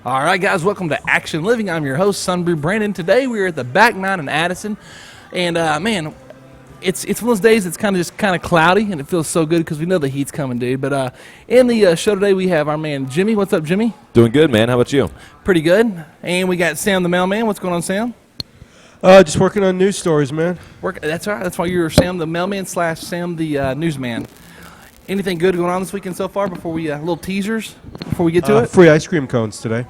All right, guys, welcome to Action Living. I'm your host, Sunbrew Brandon. Today we're at the Back Nine in Addison, and man, it's one of those days that's kind of cloudy, and it feels so good because we know the heat's coming, dude. But in the show today, we have our man Jimmy. What's up, Jimmy? Doing good, man. How about you? Pretty good. And we got Sam, the mailman. What's going on, Sam? Just working on news stories, man. That's all right. That's why you're Sam, the mailman / Sam, the newsman. Anything good going on this weekend so far? Before we little teasers before we get to it. Free ice cream cones today.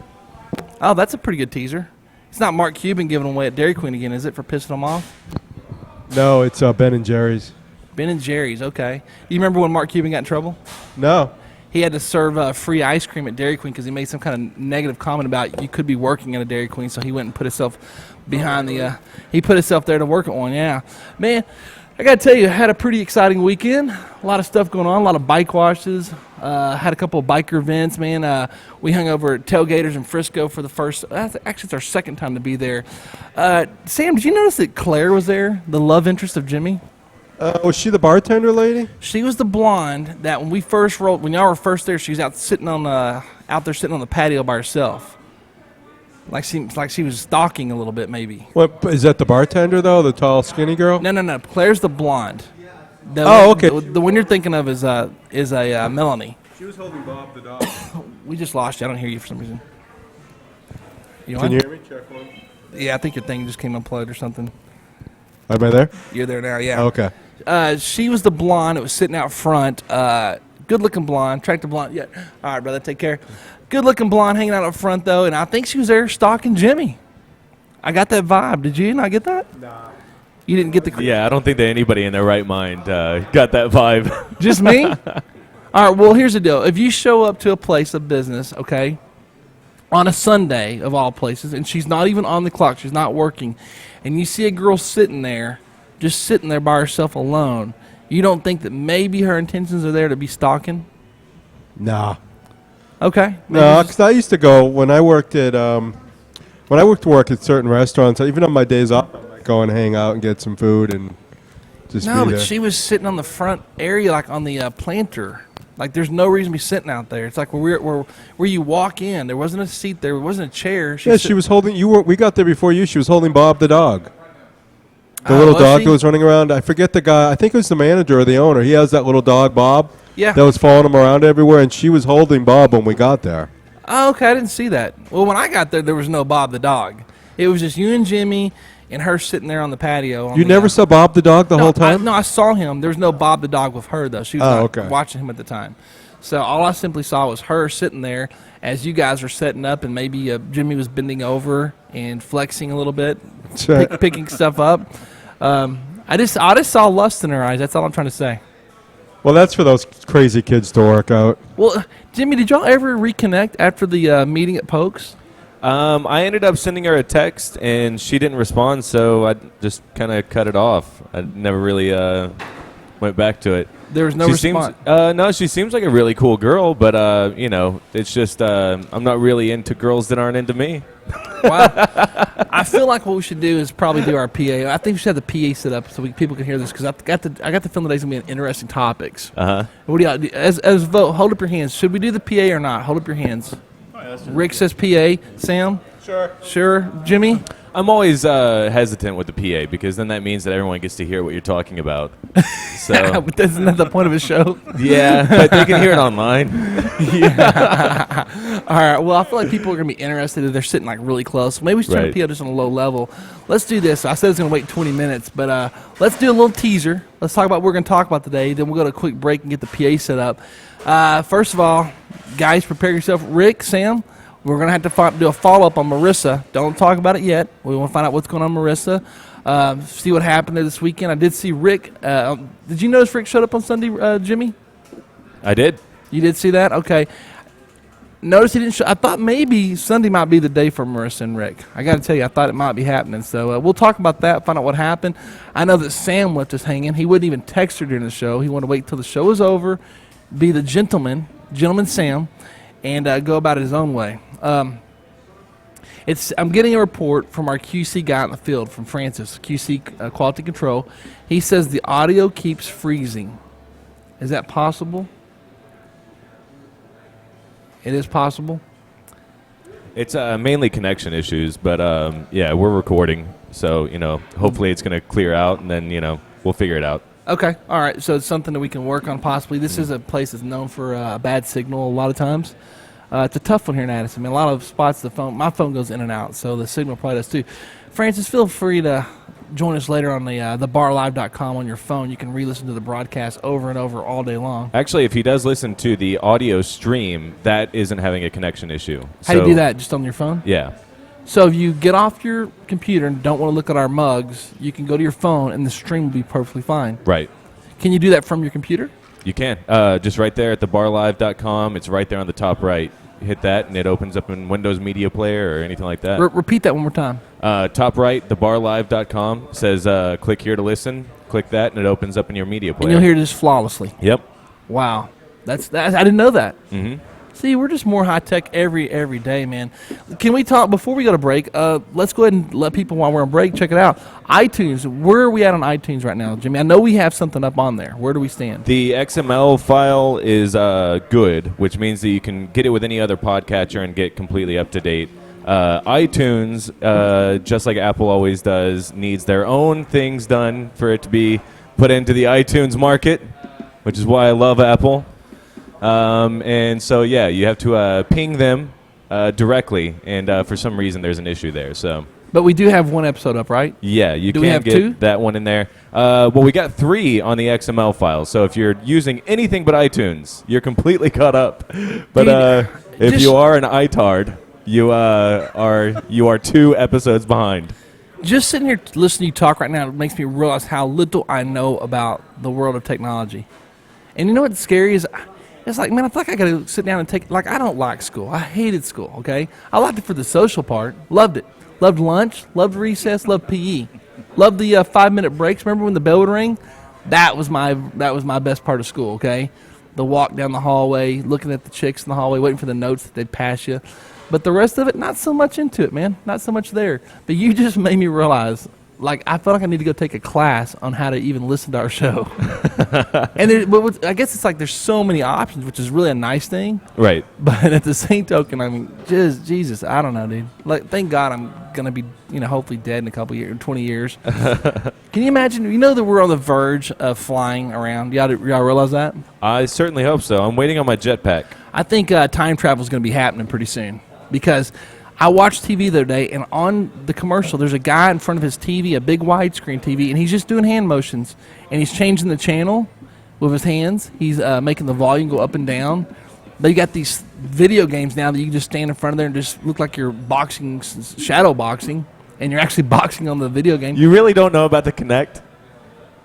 Oh, that's a pretty good teaser. It's not Mark Cuban giving them away at Dairy Queen again, is it, for pissing them off? No, it's Ben and Jerry's. Ben and Jerry's, okay. You remember when Mark Cuban got in trouble? No. He had to serve free ice cream at Dairy Queen because he made some kind of negative comment about you could be working at a Dairy Queen, so he went and put himself behind he put himself there to work at one, yeah. Man, I got to tell you, I had a pretty exciting weekend. A lot of stuff going on, a lot of bike washes. Had a couple of biker events, man. We hung over at Tailgaters in Frisco for the first, actually it's our second time to be there. Sam, did you notice that Claire was there, the love interest of Jimmy? Was she the bartender lady? She was the blonde that when y'all were first there, she was out there sitting on the patio by herself. Like she was stalking a little bit, maybe. What is that? The bartender though, the tall, skinny girl? No. Claire's the blonde. Okay. The one you're thinking of is a Melanie. She was holding Bob the dog. We just lost you. I don't hear you for some reason. Can you hear me? Check one. Yeah, I think your thing just came unplugged or something. Am I there? You're there now. Yeah. Okay. She was the blonde that was sitting out front. Good-looking blonde, attractive blonde. Yeah. All right, brother. Take care. Good-looking blonde hanging out up front, though, and I think she was there stalking Jimmy. I got that vibe. Did you not get that? Nah. You didn't get the... Yeah, I don't think that anybody in their right mind got that vibe. Just me? All right, well, here's the deal. If you show up to a place of business, okay, on a Sunday of all places, and she's not even on the clock, she's not working, and you see a girl sitting there, just sitting there by herself alone, you don't think that maybe her intentions are there to be stalking? Nah. Okay. No, because I used to go when I worked at work at certain restaurants. Even on my days off, I might go and hang out and get some food and just. No, be but there. she was sitting on the front area, like on the planter. Like there's no reason to be sitting out there. It's like where you walk in. There wasn't a seat there. There wasn't a chair. She was holding. We got there before you. She was holding Bob the dog. The little dog that was running around. I forget the guy. I think it was the manager or the owner. He has that little dog, Bob. Yeah. That was following him around everywhere, and she was holding Bob when we got there. Oh, okay. I didn't see that. Well, when I got there was no Bob the dog. It was just you and Jimmy and her sitting there on the patio. You never saw Bob the dog the whole time? I saw him. There was no Bob the dog with her, though. She was okay. watching him at the time. So all I simply saw was her sitting there as you guys were setting up, and maybe Jimmy was bending over and flexing a little bit, picking stuff up. I just saw lust in her eyes. That's all I'm trying to say. Well, that's for those crazy kids to work out. Well, Jimmy, did y'all ever reconnect after the meeting at Pokes? I ended up sending her a text, and she didn't respond, so I just kind of cut it off. I never really went back to it. There was no response? No, she seems like a really cool girl, but, it's just I'm not really into girls that aren't into me. Wow. I feel like what we should do is probably do our PA. I think we should have the PA set up so people can hear this because I got the feeling today's going to be an interesting topics. Uh-huh. What do y'all do? As vote, hold up your hands. Should we do the PA or not? Hold up your hands. Rick says PA. Sam? Sure. Jimmy? I'm always hesitant with the PA because then that means that everyone gets to hear what you're talking about. So But isn't that the point of a show? yeah, but they can hear it online. Yeah. All right. Well, I feel like people are going to be interested if they're sitting like really close. Maybe we should turn the PA just on a low level. Let's do this. I said it's going to wait 20 minutes, but let's do a little teaser. Let's talk about what we're going to talk about today. Then we'll go to a quick break and get the PA set up. First of all, guys, prepare yourself. Rick, Sam, we're going to have to do a follow-up on Marissa. Don't talk about it yet. We want to find out what's going on with Marissa. See what happened this weekend. I did see Rick. Did you notice Rick showed up on Sunday, Jimmy? I did. You did see that? Okay. Notice he didn't show. I thought maybe Sunday might be the day for Marissa and Rick. I got to tell you, I thought it might be happening. So we'll talk about that, find out what happened. I know that Sam left us hanging. He wouldn't even text her during the show. He wanted to wait till the show was over, be the gentleman Sam, and go about it his own way. I'm getting a report from our QC guy in the field, from Francis, QC Quality Control. He says the audio keeps freezing. Is that possible? It is possible. It's mainly connection issues, but yeah, we're recording, so hopefully it's going to clear out, and then we'll figure it out. Okay, all right. So it's something that we can work on possibly. This is a place that's known for a bad signal a lot of times. It's a tough one here in Addison. I mean, a lot of spots my phone goes in and out, so the signal probably does too. Francis, feel free to join us later on the thebarlive.com on your phone. You can re-listen to the broadcast over and over all day long. Actually, if he does listen to the audio stream, that isn't having a connection issue. How do you do that? Just on your phone? Yeah. So if you get off your computer and don't want to look at our mugs, you can go to your phone and the stream will be perfectly fine. Right. Can you do that from your computer? You can. Just right there at thebarlive.com. It's right there on the top right. Hit that, and it opens up in Windows Media Player or anything like that. Repeat that one more time. Top right, thebarlive.com. Says click here to listen. Click that, and it opens up in your media player. And you'll hear this flawlessly. Yep. Wow. That's I didn't know that. Mm-hmm. See, we're just more high-tech every day, man. Can we talk, before we go to break, let's go ahead and let people, while we're on break, check it out. iTunes, where are we at on iTunes right now, Jimmy? I know we have something up on there. Where do we stand? The XML file is good, which means that you can get it with any other podcatcher and get completely up to date. iTunes, just like Apple always does, needs their own things done for it to be put into the iTunes market, which is why I love Apple. And so, yeah, you have to ping them directly, and for some reason there's an issue there. So, but we do have one episode up, right? Yeah, you do we can have get two? That one in there. Well, we got 3 on the XML file, so if you're using anything but iTunes, you're completely caught up. But if you are an iTard, you are 2 episodes behind. Just sitting here listening to you talk right now makes me realize how little I know about the world of technology. And you know what's scary is, it's like, man, I feel like I got to sit down and take, like, I don't like school. I hated school, okay? I liked it for the social part. Loved it. Loved lunch. Loved recess. Loved PE. Loved the 5-minute breaks. Remember when the bell would ring? That was my best part of school, okay? The walk down the hallway, looking at the chicks in the hallway, waiting for the notes that they'd pass you. But the rest of it, not so much into it, man. Not so much there. But you just made me realize, like, I feel like I need to go take a class on how to even listen to our show. And I guess it's like there's so many options, which is really a nice thing. Right. But at the same token, I mean, just Jesus, I don't know, dude. Like, thank God I'm gonna be, hopefully dead in a couple years, 20 years. Can you imagine? You know that we're on the verge of flying around. Y'all realize that? I certainly hope so. I'm waiting on my jetpack. I think time travel is going to be happening pretty soon, because I watched TV the other day, and on the commercial, there's a guy in front of his TV, a big widescreen TV, and he's just doing hand motions, and he's changing the channel with his hands. He's making the volume go up and down. They got these video games now that you can just stand in front of there and just look like you're boxing, shadow boxing, and you're actually boxing on the video game. You really don't know about the Kinect?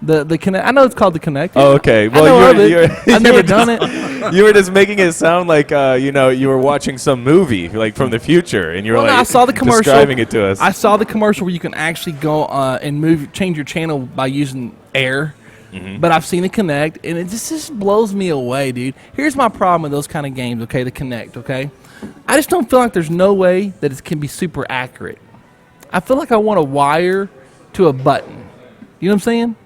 The Kinect, I know it's called the Kinect. Oh, okay. Well, I've never done it. You were just making it sound like you were watching some movie like from the future, and you were I saw the commercial. Describing it to us. I saw the commercial where you can actually go and change your channel by using air. Mm-hmm. But I've seen the Kinect, and it just blows me away, dude. Here's my problem with those kind of games. Okay, the Kinect. Okay, I just don't feel like there's no way that it can be super accurate. I feel like I want a wire to a button. You know what I'm saying?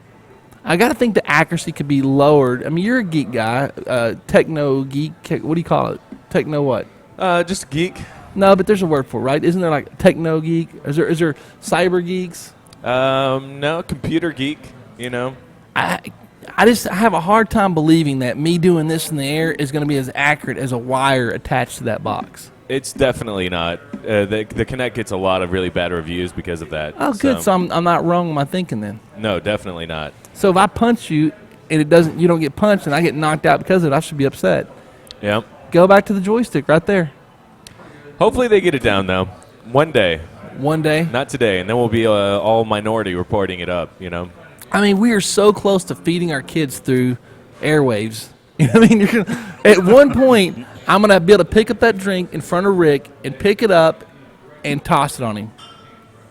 I got to think the accuracy could be lowered. I mean, you're a geek guy, techno geek. What do you call it? Techno what? Just geek. No, but there's a word for it, right? Isn't there like techno geek? Is there cyber geeks? No, computer geek. I have a hard time believing that me doing this in the air is going to be as accurate as a wire attached to that box. It's definitely not. The Kinect gets a lot of really bad reviews because of that. Oh, good. So I'm not wrong in my thinking then. No, definitely not. So if I punch you and you don't get punched and I get knocked out because of it, I should be upset. Yep. Go back to the joystick right there. Hopefully they get it down though. One day. One day. Not today, and then we'll be all minority reporting it up. I mean, we are so close to feeding our kids through airwaves. You know what I mean? At one point, I'm going to be able to pick up that drink in front of Rick and pick it up and toss it on him.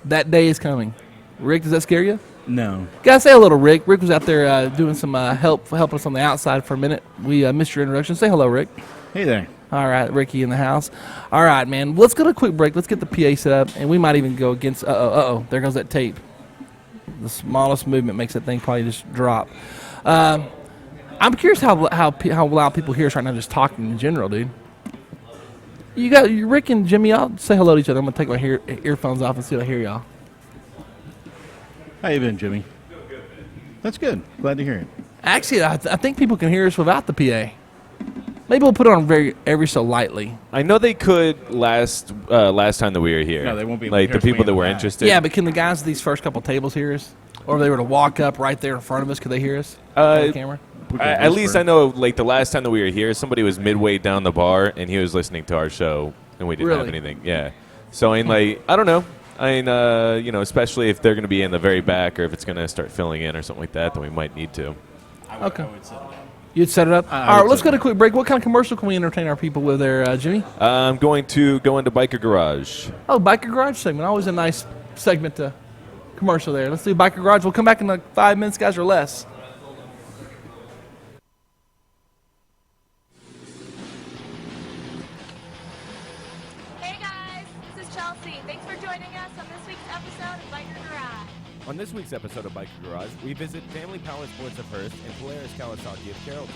That day is coming. Rick, does that scare you? No. Gotta say hello to Rick. Rick was out there doing some helping us on the outside for a minute. We missed your introduction. Say hello, Rick. Hey there. All right, Ricky in the house. All right, man. Let's go to a quick break. Let's get the PA set up, and we might even go against. There goes that tape. The smallest movement makes that thing probably just drop. I'm curious how loud people hear us right now just talking in general, dude. You got Rick and Jimmy. I'll say hello to each other. I'm gonna take my earphones off and see if I hear y'all. How you been, Jimmy? That's good. Glad to hear it. Actually, I think people can hear us without the PA. Maybe we'll put it on every so lightly. I know they could last time that we were here. No, they won't be able to like hear the us way people in that the were back. interested. Yeah, but can the guys at these first couple tables hear us? Or if they were to walk up right there in front of us, could they hear us on the camera? At least I know, like the last time that we were here, somebody was midway down the bar and he was listening to our show, and we didn't have Really? anything. Yeah. So I mean, like, I don't know. I mean, you know, especially if they're going to be in the very back, or if it's going to start filling in or something like that, then we might need to. Okay. You'd set it up? I All right, would let's set go it to a up. quick break. What kind of commercial can we entertain our people with there, Jimmy? I'm going to go into Biker Garage. Oh, Biker Garage segment. Always a nice segment to commercial there. Let's do Biker Garage. We'll come back in like 5 minutes, guys, or less. Hey guys, this is Chelsea. Thanks for joining us on this week's episode of Biker Garage. On this week's episode of Biker Garage, we visit Family Power Sports of Hearst and Polaris Kawasaki of Carrollton.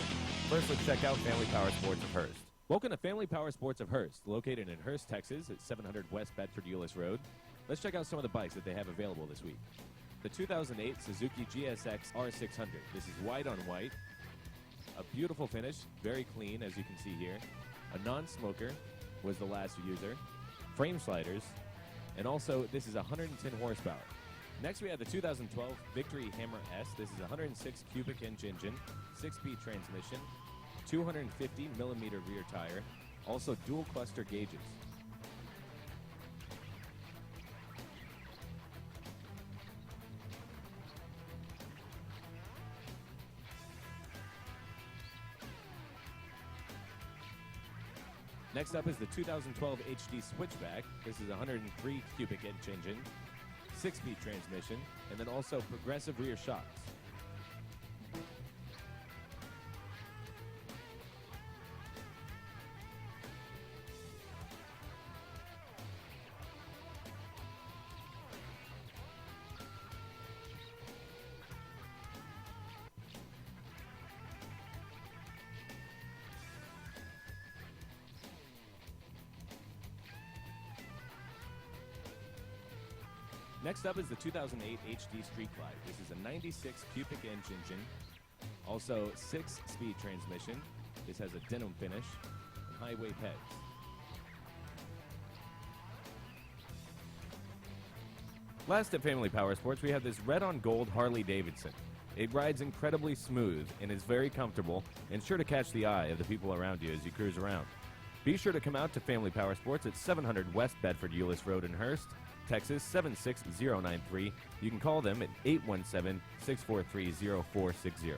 First, let's check out Family Power Sports of Hearst. Welcome to Family Power Sports of Hearst, located in Hearst, Texas at 700 West Bedford Euless Road. Let's check out some of the bikes that they have available this week. The 2008 Suzuki GSX R600. This is white on white. A beautiful finish, very clean as you can see here. A non-smoker was the last user. Frame sliders. And also, this is 110 horsepower. Next, we have the 2012 Victory Hammer S. This is a 106 cubic inch engine, 6-speed transmission, 250 millimeter rear tire, also dual cluster gauges. Next up is the 2012 HD Switchback. This is a 103 cubic inch engine, 6-speed transmission, and then also progressive rear shocks. Next up is the 2008 HD Street Glide. This is a 96 cubic inch engine, also 6-speed transmission. This has a denim finish and highway pegs. Last at Family Power Sports, we have this red on gold Harley Davidson. It rides incredibly smooth and is very comfortable and sure to catch the eye of the people around you as you cruise around. Be sure to come out to Family Power Sports at 700 West Bedford Euless Road in Hearst, Texas 76093. You can call them at 817-643-0460.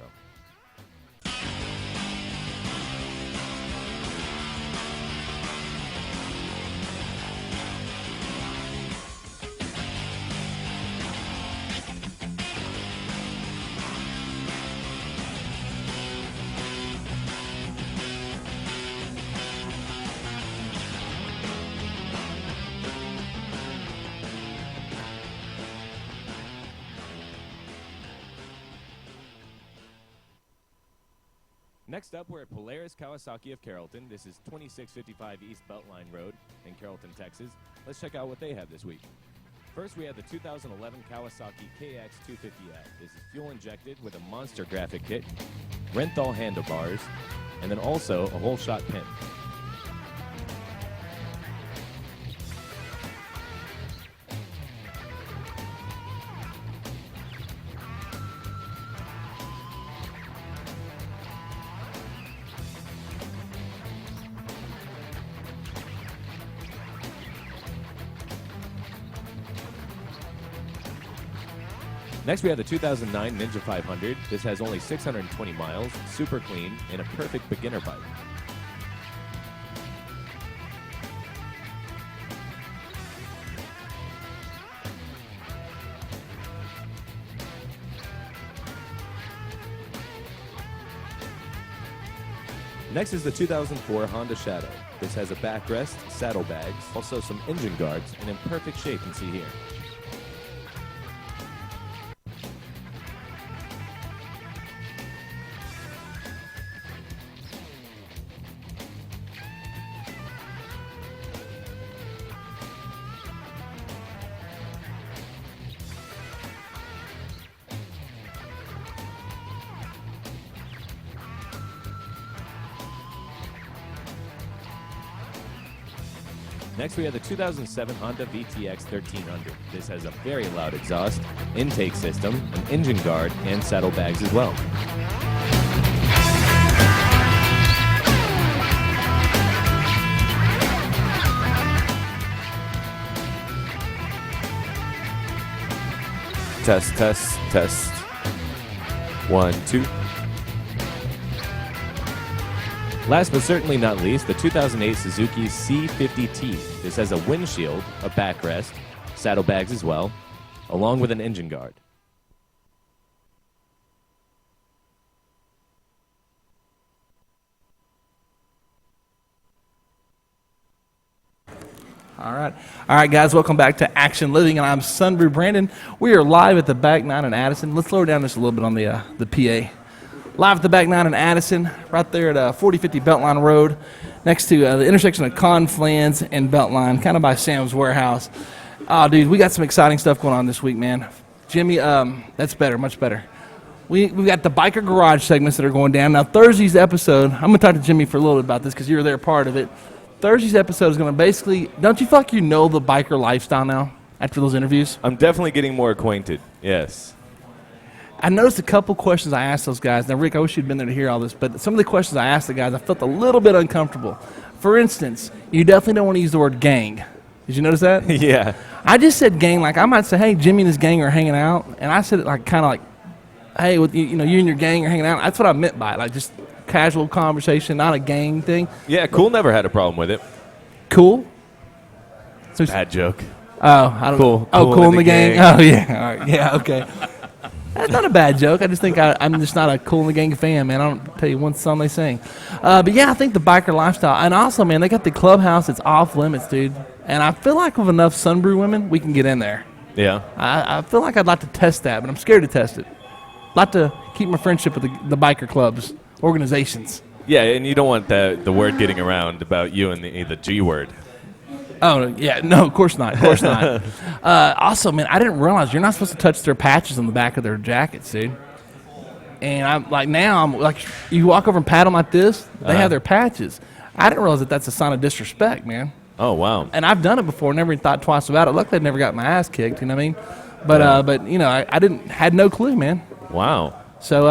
Next up, we're at Polaris Kawasaki of Carrollton. This is 2655 East Beltline Road in Carrollton, Texas. Let's check out what they have this week. First, we have the 2011 Kawasaki KX250F. This is fuel injected with a monster graphic kit, Renthal handlebars, and then also a whole shot pin. Next, we have the 2009 Ninja 500. This has only 620 miles, super clean, and a perfect beginner bike. Next is the 2004 Honda Shadow. This has a backrest, saddlebags, also some engine guards, and in perfect shape you can see here. Next, we have the 2007 Honda VTX 1300. This has a very loud exhaust, intake system, an engine guard, and saddlebags as well. Test, test, test. 1, 2. Last but certainly not least, the 2008 Suzuki C50T. This has a windshield, a backrest, saddlebags as well, along with an engine guard. All right, guys, welcome back to Action Living, and I'm Sunbrew Brandon. We are live at the Back 9 in Addison. Let's lower down just a little bit on the PA. Live at the Back 9 in Addison, right there at 4050 Beltline Road, next to the intersection of Conflans and Beltline, kind of by Sam's Warehouse. Oh, dude, we got some exciting stuff going on this week, man. Jimmy, that's better, much better. We got the Biker Garage segments that are going down. Now, Thursday's episode, I'm going to talk to Jimmy for a little bit about this because you were there part of it. Thursday's episode is going to basically, don't you feel like you know the biker lifestyle now after those interviews? I'm definitely getting more acquainted, yes. I noticed a couple questions I asked those guys. Now, Rick, I wish you'd been there to hear all this, but some of the questions I asked the guys, I felt a little bit uncomfortable. For instance, you definitely don't want to use the word gang. Did you notice that? Yeah. I just said gang, like I might say, hey, Jimmy and his gang are hanging out, and I said it like kind of like, hey, with you and your gang are hanging out. That's what I meant by it, like just casual conversation, not a gang thing. Yeah, Cool never had a problem with it. Cool? So, Bad joke. oh, I don't Cool. know. Oh, Cool cool in in the the gang. gang. Oh, yeah. All right. Yeah, okay. That's not a bad joke. I just think I'm just not a Cool in the Gang fan, man. I don't tell you one song they sing. But yeah, I think the biker lifestyle. And also, man, they got the clubhouse that's off limits, dude. And I feel like with enough Sunbrew women, we can get in there. Yeah. I feel like I'd like to test that, but I'm scared to test it. I'd like to keep my friendship with the biker clubs, organizations. Yeah, and you don't want the word getting around about you and the G word. Oh, yeah. No, of course not. Of course not. Also, man, I didn't realize you're not supposed to touch their patches on the back of their jackets, dude. And I'm like, you walk over and pat them like this, they have their patches. I didn't realize that that's a sign of disrespect, man. Oh, wow. And I've done it before, never even thought twice about it. Luckily, I never got my ass kicked, you know what I mean? But you know, I had no clue, man. Wow. So,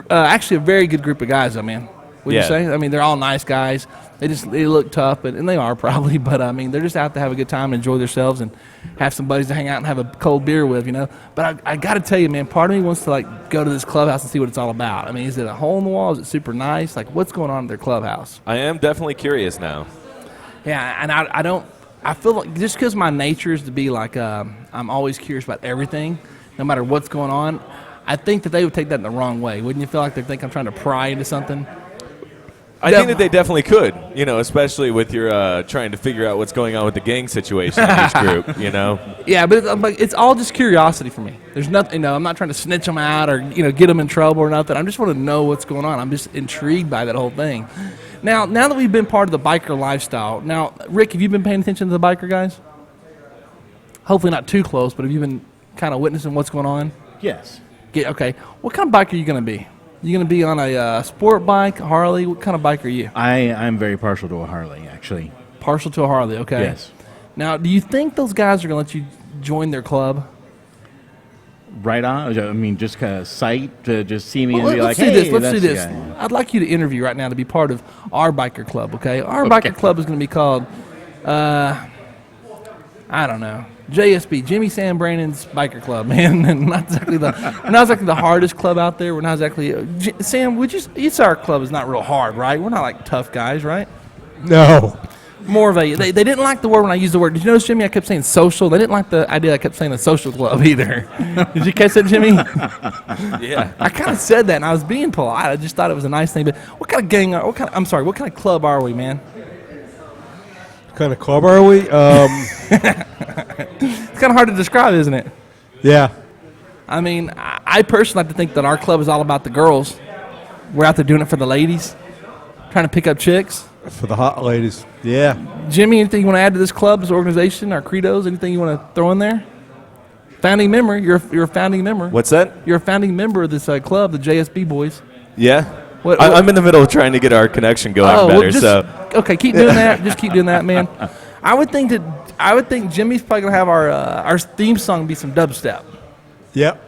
actually a very good group of guys, though, man. Would you Yeah. say? I mean, they're all nice guys. They look tough, and they are probably. But I mean, they're just out to have a good time, and enjoy themselves, and have some buddies to hang out and have a cold beer with, you know. But I got to tell you, man, part of me wants to like go to this clubhouse and see what it's all about. I mean, is it a hole in the wall? Is it super nice? Like, what's going on in their clubhouse? I am definitely curious now. Yeah, and I don't. I feel like just because my nature is to be like, I'm always curious about everything, no matter what's going on. I think that they would take that in the wrong way. Wouldn't you feel like they think I'm trying to pry into something? I think that they definitely could, you know, especially with your trying to figure out what's going on with the gang situation in each group, you know? Yeah, but it's all just curiosity for me. There's nothing, you know, I'm not trying to snitch them out or, you know, get them in trouble or nothing. I just want to know what's going on. I'm just intrigued by that whole thing. Now that we've been part of the biker lifestyle, now, Rick, have you been paying attention to the biker guys? Hopefully not too close, but have you been kind of witnessing what's going on? Yes. Okay. What kind of bike are you going to be? You going to be on a sport bike, Harley? What kind of bike are you? I'm very partial to a Harley, actually. Partial to a Harley, okay. Yes. Now, do you think those guys are going to let you join their club? Right on. I mean, just kind of sight to just see me Well, and be like, let's do hey, this. Let's that's do the this. guy. I'd like you to interview right now to be part of our biker club, okay? Our Okay. biker club is going to be called, I don't know, JSB, Jimmy Sam Brandon's Biker Club, man. And not exactly the hardest club out there. We're not exactly Sam. It's our club is not real hard, right? We're not like tough guys, right? No. More of a. They didn't like the word when I used the word. Did you notice, Jimmy? I kept saying social. They didn't like the idea. I kept saying a social club either. Did you catch that, Jimmy? Yeah. I kind of said that, and I was being polite. I just thought it was a nice thing. But what kind of gang? What kind of club are we, man? What kind of club are we? It's kind of hard to describe, isn't it? Yeah. I mean, I personally like to think that our club is all about the girls. We're out there doing it for the ladies, trying to pick up chicks. For the hot ladies. Yeah. Jimmy, anything you want to add to this club's organization, our credos? Anything you want to throw in there? Founding member. You're a founding member. What's that? You're a founding member of this club, the JSB Boys. Yeah. What- I'm in the middle of trying to get our connection going better, well, so. Okay, keep doing that. Just keep doing that, man. I would think Jimmy's probably gonna have our theme song be some dubstep. Yep.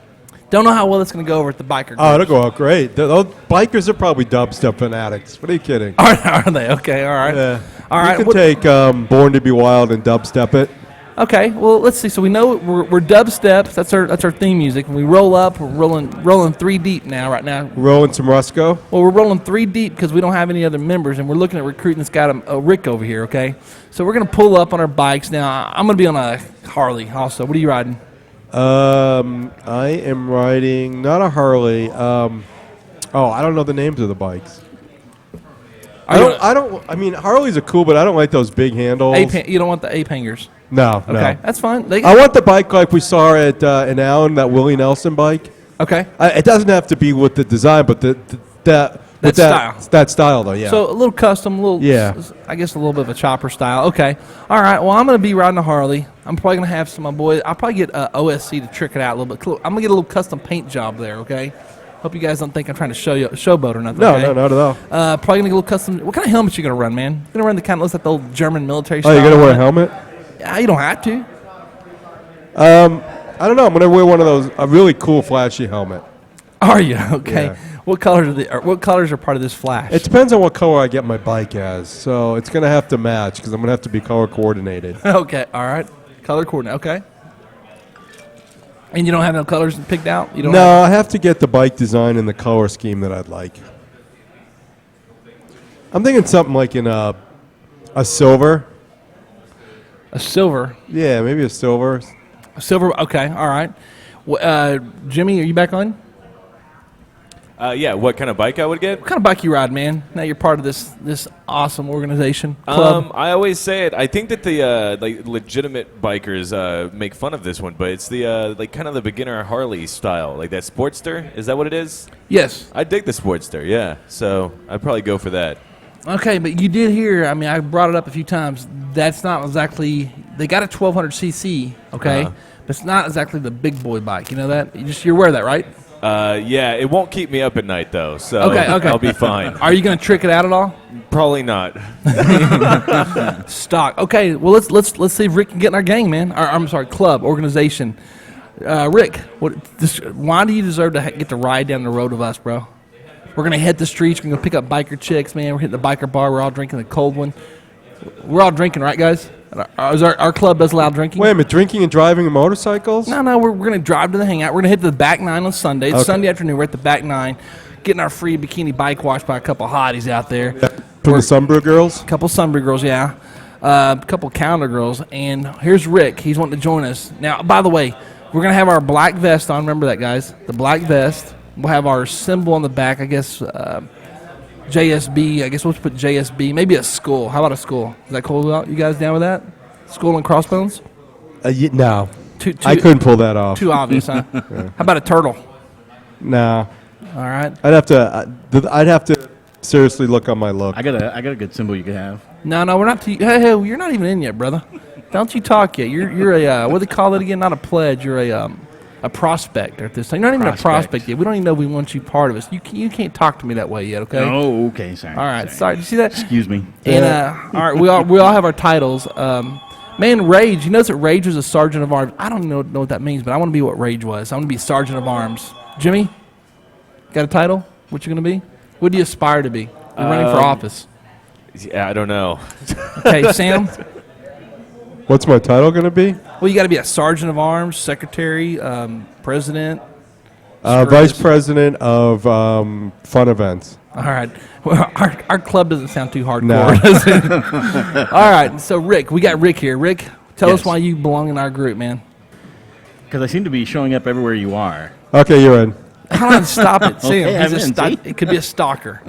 Don't know how well it's gonna go over at the biker. Oh, groups. it'll go out great. Those bikers are probably dubstep fanatics. What are you kidding? Are they? Okay, all right. Yeah. All right. You can take Born to Be Wild and dubstep it. Okay, well, let's see. So we know we're dubstep. That's our theme music. When we roll up, we're rolling 3 deep right now. Rolling some Rusco. Well, we're rolling 3 deep because we don't have any other members, and we're looking at recruiting this guy, Rick over here. Okay, so we're gonna pull up on our bikes now. I'm gonna be on a Harley also. What are you riding? I am riding not a Harley. I don't know the names of the bikes. I mean, Harleys are cool, but I don't like those big handles. You don't want the ape hangers. No. Okay, that's fine. I want the bike like we saw at in Allen, that Willie Nelson bike. Okay. It doesn't have to be with the design, but that style. That style, though, yeah. So a little custom, I guess a little bit of a chopper style. Okay. All right. Well, I'm going to be riding a Harley. I'm probably going to have some of my boys. I'll probably get OSC to trick it out a little bit. I'm going to get a little custom paint job there, okay? Hope you guys don't think I'm trying to showboat or nothing. No, okay? no, not at all. Probably going to get a little custom. What kind of helmet you going to run, man? You going to run the kind that looks like the old German military Oh, style? you're going to wear a helmet? Yeah, you don't have to. I don't know. I'm going to wear one of those, a really cool, flashy helmet. Are you? Okay. Yeah. What colors are part of this flash? It depends on what color I get my bike as. So it's going to have to match because I'm going to have to be color coordinated. Okay. All right. Color coordinate. Okay. And you don't have no colors picked out? You don't No, I have to get the bike design and the color scheme that I'd like. I'm thinking something like in a silver. A silver. Yeah, maybe a silver. A silver. Okay. All right. Jimmy, are you back on? Yeah, what kind of bike I would get? What kind of bike you ride, man? Now you're part of this awesome organization club. I always say it. I think that the legitimate bikers make fun of this one, but it's the kind of the beginner Harley style, like that Sportster. Is that what it is? Yes. I dig the Sportster. Yeah, so I'd probably go for that. Okay, but you did hear. I mean, I brought it up a few times. That's not exactly. They got a 1200 cc. Okay, but it's not exactly the big boy bike. You know that? You're aware of that, right? Yeah, it won't keep me up at night though, so Okay. I'll be fine. Are you going to trick it out at all? Probably not. Stock. Okay. Well, let's see if Rick can get in our gang, man. I'm sorry, club organization. Rick, why do you deserve to get to ride down the road with us, bro? We're gonna hit the streets. We're gonna pick up biker chicks, man. We're hitting the biker bar. We're all drinking the cold one. We're all drinking, right, guys? Our club does allow drinking. Wait a minute, drinking and driving motorcycles? No, we're going to drive to the hangout. We're going to hit the back 9 on Sunday. It's Okay. Sunday afternoon. We're at the back 9, getting our free bikini bike wash by a couple hotties out there. From the Sunbrew girls? A couple Sunbury girls, yeah. A couple calendar girls. And here's Rick. He's wanting to join us. Now, by the way, we're going to have our black vest on. Remember that, guys. The black vest. We'll have our symbol on the back, I guess, JSB. I guess we'll put JSB. Maybe a skull. How about a skull? Is that cool? You guys down with that? Skull and crossbones? No. Too, I couldn't pull that off. Too obvious, huh? How about a turtle? No. All right. I'd have to seriously look on my look. I got a good symbol you could have. No, we're not. Hey, you're not even in yet, brother. Don't you talk yet? You're a what do they call it again? Not a pledge. You're a prospect at this time. You're not even a prospect yet. We don't even know we want you part of us. You can't talk to me that way yet, okay? Oh, okay, sorry. All right, sorry. Did you see that? Excuse me. And all right, we all have our titles. Man, Rage. You notice that Rage was a sergeant of arms. I don't know what that means, but I want to be what Rage was. I want to be sergeant of arms. Jimmy, got a title? What you gonna be? What do you aspire to be? You're running for office. Yeah, I don't know. Okay, Sam. What's my title going to be? Well, you got to be a sergeant of arms, secretary, president, Vice president of fun events. All right. Well, our club doesn't sound too hardcore, No. does it? All right. So, Rick, we got Rick here. Rick, tell us Yes. why you belong in our group, man. Because I seem to be showing up everywhere you are. Okay, you're in. Hold on, stop it, Sam. Okay, He's I'm in, see? it could be a stalker.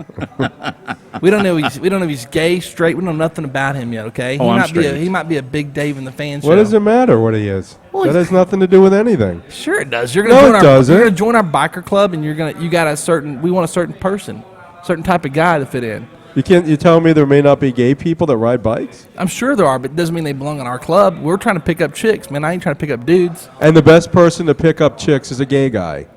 we don't know. We don't know if he's gay, straight. We don't know nothing about him yet. Okay. Oh, I'm straight. He might be a big Dave in the fan show. What does it matter what he is? Well, That has nothing to do with anything. Sure, it does. You're No, gonna it doesn't. You're gonna join our biker club, and you got a certain. We want a certain person, certain type of guy to fit in. You telling me there may not be gay people that ride bikes? I'm sure there are, but it doesn't mean they belong in our club. We're trying to pick up chicks, man. I ain't trying to pick up dudes. And the best person to pick up chicks is a gay guy.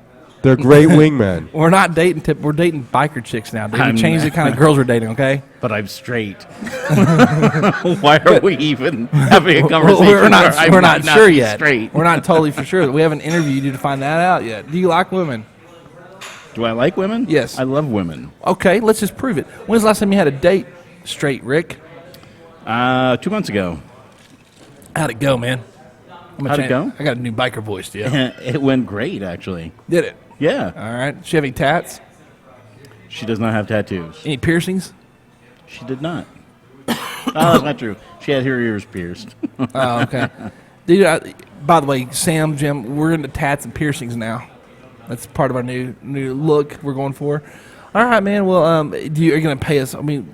They're great wingmen. We're not dating we're dating biker chicks now, dude. We I'm- changed the kind of girls we're dating, okay? But I'm straight. Why are we even having a conversation? We're where I we're might not sure be yet. Straight. We're not totally for sure. We haven't interviewed you to find that out yet. Do you like women? Do I like women? Yes. I love women. Okay, let's just prove it. When's the last time you had a date straight, Rick? 2 months ago. How'd it go, man? How'd it go? I got a new biker voice, dude. It went great, actually. Did it? Yeah. All right. She have any tats? She does not have tattoos. Any piercings? She did not. Oh, that's not true. She had her ears pierced. Oh, okay. Dude, by the way, Sam, Jim, we're into tats and piercings now. That's part of our new look we're going for. All right, man. Well, are you going to pay us? I mean,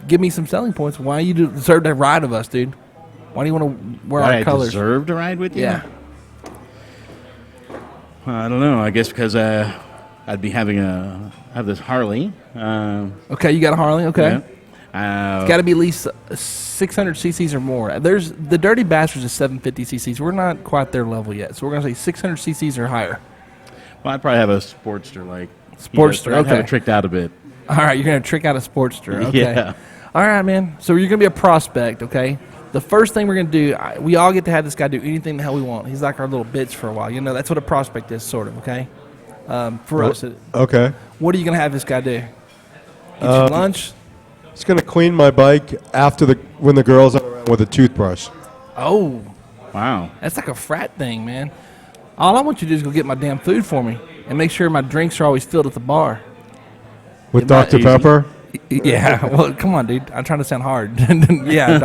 give me some selling points. Why you deserve to ride with us, dude? Why do you want to wear Why our I colors? deserve to ride with you? Yeah. I don't know. I guess because I'd be have this Harley. Okay, you got a Harley. Okay. Yeah. It's got to be at least 600 cc's or more. There's the Dirty Bastards is 750 cc's. We're not quite their level yet, so we're gonna say 600 cc's or higher. Well, I'd probably have a Sportster like. Sportster, I'd have okay. it tricked out a bit. All right, you're gonna trick out a Sportster. Okay. Yeah. All right, man. So you're gonna be a prospect. Okay. The first thing we're gonna do, we all get to have this guy do anything the hell we want. He's like our little bitch for a while. You know, that's what a prospect is, sort of. Okay. For us, Okay. what are you gonna have this guy do? Get you lunch? He's going to clean my bike when the girls are around with a toothbrush. Oh, Wow. that's like a frat thing, man. All I want you to do is go get my damn food for me and make sure my drinks are always filled at the bar. With Isn't that Dr. easy? Pepper? Yeah, well, come on, dude. I'm trying to sound hard. Yeah,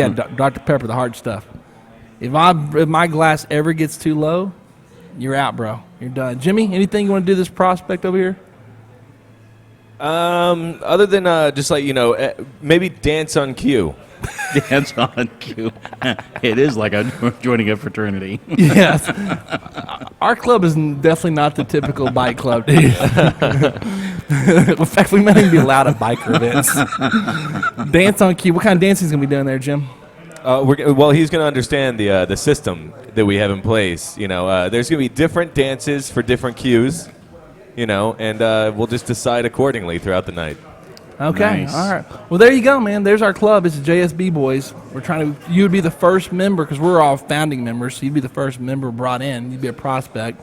Dr. Pepper, the hard stuff. If my glass ever gets too low, you're out, bro. You're done. Jimmy, anything you want to do this prospect over here? Other than just like maybe dance on cue. Dance on cue. It is like joining a fraternity. Yes. Our club is definitely not the typical bike club, dude. In fact, we might even be allowed at biker events. Dance on cue. What kind of dancing is going to be doing there, Jim? Well, he's going to understand the system that we have in place. There's going to be different dances for different cues. And we'll just decide accordingly throughout the night. Okay, Nice. all right. Well, there you go, man. There's our club. It's the JSB Boys. You would be the first member, because we're all founding members, so you'd be the first member brought in. You'd be a prospect.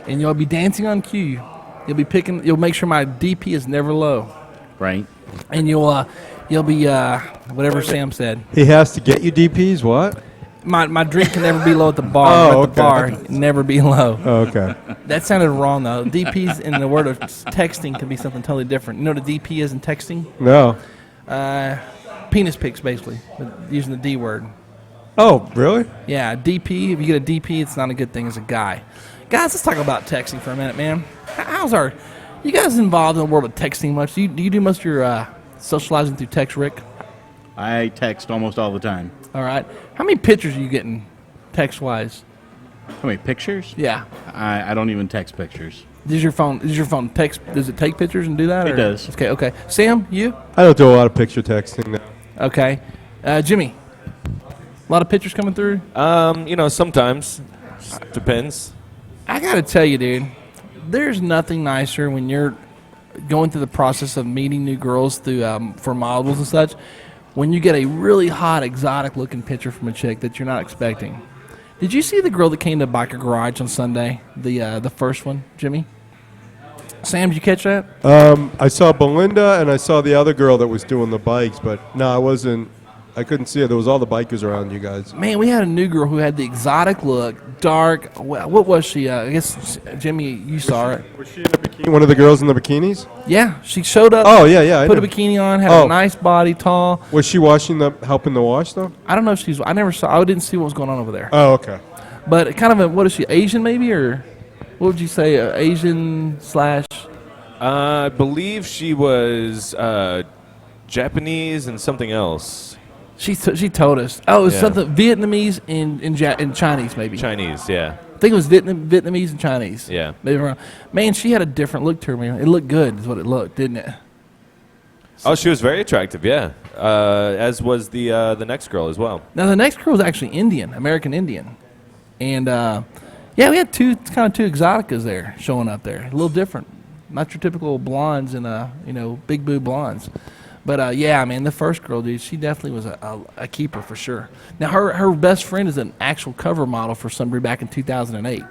And you'll be dancing on cue. You'll make sure my DP is never low. Right. And you'll be, whatever Sam said. He has to get you DPs? What? My drink can never be low at the bar. Oh, At the okay. bar, never be low. Oh, okay. That sounded wrong, though. DPs in the word of texting can be something totally different. You know what a DP is in texting? No. Penis pics, basically, using the D word. Oh, really? Yeah, DP. If you get a DP, it's not a good thing as a guy. Guys, let's talk about texting for a minute, man. You guys involved in the world of texting much? Do you do most of your socializing through text, Rick? I text almost all the time. All right. How many pictures are you getting text-wise? How many pictures? Yeah. I don't even text pictures. Does your phone text? Does it take pictures and do that? It does. Okay. Sam, you? I don't do a lot of picture texting now. Okay. Jimmy, a lot of pictures coming through? Sometimes. Depends. I got to tell you, dude, there's nothing nicer when you're going through the process of meeting new girls through for models and such, when you get a really hot, exotic-looking picture from a chick that you're not expecting. Did you see the girl that came to Biker Garage on Sunday, the first one, Jimmy? Sam, did you catch that? I saw Belinda and I saw the other girl that was doing the bikes, but no, I couldn't see her. There was all the bikers around you guys. Man, we had a new girl who had the exotic look, dark. What was she? I guess, Jimmy, you saw her. Was she in a bikini? One of the girls in the bikinis? Yeah, she showed up. Oh, yeah, I Put a know. bikini on, had Oh. a nice body, tall. Was she helping the wash, though? I don't know if I didn't see what was going on over there. Oh, okay. But kind of what is she, Asian maybe, or what would you say, Asian slash? I believe she was Japanese and something else. She told us. Oh, it was Yeah. something Vietnamese and Chinese maybe. Chinese, yeah. I think it was Vietnamese and Chinese. Yeah. Maybe wrong. Man, she had a different look to her, man. It looked good is what it looked, didn't it? Oh, she was very attractive, yeah. As was the next girl as well. Now, the next girl was actually Indian, American Indian. And Yeah, we had two exoticas there showing up there. A little different. Not your typical blondes and, big boob blondes. But, yeah, man, the first girl, dude, she definitely was a keeper for sure. Now, her best friend is an actual cover model for somebody back in 2008.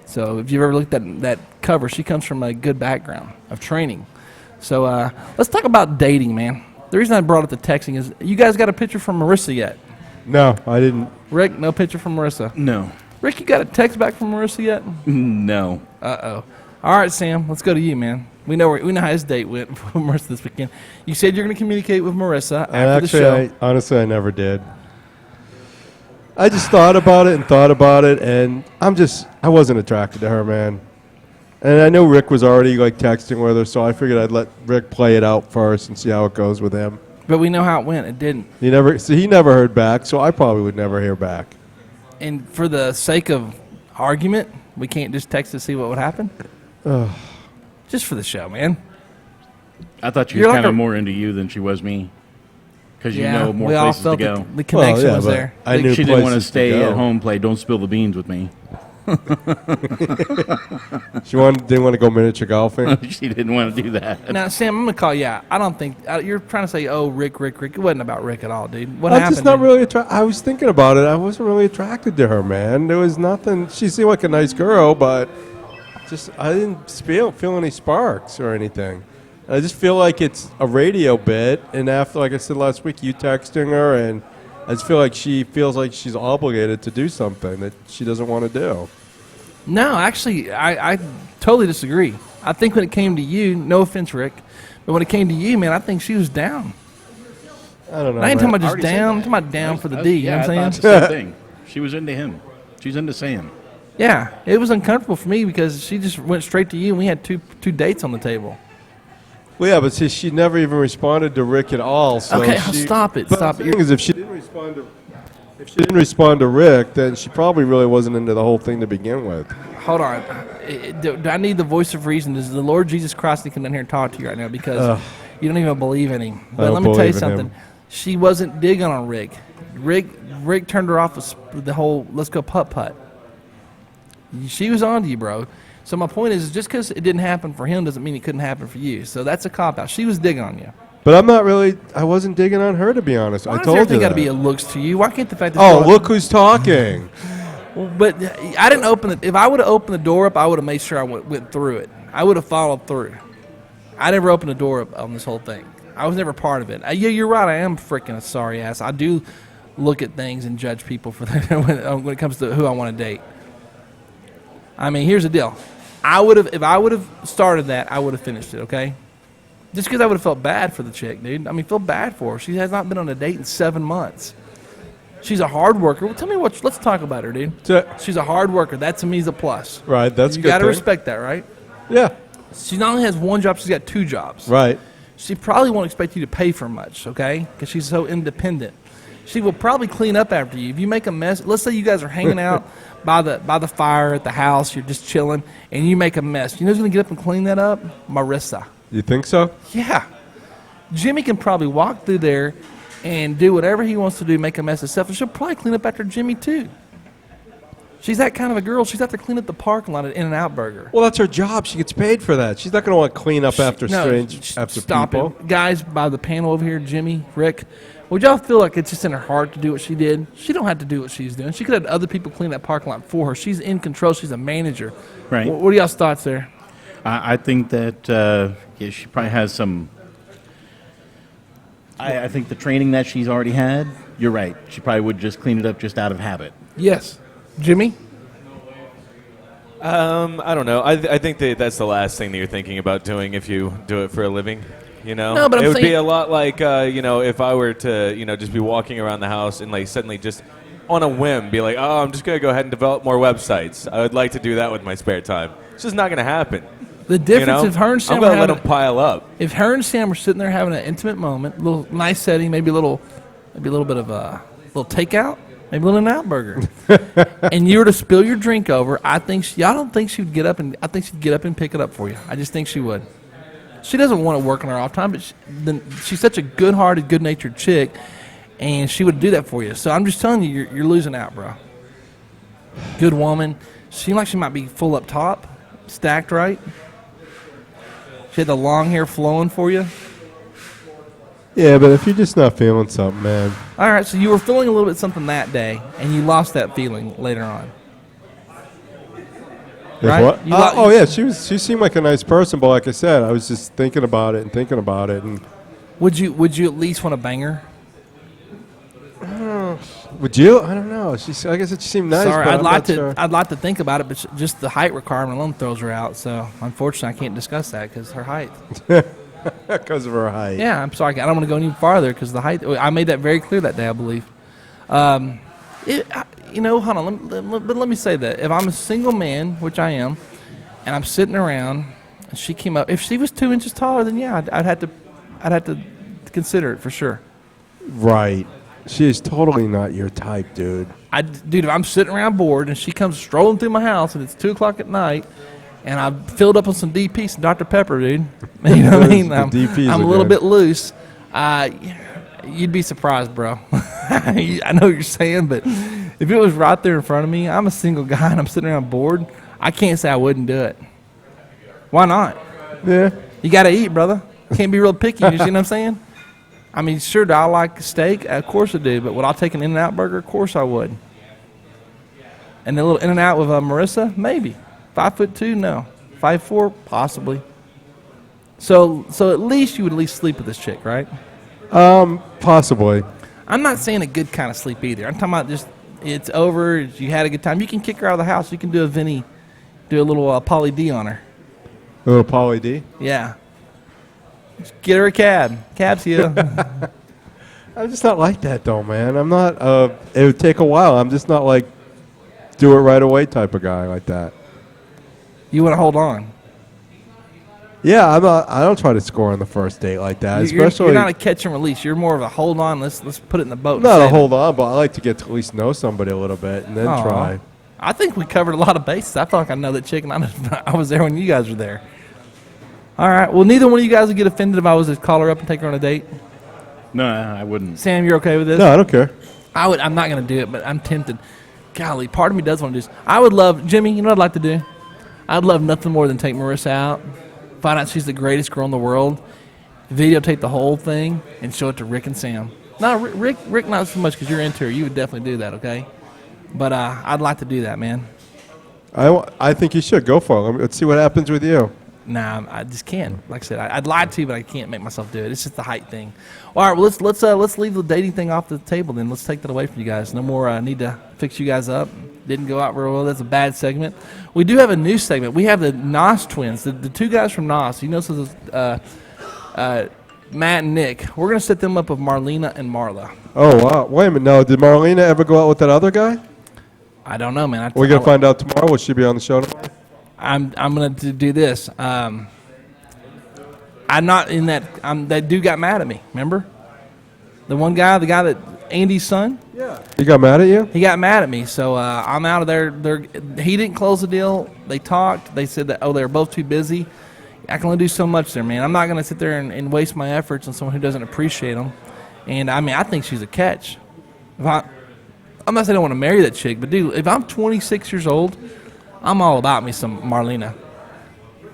So if you've ever looked at that cover, she comes from a good background of training. So let's talk about dating, man. The reason I brought up the texting is you guys got a picture from Marissa yet? No, I didn't. Rick, no picture from Marissa. No. Rick, you got a text back from Marissa yet? No. Uh-oh. All right, Sam, let's go to you, man. We know how his date went with Marissa this weekend. You said you're going to communicate with Marissa after the show. Honestly, I never did. I just thought about it, and I wasn't attracted to her, man. And I know Rick was already texting with her, so I figured I'd let Rick play it out first and see how it goes with him. But we know how it went. It didn't. He never heard back, so I probably would never hear back. And for the sake of argument, we can't just text to see what would happen? Just for the show, man. I thought she was kind of more into you than she was me. Because more we all places felt to go. the connection was but there. I knew She didn't want to places stay go. at home, play Don't Spill the Beans with me. She didn't want to go miniature golfing. She didn't want to do that. Now, Sam, I'm going to call you out. I don't think you're trying to say, oh, Rick. It wasn't about Rick at all, dude. What I'm happened? just not dude? really attracted. I was thinking about it. I wasn't really attracted to her, man. There was nothing. She seemed like a nice girl, but I didn't feel any sparks or anything. I just feel like it's a radio bit, and after, like I said last week, you texting her, and I just feel like she feels like she's obligated to do something that she doesn't want to do. No, actually, I totally disagree. I think when it came to you, no offense, Rick, but when it came to you, man, I think she was down. I don't know. I ain't talking about just already said down. I'm that. talking about down for the D. You know what I'm I saying? thought the same thing. She was into him. She's into Sam. Yeah, it was uncomfortable for me because she just went straight to you, and we had two dates on the table. Well, yeah, but see, she never even responded to Rick at all. So Okay, stop it. But Stop the it. thing is, if she didn't respond to Rick, then she probably really wasn't into the whole thing to begin with. Hold on. Do I need the voice of reason? Does the Lord Jesus Christ come down here and talk to you right now? Because you don't even believe in him. But don't let me tell you believe in something. him. She wasn't digging on Rick. Rick turned her off with the whole let's go putt-putt. She was on to you, bro. So my point is, just because it didn't happen for him doesn't mean it couldn't happen for you. So that's a cop-out. She was digging on you. But I wasn't digging on her, to be honest. Why I does told you everything got to that. be a looks to you? Why can't the fact that Oh, look who's talking. But I didn't open it. If I would have opened the door up, I would have made sure I went through it. I would have followed through. I never opened the door up on this whole thing. I was never part of it. Yeah, you're right. I am freaking a sorry ass. I do look at things and judge people for that when it comes to who I want to date. I mean, here's the deal. If I would have started that, I would have finished it, okay? Just because I would have felt bad for the chick, dude. I mean, feel bad for her. She has not been on a date in 7 months. She's a hard worker. Well, tell me let's talk about her, dude. She's a hard worker. That to me is a plus. Right, that's You good. got to thing. respect that, right? Yeah, She not only has one job, she's got 2 jobs. right. She probably won't expect you to pay for much, okay? Because she's so independent. She will probably clean up after you. If you make a mess, let's say you guys are hanging out by the fire at the house, you're just chilling, and you make a mess. You know who's going to get up and clean that up? Marissa. You think so? Yeah. Jimmy can probably walk through there and do whatever he wants to do, make a mess himself, and she'll probably clean up after Jimmy too. She's that kind of a girl. She's out there cleaning up the parking lot at In-N-Out Burger. Well, that's her job. She gets paid for that. She's not going to want to clean up after Stop people. it. Guys by the panel over here, Jimmy, Rick, would y'all feel like it's just in her heart to do what she did? She don't have to do what she's doing. She could have other people clean that parking lot for her. She's in control. She's a manager. Right. What are y'all's thoughts there? I think that she probably has some. I think the training that she's already had, you're right. She probably would just clean it up just out of habit. Yes. Jimmy? I don't know. I think that's the last thing that you're thinking about doing if you do it for a living. You know, No, but I'm it would be saying- a lot like if I were to just be walking around the house and like suddenly just on a whim be like, oh, I'm just gonna go ahead and develop more websites. I would like to do that with my spare time. It's just not gonna happen. The difference if her and Sam I'm were gonna let having, them pile up. if her and Sam were sitting there having an intimate moment, a little nice setting, maybe a little bit of a little takeout, maybe a little In-N-Out burger, and you were to spill your drink over, I don't think she would get up and I think she'd get up and pick it up for you. I just think she would. She doesn't want to work on her off time, but she's such a good-hearted, good-natured chick, and she would do that for you. So I'm just telling you, you're losing out, bro. Good woman. Seemed like she might be full up top, stacked right. She had the long hair flowing for you. Yeah, but if you're just not feeling something, man. All right, so you were feeling a little bit something that day, and you lost that feeling later on. If Right? what? You lo- Oh yeah, she seemed like a nice person, but like I said, I was just thinking about it, and Would you at least want to bang her? would you? I don't know. Like I said, she seemed nice. Sorry, but I'd I'm like not to. sure. I'd like to think about it, but just the height requirement alone throws her out. So unfortunately, I can't discuss that because her height. Because of her height. Yeah, I'm sorry. I don't want to go any farther because the height. I made that very clear that day, I believe. Hold on. But let me say that if I'm a single man, which I am, and I'm sitting around, and she came up, if she was 2 inches taller, then yeah, I'd have to consider it for sure. Right. She is totally not your type, dude. Dude, if I'm sitting around bored and she comes strolling through my house and it's 2:00 at night, and I've filled up on some DP, some Dr. Pepper, dude. You know what I mean? The I'm DPs a are little good. bit loose. You'd be surprised, bro. I know what you're saying, but if it was right there in front of me, I'm a single guy and I'm sitting around bored. I can't say I wouldn't do it. Why not? Yeah. You got to eat, brother. Can't be real picky. You see what I'm saying? I mean, sure, do I like steak? Of course I do. But would I take an In-N-Out burger? Of course I would. And a little In-N-Out with Marissa? Maybe. 5'2"? No. 5'4"? Possibly. So at least you would at least sleep with this chick, right? Possibly. I'm not saying a good kind of sleep either. I'm talking about just it's over. You had a good time. You can kick her out of the house. You can do a little Polly D on her. A little Pauly D. Yeah. Just get her a cab. Cab's here. I'm just not like that, though, man. I'm not. It would take a while. I'm just not like do it right away type of guy like that. You want to hold on. Yeah, I'm not. I don't try to score on the first date like that. Especially you're not a catch and release. You're more of a hold on. Let's put it in the boat. and not a save it. hold on, but I like to get to at least know somebody a little bit and then Aw. try. I think we covered a lot of bases. I feel like I know that chick, and I was there when you guys were there. All right. Well, neither one of you guys would get offended if I was to call her up and take her on a date. No, I wouldn't. Sam, you're okay with this? No, I don't care. I would. I'm not going to do it, but I'm tempted. Golly, part of me does want to do this. I would love, Jimmy, you know what I'd like to do? I'd love nothing more than take Marissa out, find out she's the greatest girl in the world, videotape the whole thing, and show it to Rick and Sam. No, Rick, not so much because you're into her. You would definitely do that, okay? But I'd like to do that, man. I think you should go for it. Let's see what happens with you. Nah, I just can't. Like I said, I'd like to, but I can't make myself do it. It's just the height thing. All right, well, let's leave the dating thing off the table then. Let's take that away from you guys. No more need to fix you guys up. Didn't go out real well. That's a bad segment. We do have a new segment. We have the Nos twins, the two guys from Nos. You know, so Matt and Nick. We're gonna set them up with Marlena and Marla. Oh wow! Wait a minute. No, did Marlena ever go out with that other guy? I don't know, man. We're gonna find out tomorrow. Will she be on the show tomorrow? I'm gonna do this. I'm not in that. That dude got mad at me. Remember, the guy that Andy's son. Yeah. He got mad at you? He got mad at me, so I'm out of there. He didn't close the deal. They talked. They said that they were both too busy. I can only do so much there, man. I'm not gonna sit there and waste my efforts on someone who doesn't appreciate them. And I mean, I think she's a catch. I'm not saying I want to marry that chick, but dude, if I'm 26 years old, I'm all about me some Marlena.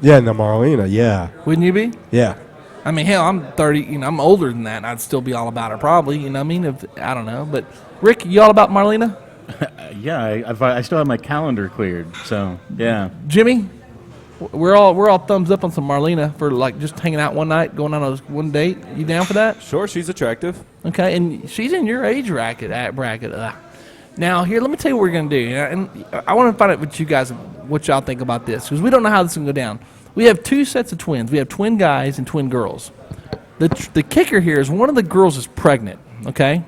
Yeah, no, Marlena. Yeah. Wouldn't you be? Yeah. I mean, hell, I'm 30. You know, I'm older than that, and I'd still be all about her, probably. You know what I mean? I don't know, but Rick, you all about Marlena? Yeah, I still have my calendar cleared, so yeah. Jimmy, we're all thumbs up on some Marlena for like just hanging out one night, going on one date. You down for that? Sure, she's attractive. Okay, and she's in your age bracket. Now, here, let me tell you what we're going to do. And I want to find out what y'all think about this, because we don't know how this is going to go down. We have two sets of twins. We have twin guys and twin girls. The kicker here is one of the girls is pregnant, okay?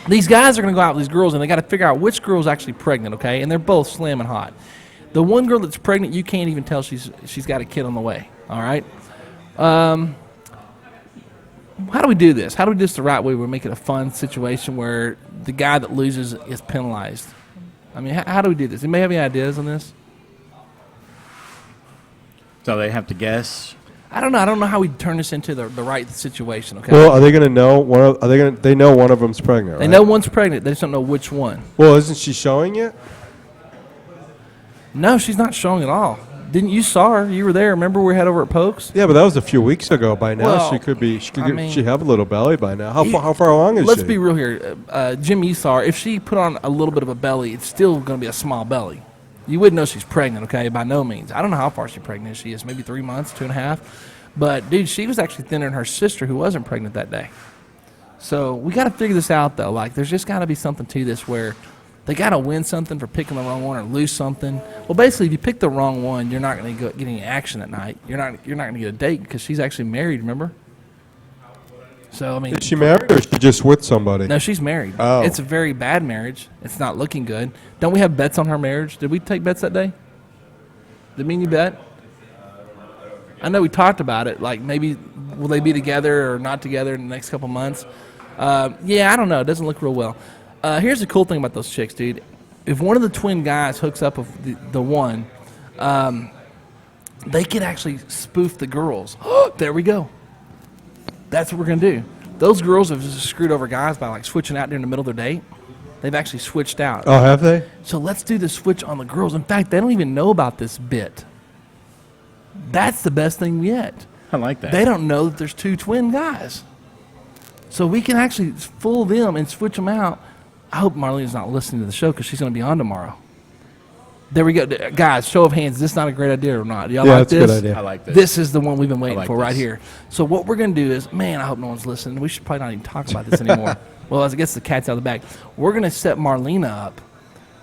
These guys are going to go out with these girls, and they got to figure out which girl is actually pregnant, okay? And they're both slamming hot. The one girl that's pregnant, you can't even tell she's got a kid on the way, all right? How do we do this? How do we do this the right way? We make it a fun situation where the guy that loses is penalized. I mean, how do we do this? Anybody have any ideas on this? So they have to guess. I don't know. I don't know how we turn this into the right situation. Okay. Well, are they going to know they know one of them's pregnant, They right? know one's pregnant. They just don't know which one. Well, isn't she showing it? No, she's not showing at all. Didn't you saw her? You were there. Remember we had over at Pokes? Yeah, but that was a few weeks ago. By now, Well, she could be. She could. I mean- she have a little belly by now. How far along is she? Let's be real here. Jim, you saw her. If she put on a little bit of a belly, it's still going to be a small belly. You wouldn't know she's pregnant, okay? By no means. I don't know how far she's pregnant she is. Maybe 3 months, 2.5. But, dude, she was actually thinner than her sister who wasn't pregnant that day. So we got to figure this out, though. Like, there's just got to be something to this where they got to win something for picking the wrong one or lose something. Well, basically, if you pick the wrong one, you're not going to get any action that night. You're not going to get a date because she's actually married, remember? So, I mean... Is she married or is she just with somebody? No, she's married. Oh. It's a very bad marriage. It's not looking good. Don't we have bets on her marriage? Did we take bets that day? Did me and you bet? I know we talked about it. Like, maybe will they be together or not together in the next couple months? Yeah, I don't know. It doesn't look real well. Here's the cool thing about those chicks, dude. If one of the twin guys hooks up with the one, they could actually spoof the girls. There we go. That's what we're going to do. Those girls have just screwed over guys by, like, switching out during the middle of their date. They've actually switched out. Oh, have they? So let's do the switch on the girls. In fact, they don't even know about this bit. That's the best thing yet. I like that. They don't know that there's two twin guys. So we can actually fool them and switch them out. I hope Marlene's not listening to the show because she's going to be on tomorrow. There we go. Guys, show of hands. Is this not a great idea or not? Y'all Yeah, like that's a this? good idea. I like this. This is the one we've been waiting like for right this. here. So what we're going to do is, man, I hope no one's listening. We should probably not even talk about this anymore. Well, I guess the cat's out of the bag. We're going to set Marlena up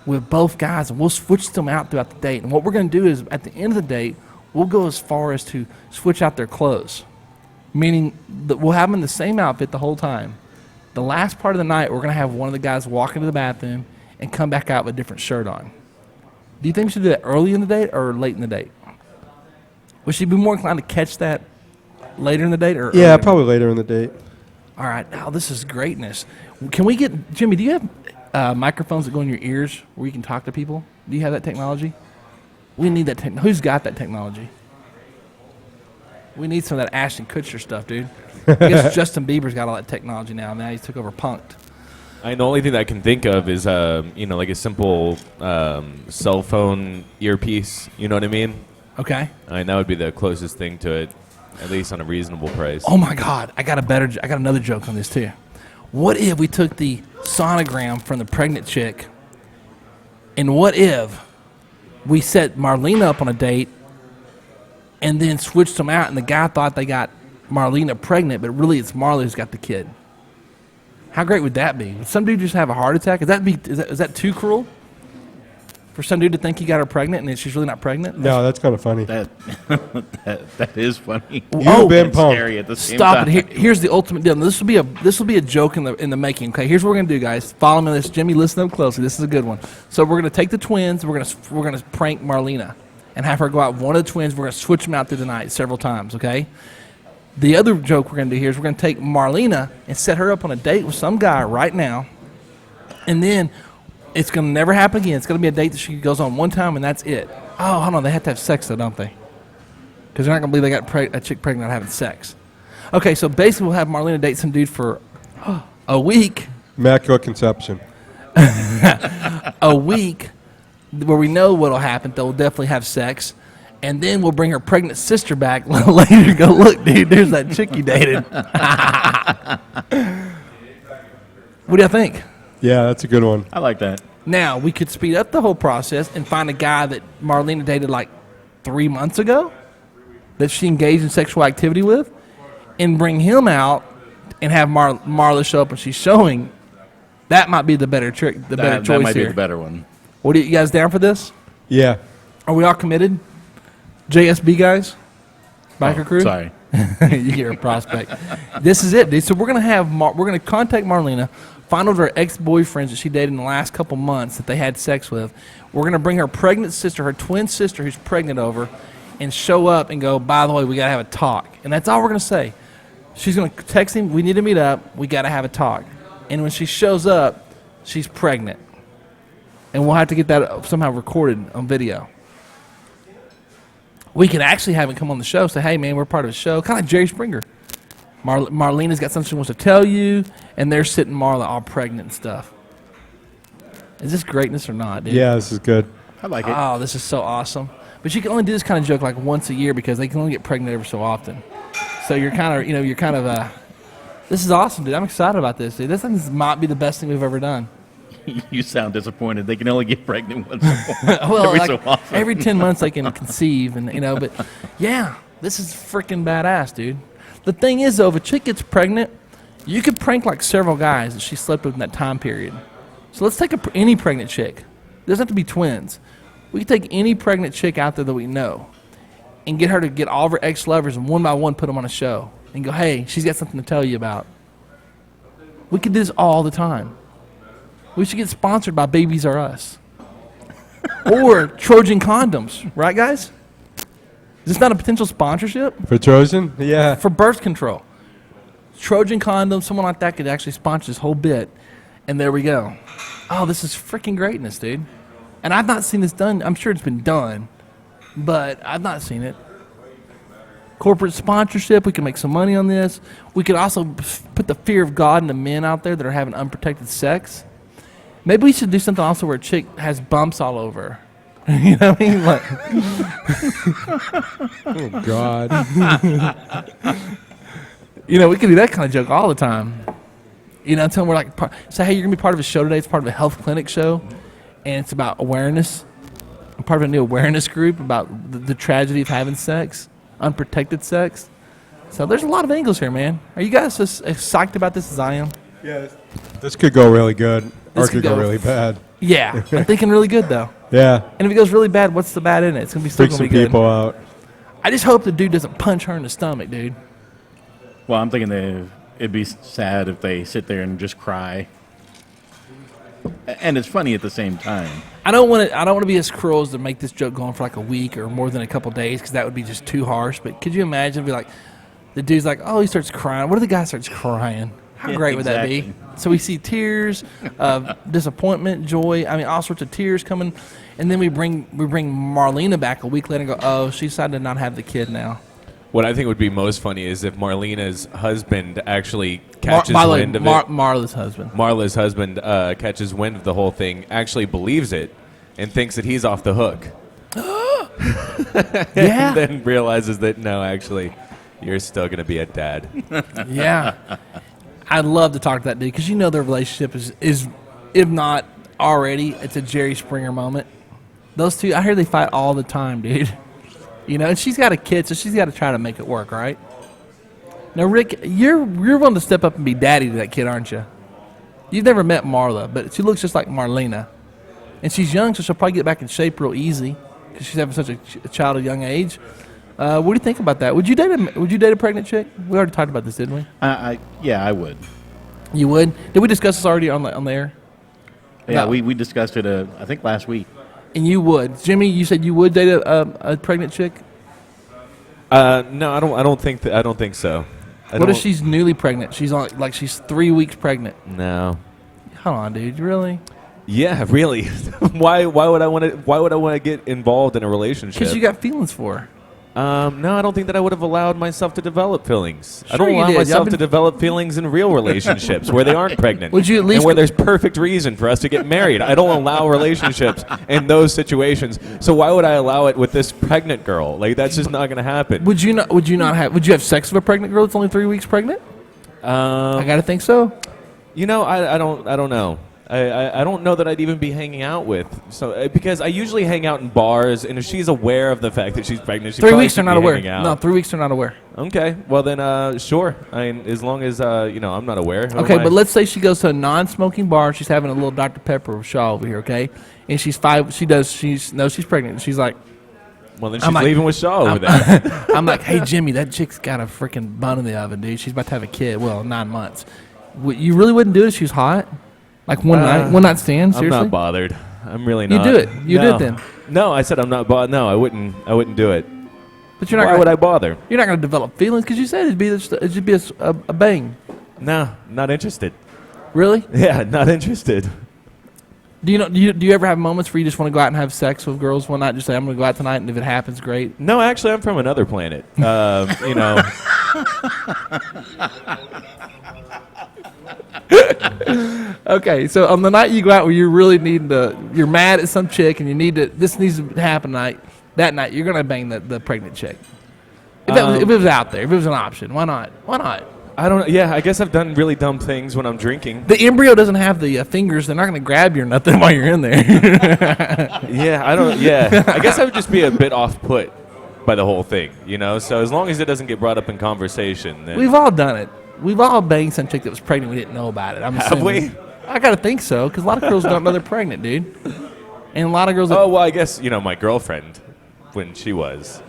with both guys, and we'll switch them out throughout the date. And what we're going to do is, at the end of the date, we'll go as far as to switch out their clothes, meaning that we'll have them in the same outfit the whole time. The last part of the night, we're going to have one of the guys walk into the bathroom and come back out with a different shirt on. Do you think we should do that early in the date or late in the date? Would she be more inclined to catch that later in the date? Or Yeah, earlier? probably later in the date. All right. Now, this is greatness. Can we get, Jimmy, do you have microphones that go in your ears where you can talk to people? Do you have that technology? We need that technology. Who's got that technology? We need some of that Ashton Kutcher stuff, dude. I guess Justin Bieber's got all that technology now. Now he took over Punk'd. The only thing that I can think of is, like a simple cell phone earpiece. You know what I mean? Okay. That would be the closest thing to it, at least on a reasonable price. Oh my God! I got another joke on this too. What if we took the sonogram from the pregnant chick, and what if we set Marlena up on a date, and then switched them out, and the guy thought they got Marlena pregnant, but really it's Marley who's got the kid. How great would that be? Would some dude just have a heart attack? Is that too cruel? For some dude to think he got her pregnant and she's really not pregnant? No, that's kind of funny. That that is funny. You've been And pumped. scary at the same Stop time. it! Here's the ultimate deal. This will be a joke in the making. Okay, here's what we're gonna do, guys. Follow me on this. Jimmy, listen up closely. This is a good one. So we're gonna take the twins. We're gonna prank Marlena and have her go out with one of the twins. We're gonna switch them out through the night several times. Okay. The other joke we're gonna do here is we're gonna take Marlena and set her up on a date with some guy right now, and then it's gonna never happen again. It's gonna be a date that she goes on one time and that's it. Oh, hold on. They have to have sex though, don't they? Because they're not going to believe they got a chick pregnant not having sex. Okay, so basically we'll have Marlena date some dude for a week. Immaculate conception. A week where we know what will happen. They'll definitely have sex. And then we'll bring her pregnant sister back later and go, look, dude, there's that chick you dated. What do you think? Yeah, that's a good one. I like that. Now, we could speed up the whole process and find a guy that Marlena dated like 3 months ago that she engaged in sexual activity with and bring him out and have Marla show up when she's showing. That might be the better trick, better choice That might here. be the better one. What are you guys down for this? Yeah. Are we all committed? JSB guys? Biker crew? Sorry. You get a prospect. This is it, dude. So we're gonna contact Marlena, find out her ex-boyfriends that she dated in the last couple months that they had sex with. We're gonna bring her pregnant sister, her twin sister who's pregnant over, and show up and go, by the way, we gotta have a talk. And that's all we're gonna say. She's gonna text him, we need to meet up, we gotta have a talk. And when she shows up, she's pregnant. And we'll have to get that somehow recorded on video. We can actually have him come on the show, say, hey, man, we're part of the show. Kind of like Jerry Springer. Marlena's got something she wants to tell you, and they're sitting Marla all pregnant and stuff. Is this greatness or not, dude? Yeah, this is good. I like it. Oh, this is so awesome. But you can only do this kind of joke like once a year because they can only get pregnant every so often. So you're kind of, this is awesome, dude. I'm excited about this, dude. This thing might be the best thing we've ever done. You sound disappointed. They can only get pregnant once a Well, every like, so often. every 10 months they can conceive, and but yeah, this is freaking badass, dude. The thing is, though, if a chick gets pregnant, you could prank like several guys that she slept with in that time period. So let's take any pregnant chick. It doesn't have to be twins. We can take any pregnant chick out there that we know and get her to get all of her ex-lovers and one by one put them on a show and go, hey, she's got something to tell you about. We could do this all the time. We should get sponsored by Babies R Us. Or Trojan condoms, right, guys? Is this not a potential sponsorship? For Trojan? Yeah. For birth control. Trojan condoms, someone like that could actually sponsor this whole bit. And there we go. Oh, this is freaking greatness, dude. And I've not seen this done. I'm sure it's been done, but I've not seen it. Corporate sponsorship, we can make some money on this. We could also put the fear of God into men out there that are having unprotected sex. Maybe we should do something also where a chick has bumps all over. You know what I mean? Like, Oh, God. we could do that kind of joke all the time. Tell them we're like, say, hey, you're going to be part of a show today. It's part of a health clinic show, and it's about awareness. I'm part of a new awareness group about the tragedy of having sex, unprotected sex. So there's a lot of angles here, man. Are you guys as psyched about this as I am? Yeah. This could go really good. Or This could could go go really bad. Yeah, I'm thinking really good, though. Yeah. And if it goes really bad, what's the bad in it? It's going to be still Freak going some to be good. people out. I just hope the dude doesn't punch her in the stomach, dude. Well, I'm thinking it'd be sad if they sit there and just cry. And it's funny at the same time. I don't want to be as cruel as to make this joke go on for like a week or more than a couple days because that would be just too harsh. But could you imagine? Be like, the dude's like, oh, he starts crying. What if the guy starts crying? How Yeah, great would that be? exactly. So we see tears of disappointment, joy. I mean, all sorts of tears coming, and then we bring Marlena back a week later and go, oh, she decided to not have the kid now. What I think would be most funny is if Marlena's husband actually catches wind of it. Marla's husband. Marla's husband catches wind of the whole thing, actually believes it, and thinks that he's off the hook. Yeah. And then realizes that, no, actually, you're still going to be a dad. Yeah. I'd love to talk to that dude because their relationship is, if not already, it's a Jerry Springer moment. Those two, I hear they fight all the time, dude. And she's got a kid, so she's got to try to make it work, right? Now, Rick, you're willing to step up and be daddy to that kid, aren't you? You've never met Marla, but she looks just like Marlena. And she's young, so she'll probably get back in shape real easy because she's having such a child at a young age. What do you think about that? Would you date a pregnant chick? We already talked about this, didn't we? Yeah, I would. You would? Did we discuss this already on the air? Yeah, No. we discussed it, I think, last week. And you would, Jimmy? You said you would date a pregnant chick. No, I don't think so. What if she's newly pregnant? She's on she's 3 weeks pregnant. No. Hold on, dude. Really? Yeah, really. Why would I want to get involved in a relationship? Because you got feelings for her. No, I don't think that I would have allowed myself to develop feelings. I Sure don't you allow did. myself I've to been- develop feelings in real relationships where they aren't pregnant. Would you at least and where go- there's perfect reason for us to get married. I don't allow relationships in those situations. So why would I allow it with this pregnant girl? Like that's just not going to happen. Would you have sex with a pregnant girl that's only 3 weeks pregnant? I gotta think so. I don't know. I don't know that I'd even be hanging out with because I usually hang out in bars, and if she's aware of the fact that she's pregnant, she 3 probably weeks they're should not be aware. hanging out. No, 3 weeks they're not aware. Okay, well then, sure. I mean, as long as I'm not aware. Who Okay, am I? but let's say she goes to a non-smoking bar. She's having a little Dr. Pepper with Shaw over here, okay? And she's 5. She knows she's pregnant. And she's like, Well, then I'm she's like- leaving with Shaw over there. I'm like, hey Jimmy, that chick's got a freaking bun in the oven, dude. She's about to have a kid. Well, 9 months. You really wouldn't do it if she was hot? Like one night stand? Seriously? I'm not bothered. I'm really You not. do it. You do it then. No, I said I'm not bothered. No, I wouldn't do it. But you're not. Why gonna, would I bother? You're not going to develop feelings because you said it'd just be a bang. No, not interested. Really? Yeah, not interested. Do you ever have moments where you just want to go out and have sex with girls one night? Just say I'm going to go out tonight, and if it happens, great. No, actually, I'm from another planet. Okay, so on the night you go out where you're really needing to, you're mad at some chick and you need to, this needs to happen that night you're gonna bang the pregnant chick. If it was out there, if it was an option, why not? Why not? I don't. Yeah, I guess I've done really dumb things when I'm drinking. The embryo doesn't have the fingers; they're not gonna grab you or nothing while you're in there. Yeah, I don't. Yeah, I guess I would just be a bit off-put by the whole thing, you know. So as long as it doesn't get brought up in conversation, then We've all done it. We've all banged some chick that was pregnant. We didn't know about it. I'm have assuming. we? I gotta think so, because a lot of girls don't know they're pregnant, dude. And a lot of girls. That Oh well, I guess my girlfriend when she was.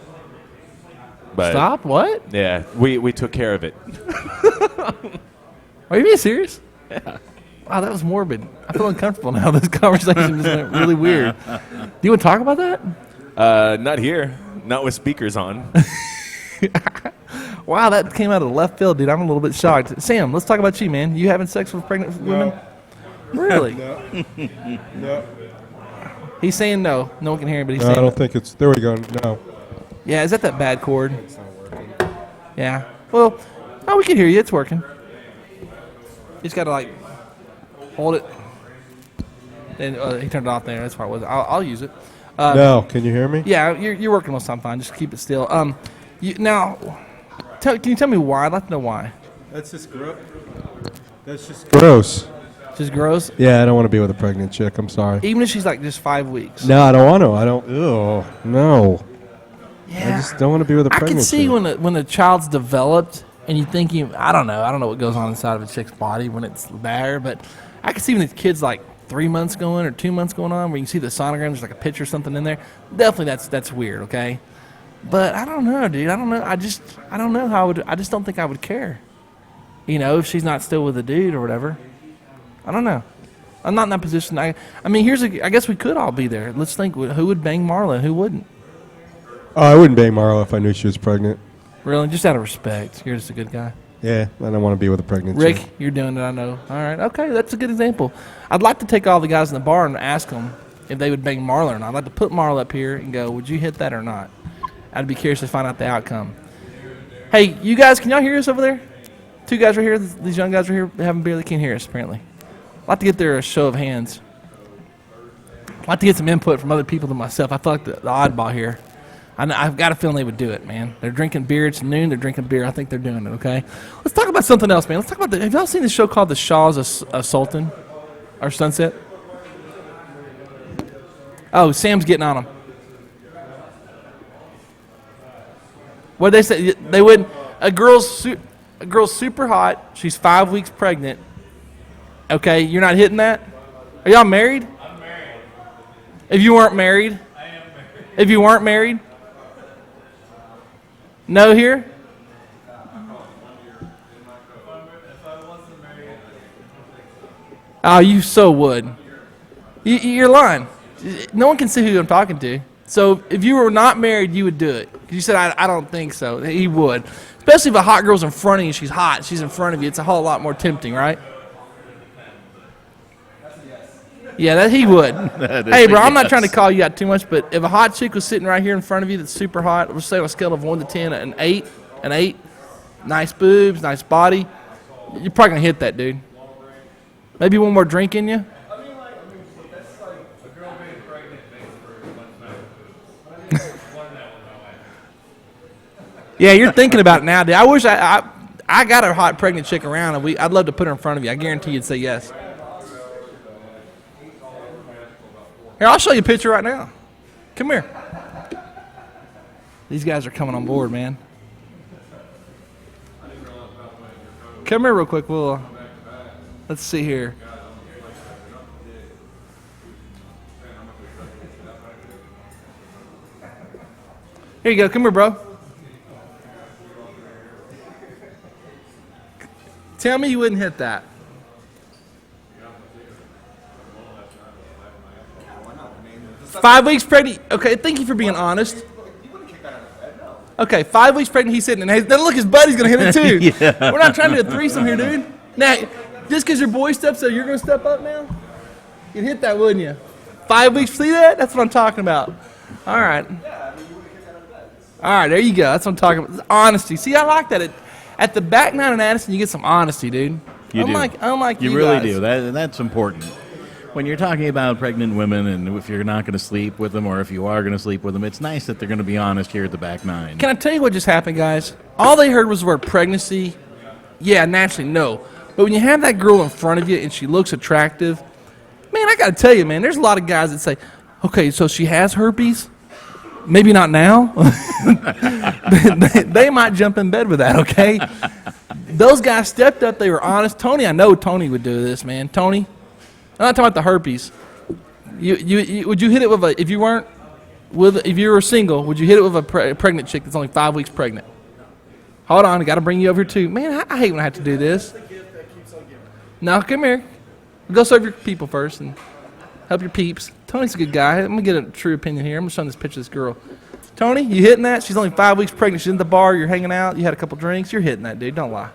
But Stop. What? Yeah, we took care of it. Are you being serious? Yeah. Wow, that was morbid. I feel uncomfortable now. This conversation just went really weird. Do you want to talk about that? Not here. Not with speakers on. Wow, that came out of the left field, dude. I'm a little bit shocked. Sam, let's talk about you, man. You having sex with pregnant women? Really? No. He's saying no. No one can hear him, but he's No, saying I don't think it's. There we go. No. Yeah, is that bad cord? Yeah. Well, oh, we can hear you. It's working. You just got to, hold it. And he turned it off there. That's why it was. I'll use it. No. Can you hear me? Yeah, you're working most of the time fine. Just keep it still. Now, can you tell me why? I'd like to know why. That's just gross. That's just gross. Just gross? Yeah, I don't want to be with a pregnant chick. I'm sorry. Even if she's just 5 weeks? No, I don't want to. I don't. Ew. No. Yeah. I just don't want to be with a I pregnant can see chick. when a child's developed and you think I don't know what goes on inside of a chick's body when it's there, but I can see when the kid's 3 months going or 2 months going on where you can see the sonogram, there's a picture or something in there. Definitely that's weird, okay? But I don't know, dude. I don't know. I don't know how I just don't think I would care. If she's not still with a dude or whatever. I don't know. I'm not in that position. I mean, I guess we could all be there. Let's think, who would bang Marla? Who wouldn't? Oh, I wouldn't bang Marla if I knew she was pregnant. Really? Just out of respect. You're just a good guy. Yeah, I don't want to be with a pregnant Rick, chick. you're doing it, I know. All right, okay, that's a good example. I'd like to take all the guys in the bar and ask them if they would bang Marla or not. I'd like to put Marla up here and go, would you hit that or not? I'd be curious to find out the outcome. Hey, you guys, can y'all hear us over there? Two guys right here, these young guys right here having beer, they can't hear us, apparently. I'd like to get their show of hands. I'd like to get some input from other people than myself. I feel like the oddball here. I've got a feeling they would do it, man. They're drinking beer. It's noon. They're drinking beer. I think they're doing it, okay? Let's talk about something else, man. Let's talk about have y'all seen the show called The Shaws of Sultan? Or Sunset? Oh, Sam's getting on them. What they say? They wouldn't. A girl's super hot. She's 5 weeks pregnant. Okay, you're not hitting that? Are y'all married? I'm married. If you weren't married? I am married. If you weren't married? No here? If I wasn't married, Oh, you so would. You're lying. No one can see who I'm talking to. So if you were not married, you would do it. 'Cause you said, I don't think so. He would. Especially if a hot girl's in front of you, she's hot, she's in front of you. It's a whole lot more tempting, right? Yeah, that he would. Hey, bro, I'm not trying to call you out too much, but if a hot chick was sitting right here in front of you that's super hot, we'll say on a scale of 1 to 10, an 8, nice boobs, nice body, you're probably going to hit that, dude. Maybe one more drink in you? that's like a girl being pregnant makes for much better food. Learn that one my way. Yeah, you're thinking about it now, dude. I wish I got a hot pregnant chick around, and I'd love to put her in front of you. I guarantee you'd say yes. Here, I'll show you a picture right now. Come here. These guys are coming on board, man. Come here real quick. Let's see here. Here you go. Come here, bro. Tell me you wouldn't hit that. Why not? 5 weeks pregnant. Okay, thank you for being honest. You wouldn't kick that out of bed, no. Okay, 5 weeks pregnant, he's sitting, and hey, then look, his buddy's gonna hit it too. Yeah. We're not trying to do a threesome here, dude. Now, just because your boy steps up, you're gonna step up now? You'd hit that, wouldn't you? 5 weeks, see that? That's what I'm talking about. All right. All right, there you go. That's what I'm talking about. Honesty. See, I like that. At the back nine in Addison, you get some honesty, dude. You Unlike do. you really guys. do. That's important. When you're talking about pregnant women and if you're not going to sleep with them or if you are going to sleep with them, it's nice that they're going to be honest here at the back nine. Can I tell you what just happened, guys? All they heard was the word pregnancy. Yeah, naturally, no. But when you have that girl in front of you and she looks attractive, man, I got to tell you, man, there's a lot of guys that say, okay, so she has herpes? Maybe not now. they might jump in bed with that, okay? Those guys stepped up. They were honest. Tony, I know Tony would do this, man. Tony, I'm not talking about the herpes. You would you hit it with a, if you were single, would you hit it with a pregnant chick that's only 5 weeks pregnant? Hold on, I got to bring you over here too. Man, I hate when I have to do this. No, come here. Go serve your people first and help your peeps. Tony's a good guy. I'm going to get a true opinion here. I'm going to show this picture of this girl. Tony, you hitting that? She's only 5 weeks pregnant. She's in the bar. You're hanging out. You had a couple drinks. You're hitting that, dude. Don't lie.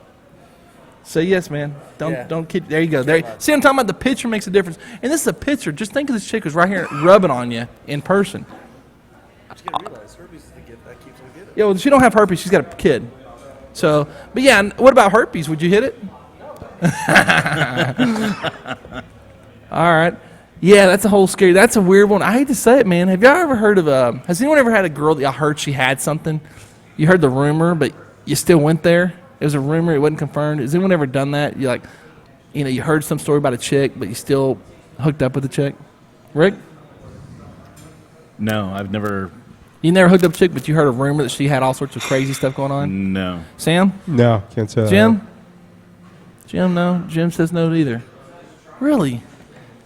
Say yes, man. Don't kid. There you go. There. See what I'm talking about? The picture makes a difference. And this is a picture. Just think of this chick who's right here rubbing on you in person. You gotta realize herpes is the gift that keeps on giving. Yeah, well, she don't have herpes. She's got a kid. So, but yeah, and what about herpes? Would you hit it? All right. Yeah, that's a whole scary. That's a weird one. I hate to say it, man. Have y'all ever heard of? Has anyone ever had a girl that y'all heard she had something? You heard the rumor, but you still went there. It was a rumor. It wasn't confirmed. Has anyone ever done that? You like, you heard some story about a chick, but you still hooked up with the chick. Rick, No, I've never. you never hooked up with a chick, but you heard a rumor that she had all sorts of crazy stuff going on. No. Sam, No, can't say that. Jim, no. Jim says no either. Really?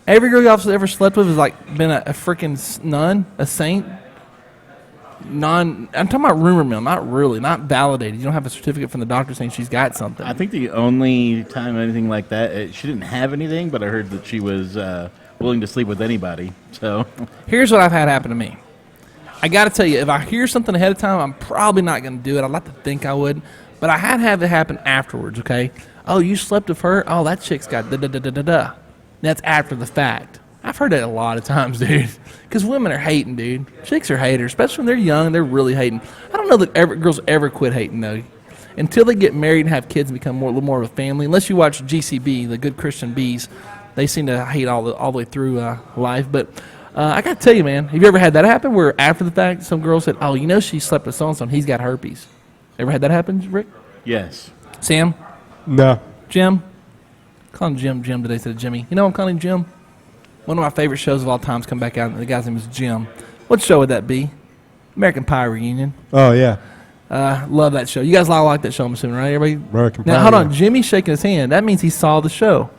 Every girl y'all ever slept with has like been a freaking nun, a saint. I'm talking about rumor mill, not really, not validated. You don't have a certificate from the doctor saying she's got something. I think the only time anything like that, she didn't have anything, but I heard that she was willing to sleep with anybody. So Here's what I've had happen to me. I got to tell you, if I hear something ahead of time, I'm probably not going to do it. I'd like to think I would, but I had to have it happen afterwards, okay? Oh, you slept with her? Oh, that chick's got da-da-da-da-da-da. That's after the fact. I've heard that a lot of times, dude. Because women are hating, dude. Chicks are haters, especially when they're young. They're really hating. I don't know that girls ever quit hating, though. Until they get married and have kids and become a little more of a family. Unless you watch GCB, the Good Christian Bees, they seem to hate all the way through life. But I got to tell you, man, have you ever had that happen where after the fact some girl said, oh, she slept with so-and-so and he's got herpes? Ever had that happen, Rick? yes. Sam? No. Jim? Call him Jim today instead of Jimmy. You know I'm calling him Jim? One of my favorite shows of all time's come back out, and the guy's name is Jim. What show would that be? American Pie Reunion. Oh, yeah. Love that show. You guys all like that show, I'm assuming, right? Everybody? American Now, Pie, hold on. yeah. Jimmy's shaking his hand. That means he saw the show.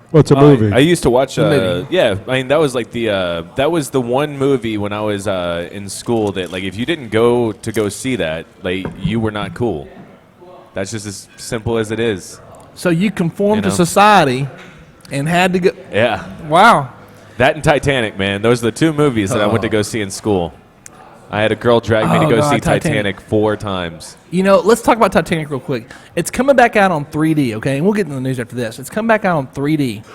What's a movie? I used to watch. movie. Yeah, I mean that was like that was the one movie when I was in school that like if you didn't go see that, like you were not cool. That's just as simple as it is. So you conformed You to know? society and had to go. Yeah, Wow. that and Titanic, man. Those are the two movies that I went to go see in school. I had a girl drag me to Oh, go God, see Titanic. Titanic 4 times. Let's talk about Titanic real quick. It's coming back out on 3D, okay? And we'll get into the news after this. It's coming back out on 3D.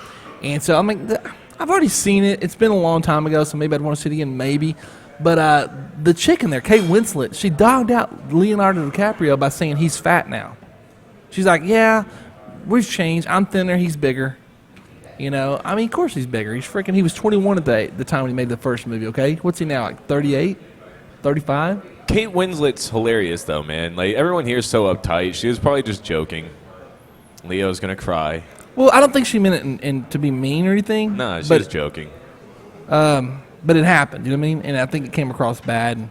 And so, I've already seen it. It's been a long time ago, so maybe I'd want to see it again, maybe. But the chick in there, Kate Winslet, she dogged out Leonardo DiCaprio by saying he's fat now. She's like, yeah, we've changed. I'm thinner, he's bigger. Of course he's bigger. He was 21 at the time when he made the first movie, okay? What's he now, like 38? 35? Kate Winslet's hilarious though, man. Like everyone here is so uptight. She was probably just joking. Leo's gonna cry. Well, I don't think she meant it in to be mean or anything. Nah, she but, was joking. But it happened, you know what I mean? And I think it came across bad. And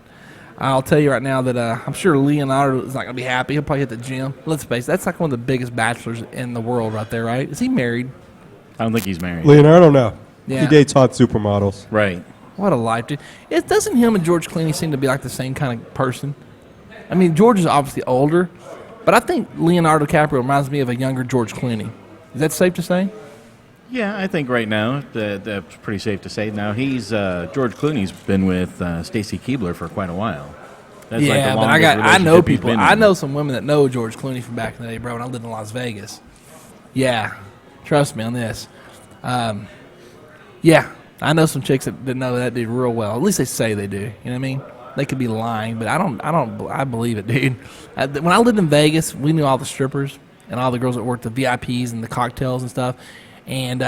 I'll tell you right now that I'm sure Leonardo is not going to be happy. He'll probably hit the gym. Let's face it, that's like one of the biggest bachelors in the world right there, right? Is he married? I don't think he's married. Leonardo, no. Yeah. He dates hot supermodels. Right. What a life, dude. Doesn't him and George Clooney seem to be like the same kind of person? I mean, George is obviously older, but I think Leonardo DiCaprio reminds me of a younger George Clooney. Is that safe to say? Yeah, I think right now that's pretty safe to say. Now he's George Clooney's been with Stacy Keibler for quite a while. That's like the but longest I know relationship he's people. been I in. know some women that know George Clooney from back in the day, bro. When I lived in Las Vegas. Yeah, trust me on this. Yeah, I know some chicks that know that dude real well. At least they say they do. You know what I mean? They could be lying, but I believe it, dude. When I lived in Vegas, we knew all the strippers, and all the girls that worked the VIPs and the cocktails and stuff. And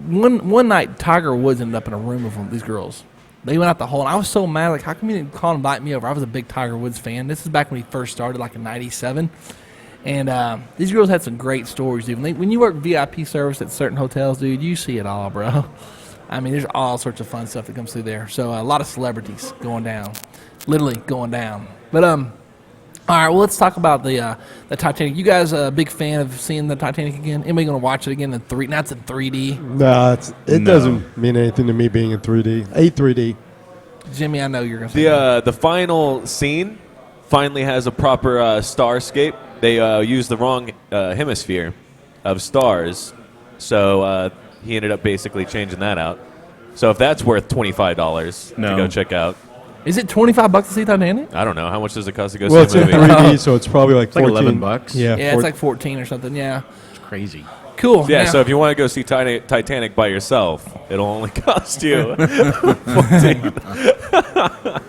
one night, Tiger Woods ended up in a room with these girls. They went out the hole, and I was so mad. Like, how come you didn't call and invite me over? I was a big Tiger Woods fan. This is back when he first started, like in '97. And these girls had some great stories, dude. When you work VIP service at certain hotels, dude, you see it all, bro. I mean, there's all sorts of fun stuff that comes through there. So a lot of celebrities going down, literally going down. But all right, well, let's talk about the Titanic. You guys a big fan of seeing the Titanic again? Anybody going to watch it again in 3D? Now it's in 3D. No, it doesn't mean anything to me being in 3D. I hate 3D. Jimmy, I know you're going to say The final scene finally has a proper starscape. They used the wrong hemisphere of stars, so he ended up basically changing that out. So if that's worth $25 to go check out. Is it $25 to see Titanic? I don't know. How much does it cost to go Well, see it's a in movie? 3D, so it's probably like It's like 14. $11. Yeah, Yeah, it's like 14 or something. Yeah, It's crazy. cool. Yeah, Now- so if you want to go see Titanic by yourself, it'll only cost you $14.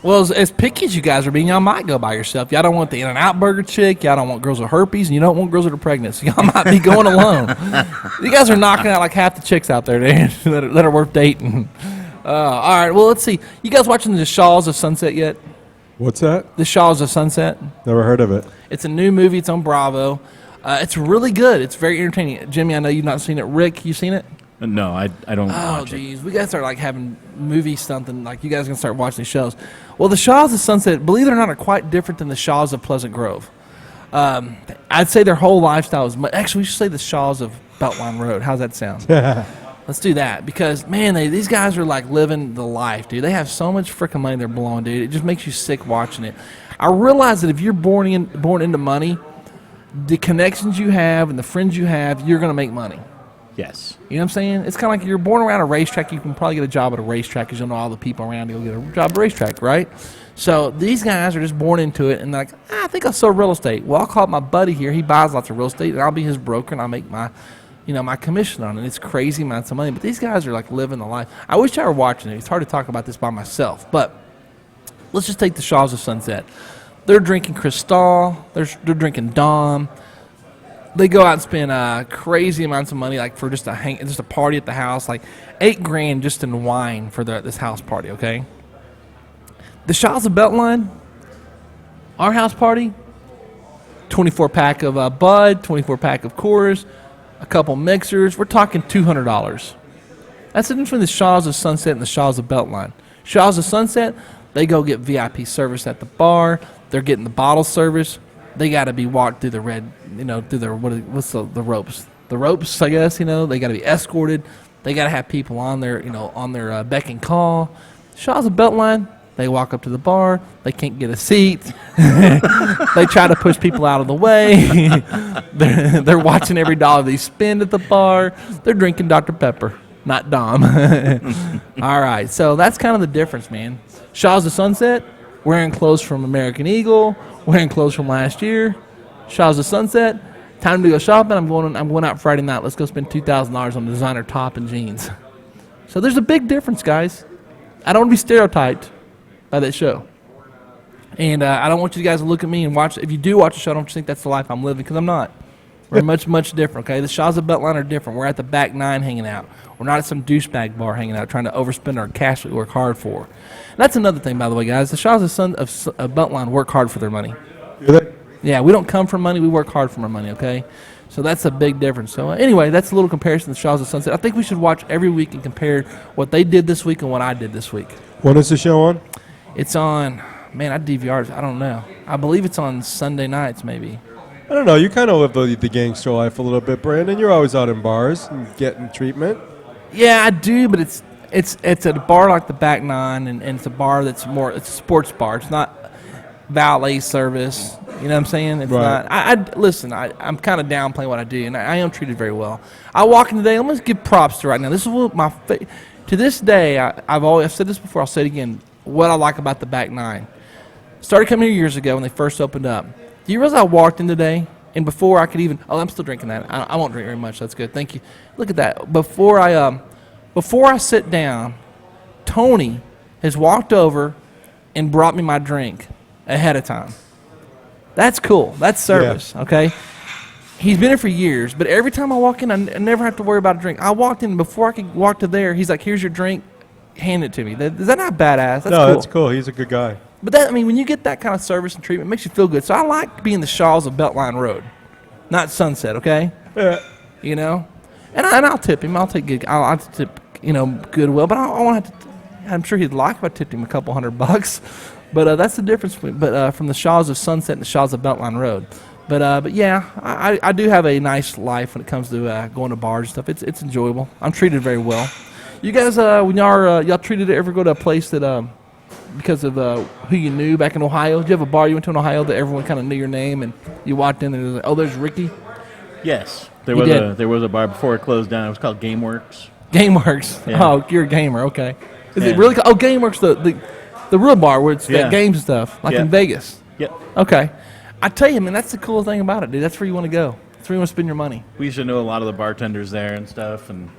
Well, as picky as you guys are being, y'all might go by yourself. Y'all don't want the In-N-Out Burger chick. Y'all don't want girls with herpes, and you don't want girls that are pregnant. So y'all might be going alone. You guys are knocking out like half the chicks out there dude, that are worth dating. All right, well, let's see. You guys watching The Shaws of Sunset yet? What's that? The Shaws of Sunset? Never heard of it. It's a new movie. It's on Bravo. It's really good. It's very entertaining. Jimmy, I know you've not seen it. Rick, you seen it? No, I don't Oh, watch it. geez. We got to start, like, having movie something. Like, you guys going to start watching these shows. Well, the Shaws of Sunset, believe it or not, are quite different than the Shaws of Pleasant Grove. I'd say their whole lifestyle is actually, we should say the Shaws of Beltline Road. How's that sound? Let's do that. Because, man, these guys are, like, living the life, dude. They have so much freaking money they're blowing, dude. It just makes you sick watching it. I realize that if you're born into money, the connections you have and the friends you have, you're going to make money. Yes. You know what I'm saying? It's kind of like you're born around a racetrack. You can probably get a job at a racetrack because you'll know all the people around to go get a job at a racetrack, right? So these guys are just born into it, and they're like, I think I'll sell real estate. Well, I'll call up my buddy here. He buys lots of real estate, and I'll be his broker, and I'll make my commission on it. It's crazy amounts of money, but these guys are like living the life. I wish I were watching it. It's hard to talk about this by myself, but let's just take the Shaws of Sunset. They're drinking Cristal. They're drinking Dom. They go out and spend crazy amounts of money, like for just a party at the house, like $8,000 just in wine for this house party. Okay. The Shaws of Beltline, our house party, 24-pack of Bud, 24-pack of Coors, a couple mixers. We're talking $200. That's the difference between the Shaws of Sunset and the Shaws of Beltline. Shaws of Sunset, they go get VIP service at the bar. They're getting the bottle service. They got to be walked through the through the ropes. The ropes, I guess, they got to be escorted. They got to have people on their beck and call. Shaws of Beltline, they walk up to the bar. They can't get a seat. They try to push people out of the way. They're watching every dollar they spend at the bar. They're drinking Dr. Pepper, not Dom. All right, so that's kind of the difference, man. Shaws of Sunset, wearing clothes from American Eagle, wearing clothes from last year. Shaws of Sunset, time to go shopping. I'm going out Friday night. Let's go spend $2,000 on a designer top and jeans. So there's a big difference, guys. I don't want to be stereotyped by that show. And I don't want you guys to look at me and watch. If you do watch the show, I don't think that's the life I'm living, because I'm not. We're much, much different, okay? The Shaws of Beltline are different. We're at the back nine hanging out. We're not at some douchebag bar hanging out trying to overspend our cash we work hard for. And that's another thing, by the way, guys. The Shaws of Beltline work hard for their money. Yeah, we don't come from money. We work hard for our money, okay? So that's a big difference. So anyway, that's a little comparison to the Shaws of Sunset. I think we should watch every week and compare what they did this week and what I did this week. When is the show on? It's on, man, I DVR'd. I don't know. I believe it's on Sunday nights, maybe. I don't know. You kind of live the gangster life a little bit, Brandon. You're always out in bars and getting treatment. Yeah, I do, but it's at a bar like the Back Nine, and it's a bar it's a sports bar. It's not valet service. You know what I'm saying? It's right. not. Listen. I'm kind of downplaying what I do, and I am treated very well. I walk in today. I'm gonna give props to right now. This is what to this day. I've said this before. I'll say it again. What I like about the Back Nine. Started coming here years ago when they first opened up. Do you realize I walked in today, and before I could even... Oh, I'm still drinking that. I won't drink very much. That's good. Thank you. Look at that. Before I sit down, Tony has walked over and brought me my drink ahead of time. That's cool. That's service, okay? He's been here for years, but every time I walk in, I never have to worry about a drink. I walked in, before I could walk to there, he's like, here's your drink, hand it to me. Is that not badass? That's no, cool. that's cool. He's a good guy. But that, I mean, when you get that kind of service and treatment, it makes you feel good. So I like being the Shaws of Beltline Road, not Sunset, okay? Yeah. You know? And I'll tip him. I'll tip, Goodwill, but I won't have to. I'm sure he'd like if I tipped him a couple $100. But that's the difference from the Shaws of Sunset and the Shaws of Beltline Road. But yeah, I do have a nice life when it comes to going to bars and stuff. It's enjoyable. I'm treated very well. You guys, when y'all treated to ever go to a place that because of who you knew back in Ohio? Did you have a bar you went to in Ohio that everyone kind of knew your name and you walked in and it was like, oh, there's Ricky? Yes, You did. there was a bar before it closed down. It was called GameWorks. GameWorks. Yeah. Oh, you're a gamer. Okay. Is Yeah. it really? Oh, GameWorks, the real bar where it's got Yeah. games and stuff, like Yeah. in Vegas. Yep. Okay. I tell you, man, that's the coolest thing about it, dude. That's where you want to go. That's where you want to spend your money. We used to know a lot of the bartenders there and stuff, and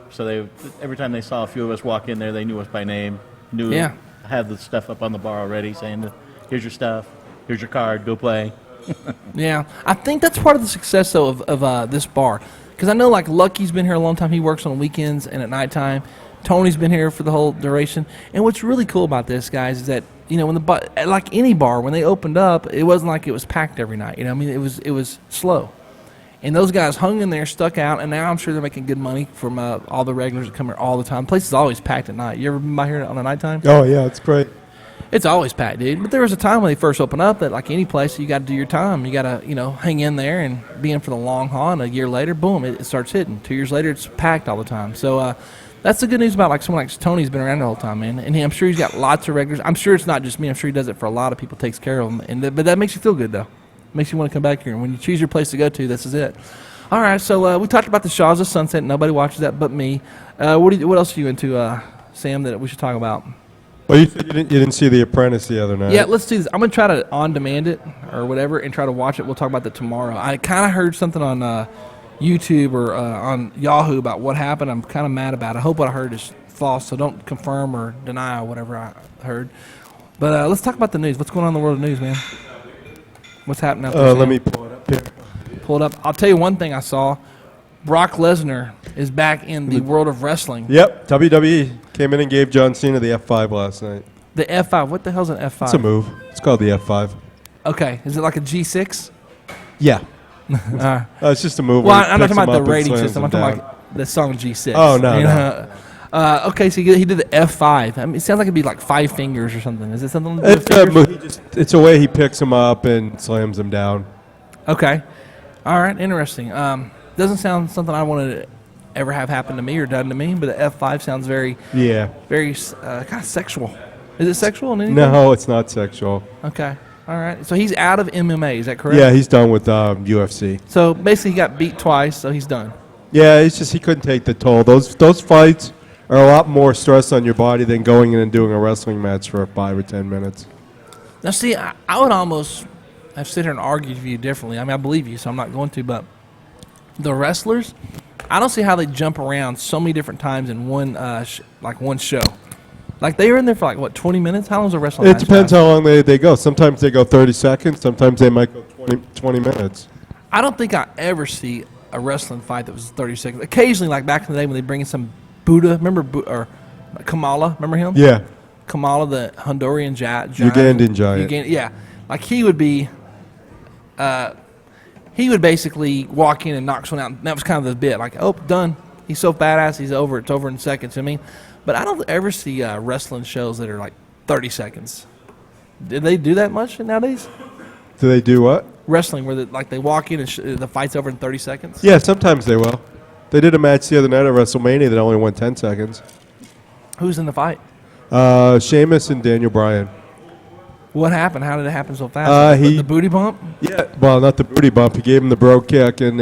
so every time they saw a few of us walk in there, they knew us by name, knew Yeah. had the stuff up on the bar already, saying, "Here's your stuff, here's your card, go play." Yeah, I think that's part of the success though of this bar, because I know like Lucky's been here a long time. He works on weekends and at nighttime. Tony's been here for the whole duration. And what's really cool about this, guys, is that when like any bar, when they opened up, it wasn't like it was packed every night. I mean, it was slow. And those guys hung in there, stuck out, and now I'm sure they're making good money from all the regulars that come here all the time. The place is always packed at night. You ever been by here on the nighttime? Oh, yeah, it's great. It's always packed, dude. But there was a time when they first opened up that, like any place, you got to do your time. You got to, hang in there and be in for the long haul. And a year later, boom, it starts hitting. 2 years later, it's packed all the time. So that's the good news about like someone like Tony's been around the whole time, man. And I'm sure he's got lots of regulars. I'm sure it's not just me. I'm sure he does it for a lot of people. Takes care of them. But that makes you feel good, though. Makes you want to come back here. And when you choose your place to go to, this is it. All right, so we talked about the Shaws of Sunset. Nobody watches that but me. What else are you into, Sam, that we should talk about? Well, you didn't see The Apprentice the other night. Yeah, let's do this. I'm going to try to on-demand it or whatever and try to watch it. We'll talk about that tomorrow. I kind of heard something on YouTube or on Yahoo about what happened. I'm kind of mad about it. I hope what I heard is false, so don't confirm or deny whatever I heard. But let's talk about the news. What's going on in the world of news, man? What's happening out there? Let Sam? me pull it up here. Pull it up. I'll tell you one thing I saw. Brock Lesnar is back in the world of wrestling. Yep, WWE came in and gave John Cena the F5 last night. The F5. What the hell's an F5? It's a move. It's called the F5. Okay. Is it like a G6? Yeah. It's just a move. Well, where he I'm not picks talking him about the up and rating slams system. I'm him talking down. about the song G6. Oh, no. Okay, so he did the F5. I mean, it sounds like it'd be like 5 fingers or something. Is it something to do with It's a fingers? move. It's a way he picks him up and slams him down. Okay. All right, interesting. Doesn't sound something I want to ever have happen to me or done to me, but the F5 sounds very, Yeah. very kind of sexual. Is it sexual in anything? No, it's not sexual. Okay. All right. So he's out of MMA. Is that correct? Yeah, he's done with UFC. So basically, he got beat twice, so he's done. Yeah, it's just he couldn't take the toll. Those fights are a lot more stress on your body than going in and doing a wrestling match for 5 or 10 minutes. Now, see, I would almost have sit here and argued with you differently. I mean, I believe you, so I'm not going to. But the wrestlers, I don't see how they jump around so many different times in one show. Like they were in there for like what 20 minutes? How long was a wrestling It match depends last? how long they go. Sometimes they go 30 seconds. Sometimes they might go 20 minutes. I don't think I ever see a wrestling fight that was 30 seconds. Occasionally, like back in the day when they bring in some Buddha, remember or Kamala, remember him? Yeah. Kamala, the Honduran giant. Ugandan giant. Yeah, like he would basically walk in and knock someone out. And that was kind of the bit. Like, oh, done. He's so badass. He's over. It's over in seconds. I mean, but I don't ever see wrestling shows that are like 30 seconds. Did they do that much nowadays? Do they do what? Wrestling, where they walk in and the fight's over in 30 seconds? Yeah, sometimes they will. They did a match the other night at WrestleMania that only went 10 seconds. Who's in the fight? Sheamus and Daniel Bryan. What happened? How did it happen so fast? The booty bump? Yeah, well, not the booty bump. He gave him the bro kick and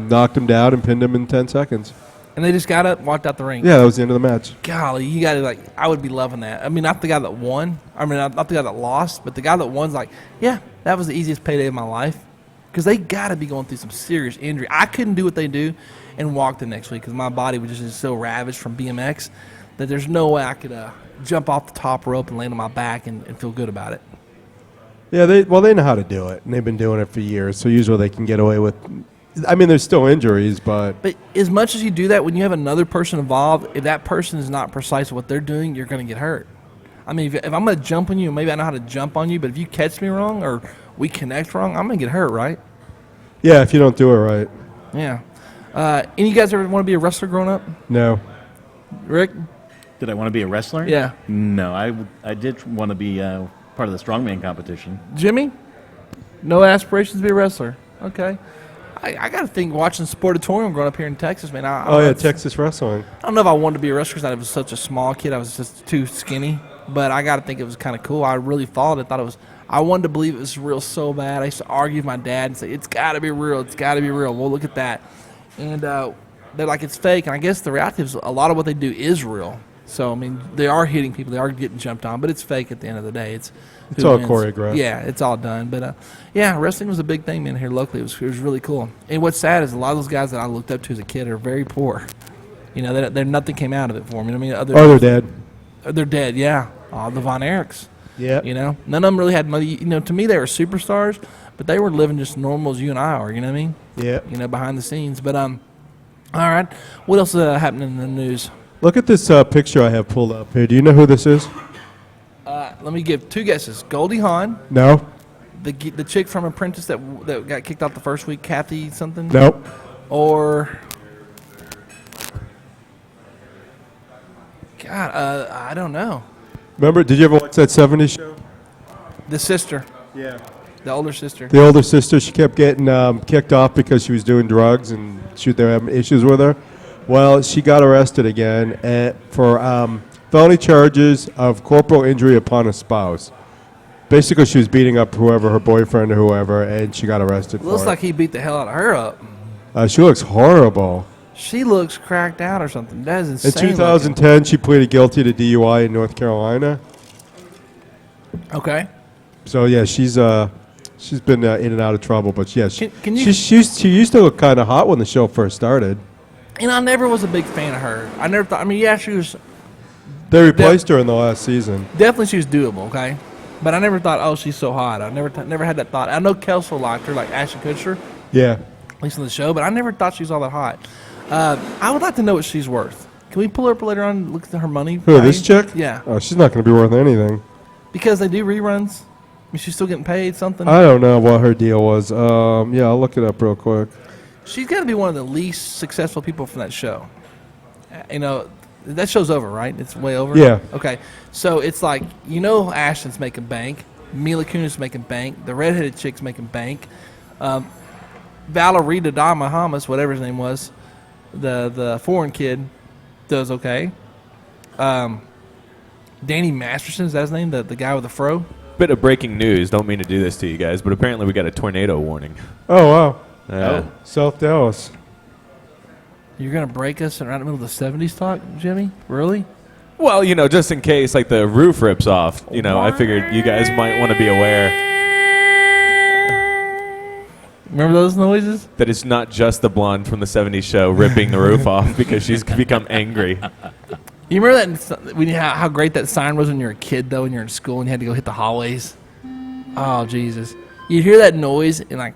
knocked him down and pinned him in 10 seconds. And they just got up and walked out the ring? Yeah, that was the end of the match. Golly, you got to, I would be loving that. I mean, not the guy that won. I mean, not the guy that lost, but the guy that won's like, yeah, that was the easiest payday of my life. Because they got to be going through some serious injury. I couldn't do what they do and walk the next week because my body was just so ravaged from BMX that there's no way I could jump off the top rope and land on my back and feel good about it. Yeah, they know how to do it, and they've been doing it for years, so usually they can get away with I mean, there's still injuries, but But as much as you do that, when you have another person involved, if that person is not precise at what they're doing, you're going to get hurt. I mean, if I'm going to jump on you, maybe I know how to jump on you, but if you catch me wrong or we connect wrong, I'm going to get hurt, right? yeah, if you don't do it right, Yeah. Any of you guys ever want to be a wrestler growing up? no. Rick? Did I want to be a wrestler? Yeah. No, I did want to be part of the strongman competition. Jimmy? No aspirations to be a wrestler. Okay. I got to think watching Sportatorium growing up here in Texas, man. Oh yeah, Texas wrestling. I don't know if I wanted to be a wrestler because I was such a small kid. I was just too skinny. But I got to think it was kind of cool. I really followed it. I wanted to believe it was real so bad. I used to argue with my dad and say, it's got to be real. It's got to be real. Well, look at that. And they're like, it's fake. And I guess the reality is a lot of what they do is real. So, I mean, they are hitting people. They are getting jumped on. But it's fake at the end of the day. It's who all wins. choreographed. Yeah, it's all done. But, yeah, wrestling was a big thing, man, here locally. It was really cool. And what's sad is a lot of those guys that I looked up to as a kid are very poor. You know, they're nothing came out of it for them. You know what I mean? Oh, they're dead. They're dead, yeah. The Von Erichs. Yeah. You know, none of them really had money. You know, to me, they were superstars, but they were living just normal as you and I are. You know what I mean? Yeah. You know, behind the scenes. But all right. What else is happening in the news? Look at this picture I have pulled up here. Do you know who this is? Let me give two guesses. Goldie Hawn, No. the chick from Apprentice that got kicked out the first week, Kathy something. Nope. Or God, I don't know. Remember? Did you ever watch that '70s show? The sister, Yeah. the older sister. The older sister, she kept getting kicked off because she was doing drugs and they were having issues with her. Well, she got arrested again for felony charges of corporal injury upon a spouse. Basically, she was beating up whoever, her boyfriend or whoever, and she got arrested Looks for like he beat the hell out of her up. it. She looks horrible. She looks cracked out or something. That is In insane. 2010, she pleaded guilty to DUI in North Carolina. looking. Okay. So yeah, she's been in and out of trouble, but yeah, Can you- she used to look kind of hot when the show first started. And I never was a big fan of her. I never thought. I mean, yeah, she was They replaced her in the last season. definitely she was doable. Okay, but I never thought, oh, she's so hot. I never had that thought. I know Kelso liked her, like Ashton Kutcher, Yeah, at least on the show, but I never thought she was all that hot. I would like to know what she's worth. Can we pull her up later on and look at her money? who this value? chick? Yeah, Oh, she's not going to be worth anything. because they do reruns. I mean, she's still getting paid something. I don't know what her deal was. Yeah, I'll look it up real quick. She's got to be one of the least successful people from that show. You know, that show's over, right? It's way over? Yeah. Okay. So it's like, you know, Ashton's making bank. Mila Kunis making bank. The redheaded chick's making bank. Valerie Damahamas, whatever his name was, the foreign kid, does okay. Danny Masterson, is that his name? The guy with the fro? Bit of breaking news. Don't mean to do this to you guys, but apparently we got a tornado warning. Oh wow, Yeah. South Dallas. You're going to break us around the middle of the 70s talk, Jimmy? Really? Well, you know, just in case like the roof rips off, you know, I figured you guys might want to be aware Remember those noises? that it's not just the blonde from the '70s show ripping the roof off because she's become angry. You remember that when how great that sign was when you were a kid, though, when you were in school and you had to go hit the hallways? Oh, Jesus. You'd hear that noise and like,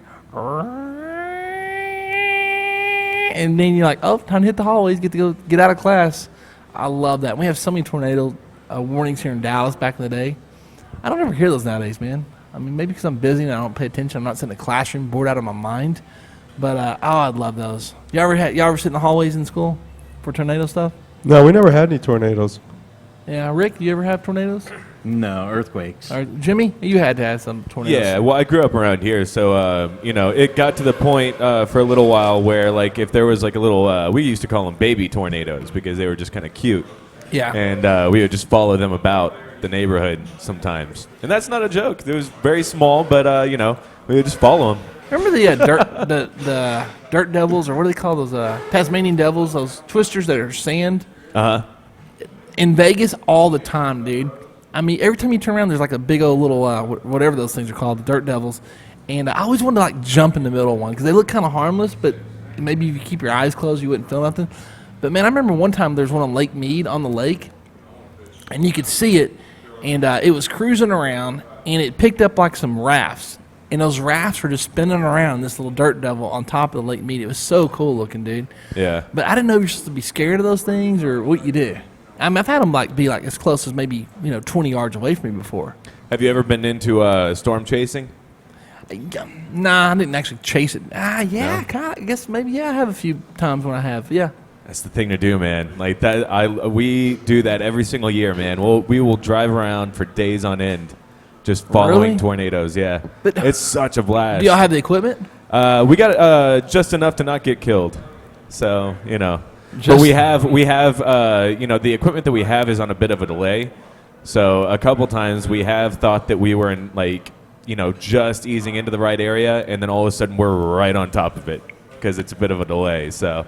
and then you're like, oh, time to hit the hallways, get out of class. I love that. We have so many tornado warnings here in Dallas back in the day. I don't ever hear those nowadays, man. I mean, maybe because I'm busy and I don't pay attention. I'm not sitting in the classroom, bored out of my mind. But, I'd love those. Y'all ever sit in the hallways in school for tornado stuff? No, we never had any tornadoes. Yeah, Rick, you ever have tornadoes? No, earthquakes. Or Jimmy, you had to have some tornadoes. Yeah, well, I grew up around here, so you know, it got to the point for a little while where, like, if there was like a little, we used to call them baby tornadoes because they were just kind of cute, Yeah. and we would just follow them about the neighborhood sometimes, and that's not a joke. It was very small, but you know, we would just follow them. Remember the the dirt devils, or what do they call those? Tasmanian devils, those twisters that are sand in Vegas all the time, dude. I mean, every time you turn around, there's like a big old little whatever those things are called, the dirt devils. And I always wanted to like jump in the middle of one because they look kind of harmless, but maybe if you keep your eyes closed, you wouldn't feel nothing. But man, I remember one time there was one on Lake Mead on the lake, and you could see it, and it was cruising around, and it picked up like some rafts. and those rafts were just spinning around this little dirt devil on top of the lake mead. It was so cool looking, dude. Yeah. But I didn't know if you're supposed to be scared of those things or what you do. I mean, I've had them be as close as maybe 20 yards away from me before. Have you ever been into storm chasing? Nah, I didn't actually chase it. Yeah, No? kind of. I guess maybe I have a few times when I have. Yeah. That's the thing to do, man. Like that, we do that every single year, man. We will drive around for days on end, just following Really? tornadoes. Yeah, But- it's such a blast. Do y'all have the equipment? We got just enough to not get killed, so but Just- we have the equipment that we have is on a bit of a delay. So a couple times we have thought that we were in just easing into the right area, and then all of a sudden we're right on top of it because it's a bit of a delay. So.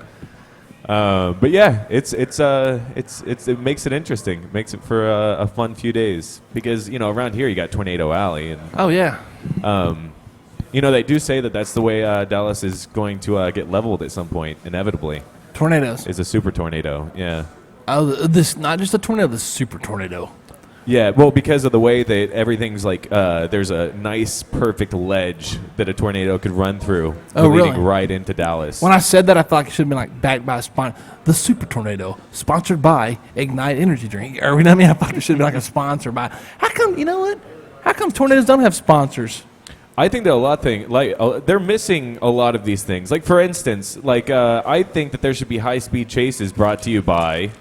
But yeah, it makes it interesting. It makes it for a fun few days because around here you got Tornado Alley, and Oh yeah. they do say that that's the way Dallas is going to get leveled at some point, inevitably. Tornadoes. Is a super tornado. Yeah, Oh, this not just a tornado. This super tornado. yeah. Well, because of the way that everything's there's a nice, perfect ledge that a tornado could run through, Oh, leading really? right into Dallas. When I said that, I thought it should have been backed by a sponsor. The super tornado, sponsored by Ignite Energy Drink. Or I thought it should have been a sponsor by. How come? You know what? How come tornadoes don't have sponsors? I think that a lot of they're missing a lot of these things. Like for instance, I think that there should be high-speed chases brought to you by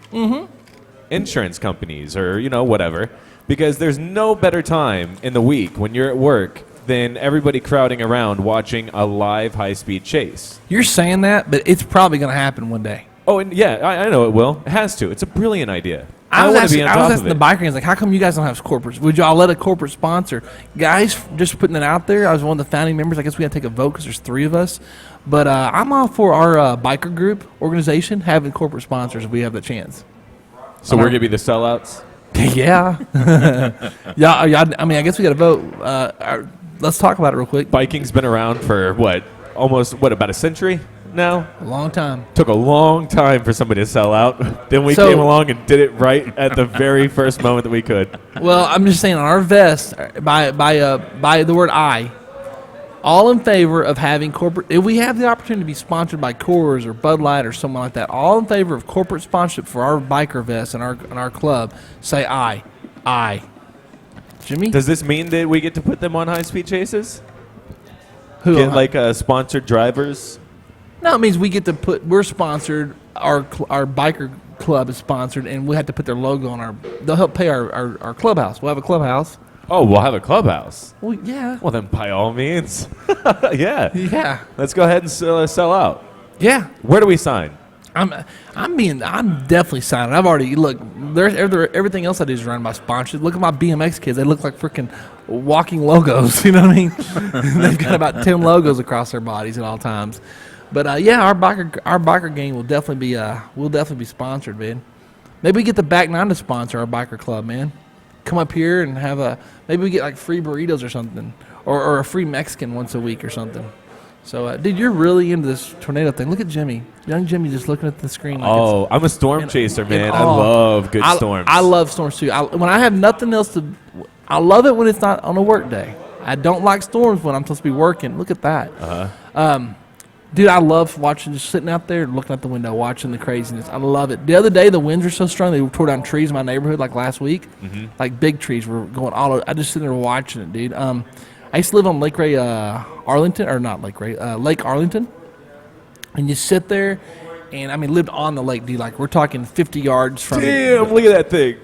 insurance companies or whatever, because there's no better time in the week when you're at work than everybody crowding around watching a live high-speed chase. You're saying that, but it's probably going to happen one day. Oh, and yeah, I know it will. It has to. It's a brilliant idea. I want was to be on top asking of the it. biker gangs, how come you guys don't have corporates? Would y'all let a corporate sponsor? Guys, just putting it out there. I was one of the founding members. I guess we got to take a vote because there's 3 of us. But I'm all for our biker group organization having corporate sponsors if we have the chance. So we're gonna be the sellouts. Yeah. Yeah. I mean, I guess we got to vote. Let's talk about it real quick. Biking's been around for about a century now. A long time. Took a long time for somebody to sell out. Then we So- came along and did it right at the very first moment that we could. Well, I'm just saying on our vest, by the word I, all in favor of having corporate. If we have the opportunity to be sponsored by Coors or Bud Light or someone like that, all in favor of corporate sponsorship for our biker vests and our club, say I. Jimmy, Does this mean that we get to put them on high-speed chases? who? Get sponsored drivers? No, it means we get to put. We're sponsored. Our biker club is sponsored, and we have to put their logo on our. They'll help pay our clubhouse. We'll have a clubhouse. Oh, we'll have a clubhouse. Well, yeah. Well, then by all means, yeah. Yeah. Let's go ahead and sell out. Yeah. Where do we sign? I'm definitely signing. I've already look. There's everything else I do is run by sponsors. Look at my BMX kids. They look like freaking walking logos. You know what I mean? They've got about 10 logos across their bodies at all times. But yeah, our biker gang will definitely be sponsored, man. Maybe we get the Back Nine to sponsor our biker club, man. Come up here and maybe we get free burritos or something, or a free Mexican once a week or something. So, dude, you're really into this tornado thing. Look at Jimmy, young Jimmy, just looking at the screen. Like I'm a storm in- chaser, in man. I awe. love good storms. I love storms too. When I have nothing else to, I love it when it's not on a work day. I don't like storms when I'm supposed to be working. Look at that. Dude, I love just sitting out there, looking out the window, watching the craziness. I love it. The other day, the winds were so strong, they tore down trees in my neighborhood like last week. Like big trees were going all over. I just sitting there watching it, dude. I used to live on Lake Ray, Arlington, or not Lake Ray, Lake Arlington. And you sit there, and I mean, lived on the lake, dude. Like, we're talking 50 yards from Damn, look at that thing.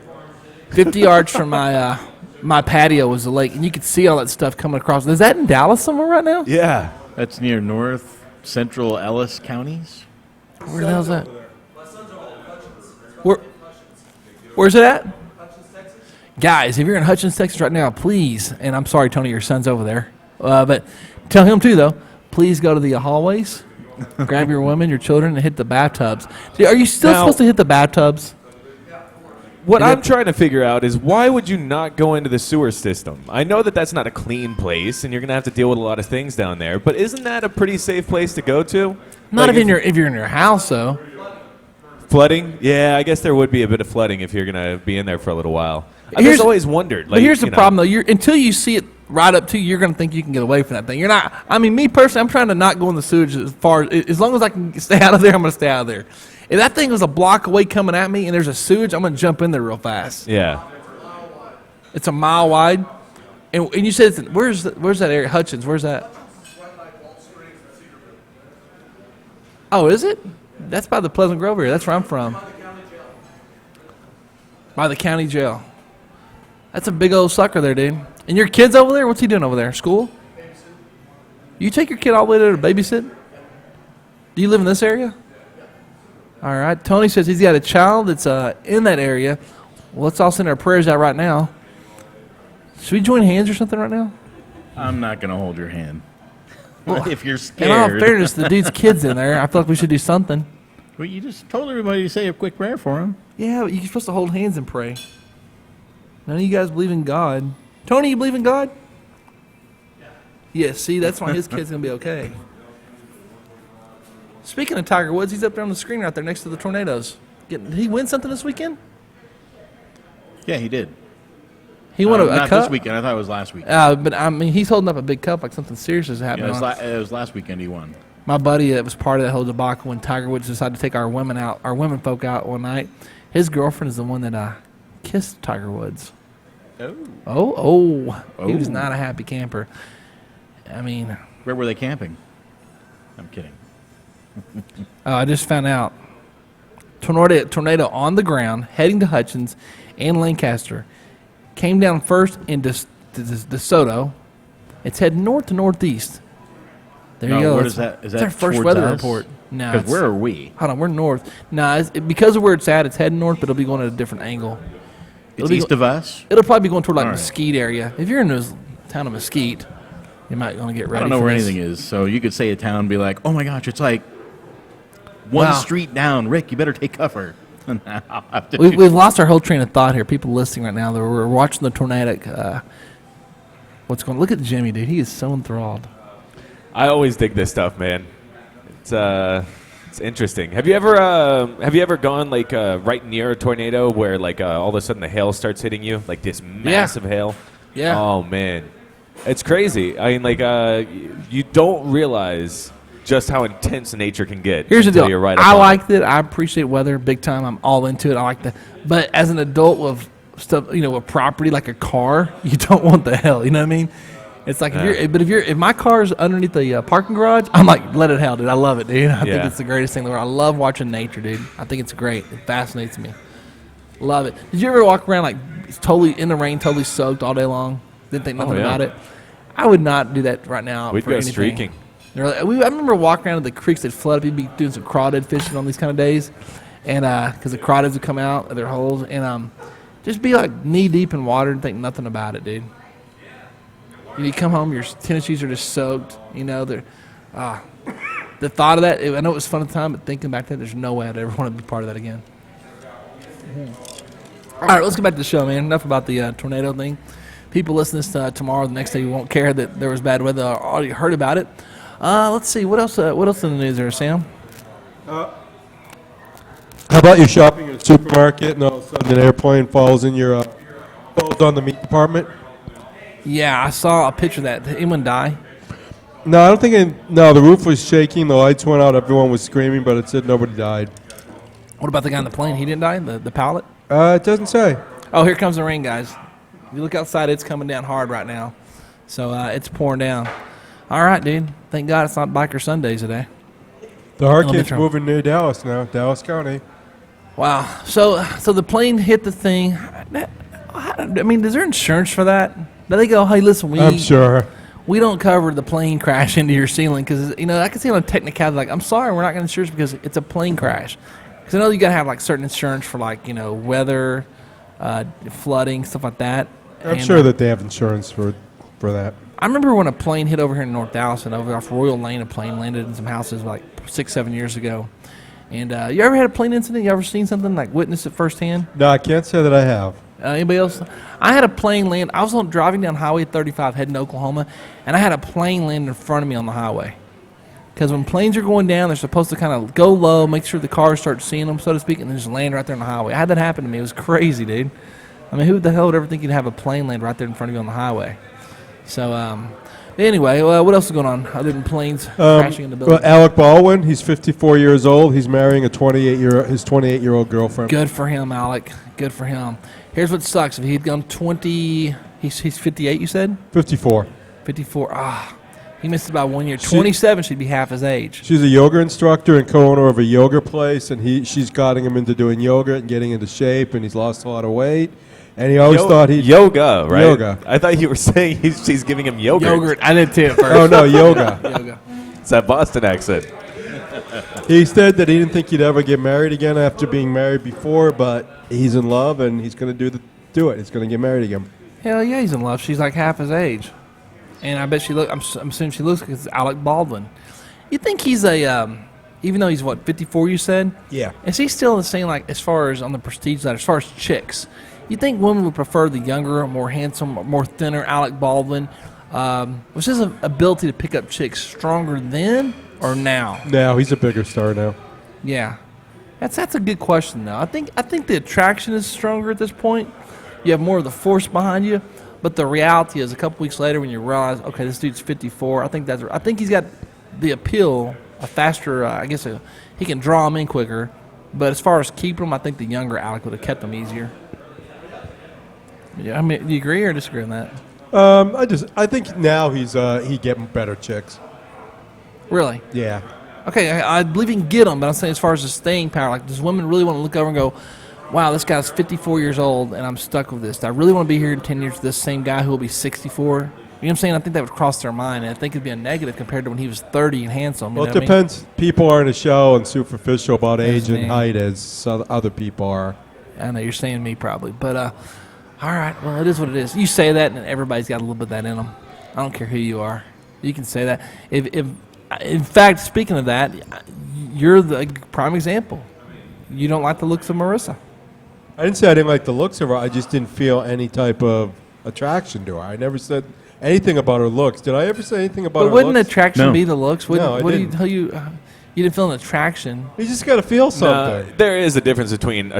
50 yards from my patio was the lake, and you could see all that stuff coming across. Is that in Dallas somewhere right now? Yeah. That's near North Central Ellis counties. Where the hell's that? Where's it at? Guys, if you're in Hutchins, Texas right now, please, and I'm sorry, Tony, your son's over there, but tell him too, though, please go to the hallways, grab your women, your children, and hit the bathtubs. Dude, are you still Now- supposed to hit the bathtubs? What Is I'm it- trying to figure out is why would you not go into the sewer system? I know that that's not a clean place, and you're going to have to deal with a lot of things down there. But isn't that a pretty safe place to go to? Not Like, if you're in your house, though. flooding. Yeah, I guess there would be a bit of flooding if you're going to be in there for a little while. I've Here's- just always wondered. But here's the problem, though. Until you see it right up to you, you're going to think you can get away from that thing. You're not. I mean, me personally, I'm trying to not go in the sewage as long as I can stay out of there. I'm going to stay out of there. If that thing was a block away coming at me and there's a sewage, I'm going to jump in there real fast. Yeah. It's a mile wide, and you said where's that area? Hutchins. Where's that? Oh, is it? That's by the Pleasant Grove area. That's where I'm from. By the county jail. That's a big old sucker there, dude. And your kid's over there? What's he doing over there? School? You take your kid all the way there to babysit? Do you live in this area? All right. Tony says he's got a child that's in that area. Well, let's all send our prayers out right now. Should we join hands or something right now? I'm not going to hold your hand. Well, if you're in scared. all fairness, the dude's kid's in there. I feel like we should do something. Well, you just told everybody to say a quick prayer for him. Yeah, but you're supposed to hold hands and pray. None of you guys believe in God. Tony, you believe in God? Yeah, see, that's why his kid's going to be okay. Speaking of Tiger Woods, he's up there on the screen right there next to the Tornadoes. Did he win something this weekend? Yeah, he did. He won a Not cup? this weekend. I thought it was last week. But, I mean, he's holding up a big cup like something serious is Yeah, happening. it was last weekend he won. My buddy that was part of that whole debacle when Tiger Woods decided to take our women folk out one night, his girlfriend is the one that kissed Tiger Woods. Oh. He was not a happy camper. I mean. Where were they camping? I'm kidding. I just found out. Tornado on the ground, heading to Hutchins and Lancaster. Came down first into DeSoto. It's heading north to northeast. There you go. What is that? Is that our first towards weather us? report. No, Because where are we? Hold on, we're north. No, because of where it's at, it's heading north, but it'll be going at a different angle. It's east of us? It'll probably be going toward like All right. Mesquite area. If you're in the town of Mesquite, you might want to get ready. I don't know for where this. anything is. So you could say a town and be like, oh my gosh, it's like one Wow. street down. Rick, you better take cover. I'll have to We've lost our whole train of thought here. People listening right now, we're watching the tornadic. What's going on? Look at Jimmy, dude. He is so enthralled. I always dig this stuff, man. It's interesting. Have you ever gone like right near a tornado where like all of a sudden the hail starts hitting you, like this massive hail? Yeah. Oh man, it's crazy. I mean, like you don't realize just how intense nature can get. Here's the until deal. You're right up I on liked it. I appreciate weather big time. I'm all into it. I like that. But as an adult with stuff, with property like a car, you don't want the hell. You know what I mean? It's like if my car's underneath the parking garage, I'm like, let it hell, dude. I love it, dude. I think it's the greatest thing in the world. I love watching nature, dude. I think it's great. It fascinates me. Love it. Did you ever walk around like totally in the rain, totally soaked all day long? Didn't think nothing about it. I would not do that right now. We'd for go anything. streaking. I remember walking around to the creeks that flooded. We'd be doing some crawdad fishing on these kind of days, and because the crawdads would come out of their holes, and just be like knee deep in water and think nothing about it, dude. You come home, your tennis shoes are just soaked. The thought of that. I know it was fun at the time, but thinking back to that, there's no way I'd ever want to be part of that again. All right, let's get back to the show, man. Enough about the tornado thing. People listening to this tomorrow, the next day, won't care that there was bad weather. I already heard about it. Let's see. What else in the news there, Sam? How about you shopping at a supermarket and all of a sudden an airplane falls in your falls on the meat department? Yeah, I saw a picture of that. Did anyone die? No, I don't think. No, the roof was shaking. The lights went out. Everyone was screaming, but it said nobody died. What about the guy in the plane? He didn't die? The pilot? It doesn't say. Oh, here comes the rain, guys. If you look outside, it's coming down hard right now. So it's pouring down. All right, dude. Thank God it's not Biker Sundays today. The hurricane's Metro. moving near Dallas now, Dallas County. Wow. So the plane hit the thing. I mean, is there insurance for that? Do they go, hey, listen, I'm sure. we don't cover the plane crash into your ceiling because, I can see on a technicality, like, I'm sorry, we're not going to insure it because it's a plane crash. Because I know you got to have, like, certain insurance for, like, weather, flooding, stuff like that. I'm sure that they have insurance for that. I remember when a plane hit over here in North Dallas and over off Royal Lane, a plane landed in some houses like 6-7 years ago. And you ever had a plane incident? You ever seen something, like witnessed it firsthand? No, I can't say that I have. Anybody else? I had a plane land. I was driving down Highway 35 heading to Oklahoma, and I had a plane land in front of me on the highway. Because when planes are going down, they're supposed to kind of go low, make sure the cars start seeing them, so to speak, and then just land right there on the highway. I had that happen to me. It was crazy, dude. I mean, who the hell would ever think you'd have a plane land right there in front of you on the highway? So, anyway, what else is going on other than planes crashing in the building? Well, Alec Baldwin, he's 54 years old. He's marrying his 28-year-old girlfriend. Good for him, Alec. Good for him. Here's what sucks. If he'd gone 20, he's 58, you said? 54. 54. He missed about 1 year. 27, she'd be half his age. She's a yoga instructor and co-owner of a yoga place, and she's gotten him into doing yoga and getting into shape, and he's lost a lot of weight. And he always thought he yoga, right? Yoga. I thought you were saying she's giving him yogurt. Yogurt. I did too at first. Oh no, yoga. Yoga. It's that Boston accent. He said that he didn't think he'd ever get married again after being married before, but he's in love and he's going to do it. He's going to get married again. Hell yeah, he's in love. She's like half his age. And I bet I'm assuming she looks like it's Alec Baldwin. You think he's even though he's, 54 you said? Yeah. Is he still the same, like, as far as on the prestige ladder, as far as chicks? You think women would prefer the younger, more handsome, more thinner Alec Baldwin? Was his ability to pick up chicks stronger then or now? Now he's a bigger star now. Yeah. That's a good question, though. I think the attraction is stronger at this point. You have more of the force behind you. But the reality is, a couple weeks later, when you realize, okay, this dude's 54, I think he's got the appeal, a faster. He can draw him in quicker. But as far as keeping him, I think the younger Alec would have kept him easier. Yeah, I mean, do you agree or disagree on that? I think now he getting better chicks. Really? Yeah. Okay, I believe he can get them, but I'm saying as far as the staying power, like, does women really want to look over and go, wow, this guy's 54 years old, and I'm stuck with this. Do I really want to be here in 10 years with this same guy who will be 64? You know what I'm saying? I think that would cross their mind, and I think it'd be a negative compared to when he was 30 and handsome. Well, it depends. People aren't a show and superficial about age and height as other people are. I know you're saying me probably, but all right. Well, it is what it is. You say that, and everybody's got a little bit of that in them. I don't care who you are. You can say that. If in fact, speaking of that, you're the prime example. You don't like the looks of Marissa. I didn't say I didn't like the looks of her. I just didn't feel any type of attraction to her. I never said anything about her looks. Did I ever say anything about her But wouldn't looks? attraction No. be the looks? No, I what didn't. You didn't feel an attraction? You just got to feel something. There is a difference between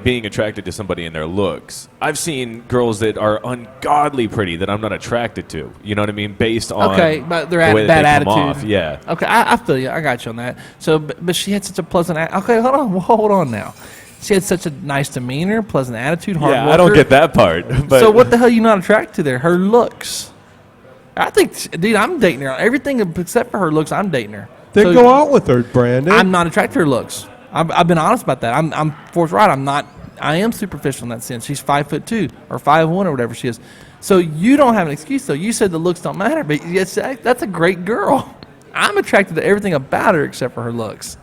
being attracted to somebody and their looks. I've seen girls that are ungodly pretty that I'm not attracted to. You know what I mean? Based on Okay, but they're the way bad that they come attitude. off. Yeah. Okay, I feel you. I got you on that. So, but she had such a pleasant. Okay, hold on now. She had such a nice demeanor, pleasant attitude, hard Yeah, worker. I don't get that part. But So what the hell are you not attracted to there? Her looks. I think, dude, I'm dating her. Everything except for her looks, I'm dating her. Then So go out with her, Brandon. I'm not attracted to her looks. I've been honest about that. I'm forthright. I am superficial in that sense. She's 5'2" or 5'1" or whatever she is. So you don't have an excuse though. You said the looks don't matter, but yes, that's a great girl. I'm attracted to everything about her except for her looks.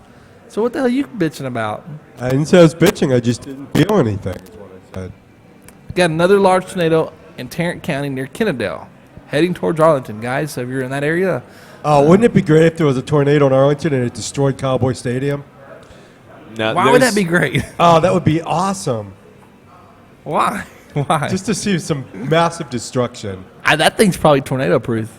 So what the hell are you bitching about? I didn't say I was bitching. I just didn't feel anything. Is what I said. Got another large tornado in Tarrant County near Kennedale, heading towards Arlington, guys. So if you're in that area, Oh, wouldn't it be great if there was a tornado in Arlington and it destroyed Cowboy Stadium? now why would there's- that be great? Oh, that would be awesome. Why? Why? Just to see some massive destruction. That thing's probably tornado proof.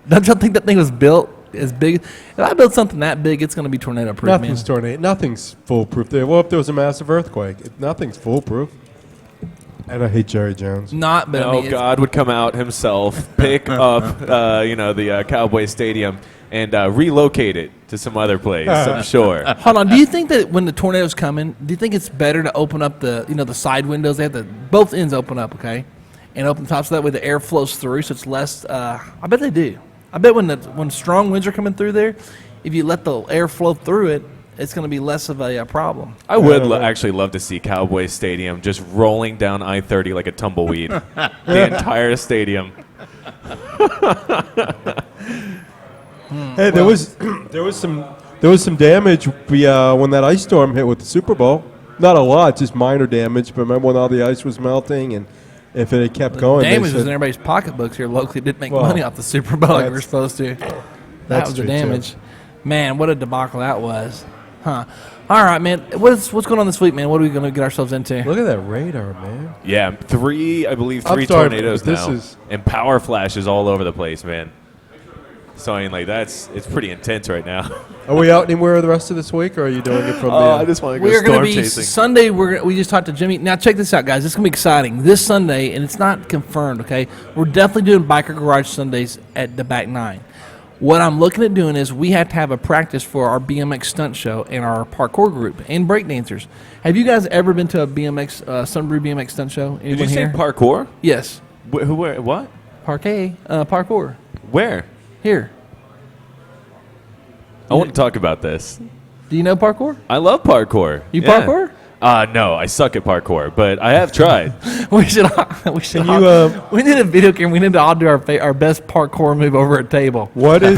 Don't you think that thing was built as big? If I build something that big, it's going to be tornado proof, man. Nothing's tornado. Nothing's foolproof. Well, if there was a massive earthquake, nothing's foolproof. And I hate Jerry Jones. Not, but I No, mean, it's- God would come out himself, pick up, the Cowboy Stadium, and relocate it to some other place. I'm sure. Hold on. Do you think that when the tornado's coming, do you think it's better to open up the side windows? They have both ends open up, okay, and open the top so that way the air flows through, so it's less. I bet they do. I bet when strong winds are coming through there, if you let the air flow through it, it's going to be less of a problem. I would actually love to see Cowboy Stadium just rolling down I-30 like a tumbleweed. The entire stadium. Hey, there was some damage when that ice storm hit with the Super Bowl. Not a lot, just minor damage. But remember when all the ice was melting, and if it had kept going, they Damage was said- in everybody's pocketbooks here locally. Didn't make Well, money off the Super Bowl like we were that's- supposed to. That that's was the true, too. damage. Man, what a debacle that was. Huh. All right, man. What's going on this week, man? What are we going to get ourselves into? Look at that radar, man. Yeah, I believe I'm three sorry, tornadoes but this now. is- And power flashes all over the place, man. So I mean, like it's pretty intense right now. Are we out anywhere the rest of this week, or are you doing it from the? I just want to go We're going storm to be chasing. Sunday. We just talked to Jimmy. Now check this out, guys. It's going to be exciting this Sunday, and it's not confirmed. Okay, we're definitely doing Biker Garage Sundays at the back 9. What I'm looking at doing is we have to have a practice for our BMX stunt show and our parkour group and breakdancers. Have you guys ever been to a BMX Sunbrew BMX stunt show? Did you Anyone say here? parkour? Yes, Where? What? parkour Where? here. I want to talk about this. Do you know parkour? I love parkour. You Yeah. parkour? No, I suck at parkour, but I have tried. We should. Can you, we need a video camera. We need to all do our best parkour move over a table. what is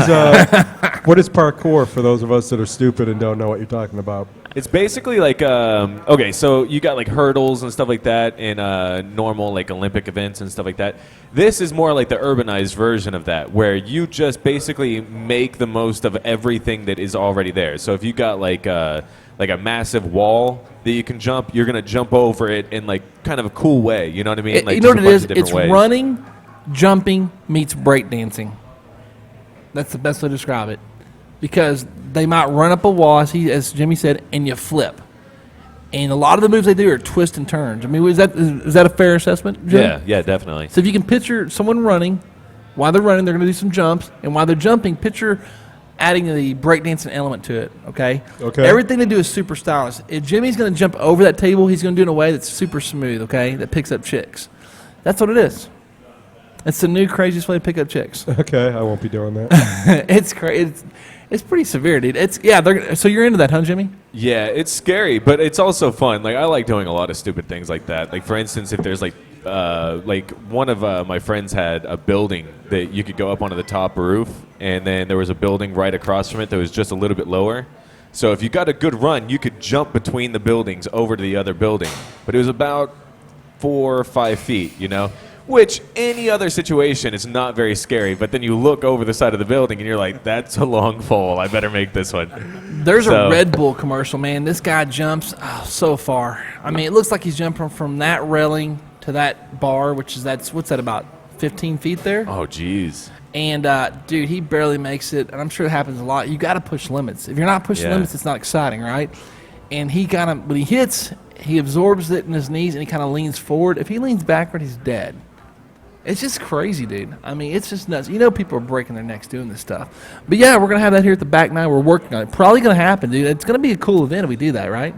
parkour for those of us that are stupid and don't know what you're talking about? It's basically like okay, so you got like hurdles and stuff like that in normal like Olympic events and stuff like that. This is more like the urbanized version of that, where you just basically make the most of everything that is already there. So if you got like a massive wall that you can jump, you're gonna jump over it in like kind of a cool way. You know what I mean? Like You know what just it a is? bunch of different It's ways. running, jumping meets breakdancing. That's the best way to describe it. Because they might run up a wall, as Jimmy said, and you flip. And a lot of the moves they do are twists and turns. I mean, is that a fair assessment, Jimmy? Yeah, definitely. So if you can picture someone running, while they're running, they're going to do some jumps, and while they're jumping, picture adding the breakdancing element to it, okay? Okay. Everything they do is super stylish. If Jimmy's going to jump over that table, he's going to do it in a way that's super smooth, okay, that picks up chicks. That's what it is. It's the new craziest way to pick up chicks. Okay, I won't be doing that. It's crazy. It's pretty severe, dude. So you're into that, huh, Jimmy? Yeah, it's scary, but it's also fun. Like I like doing a lot of stupid things like that. Like for instance, if there's like one of my friends had a building that you could go up onto the top roof, and then there was a building right across from it that was just a little bit lower. So if you got a good run, you could jump between the buildings over to the other building. But it was about 4 or 5 feet, you know? Which, any other situation, is not very scary. But then you look over the side of the building, and you're like, that's a long fall. I better make this one. There's So- a Red Bull commercial, man. This guy jumps so far. I mean, it looks like he's jumping from that railing to that bar, what's that, about 15 feet there? Oh, jeez. And, dude, he barely makes it. And I'm sure it happens a lot. You got to push limits. If you're not pushing Yeah. limits, it's not exciting, right? And when he hits, he absorbs it in his knees, and he kind of leans forward. If he leans backward, he's dead. It's just crazy, dude. I mean, it's just nuts. You know people are breaking their necks doing this stuff. But, yeah, we're going to have that here at the back 9. We're working on it. Probably going to happen, dude. It's going to be a cool event if we do that, right?